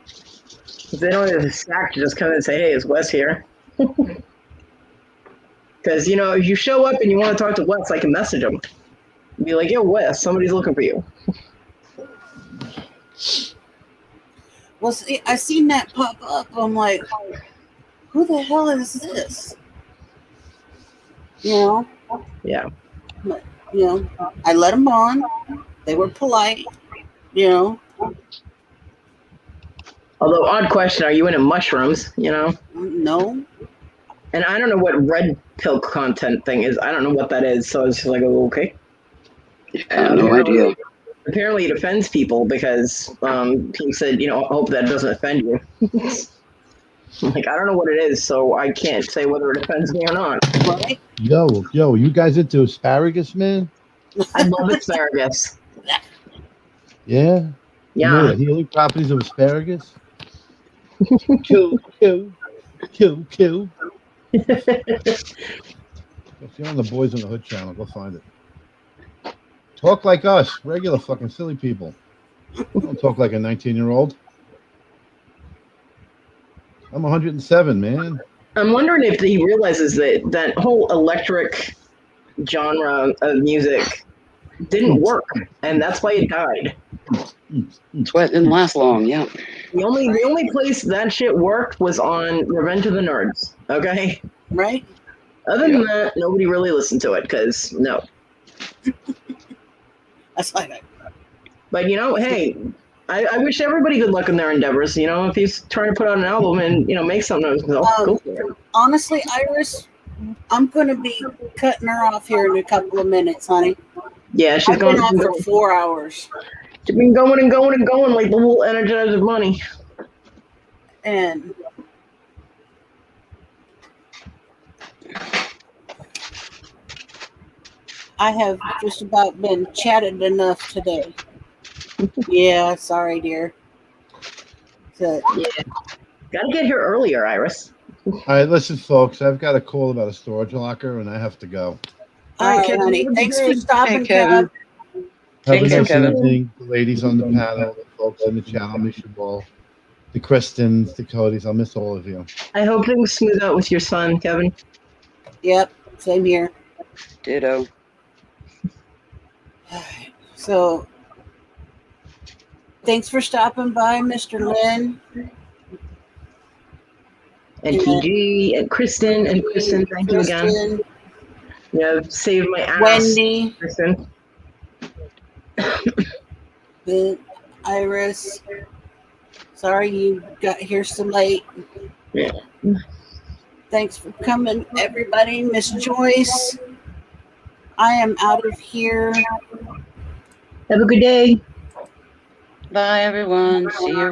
If they don't have a sack to just come in and say, "Hey, is Wes here?" Because you know, if you show up and you want to talk to Wes, I can message him. Be like, "Yo, Wes, somebody's looking for you." Well, see, I seen that pop up. I'm like, who the hell is this? You know? Yeah. But, you know, I let them on. They were polite. You know? Although, odd question: are you into mushrooms? You know? No. And I don't know what red pill content thing is. I don't know what that is. So it's just like, oh, okay. Yeah, no idea. Apparently, it offends people because he said, you know, I hope that doesn't offend you. Like, I don't know what it is, so I can't say whether it offends me or not. Right? Yo, you guys into asparagus, man? I love asparagus. Yeah? Yeah. You know the healing properties of asparagus? Kill. If you're on the Boys in the Hood channel, go find it. Talk like us, regular fucking silly people. Don't talk like a 19-year-old. I'm 107, man. I'm wondering if he realizes that that whole electric genre of music didn't work, and that's why it died. That's why it didn't last long, yeah. The only place that shit worked was on Revenge of the Nerds, okay? Right? Other than that, nobody really listened to it, because, no. That's like that. But, you know, hey, I wish everybody good luck in their endeavors. You know, if he's trying to put out an album and, you know, make something of himself, go for it. Honestly, Iris, I'm going to be cutting her off here in a couple of minutes, honey. Yeah, she's been on for 4 hours. She's been going and going and going like the little Energizer Bunny. And I have just about been chatted enough today. Yeah, sorry, dear. So, yeah. Gotta get here earlier, Iris. All right, listen, folks. I've got a call about a storage locker, and I have to go. All right, honey. Thanks for stopping, Kevin. Have a nice evening, the ladies on the panel, the folks in the chat. I'll miss you all. The Kristins, the Codys. I'll miss all of you. I hope things smooth out with your son, Kevin. Yep, same here. Ditto. So, thanks for stopping by, Mr. Lynn. And PG, and Kristen, thank you again. You know, save my ass. Wendy. Kristen. Iris. Sorry you got here so late. Yeah. Thanks for coming, everybody. Miss Joyce. I am out of here. Have a good day. Bye, everyone. See you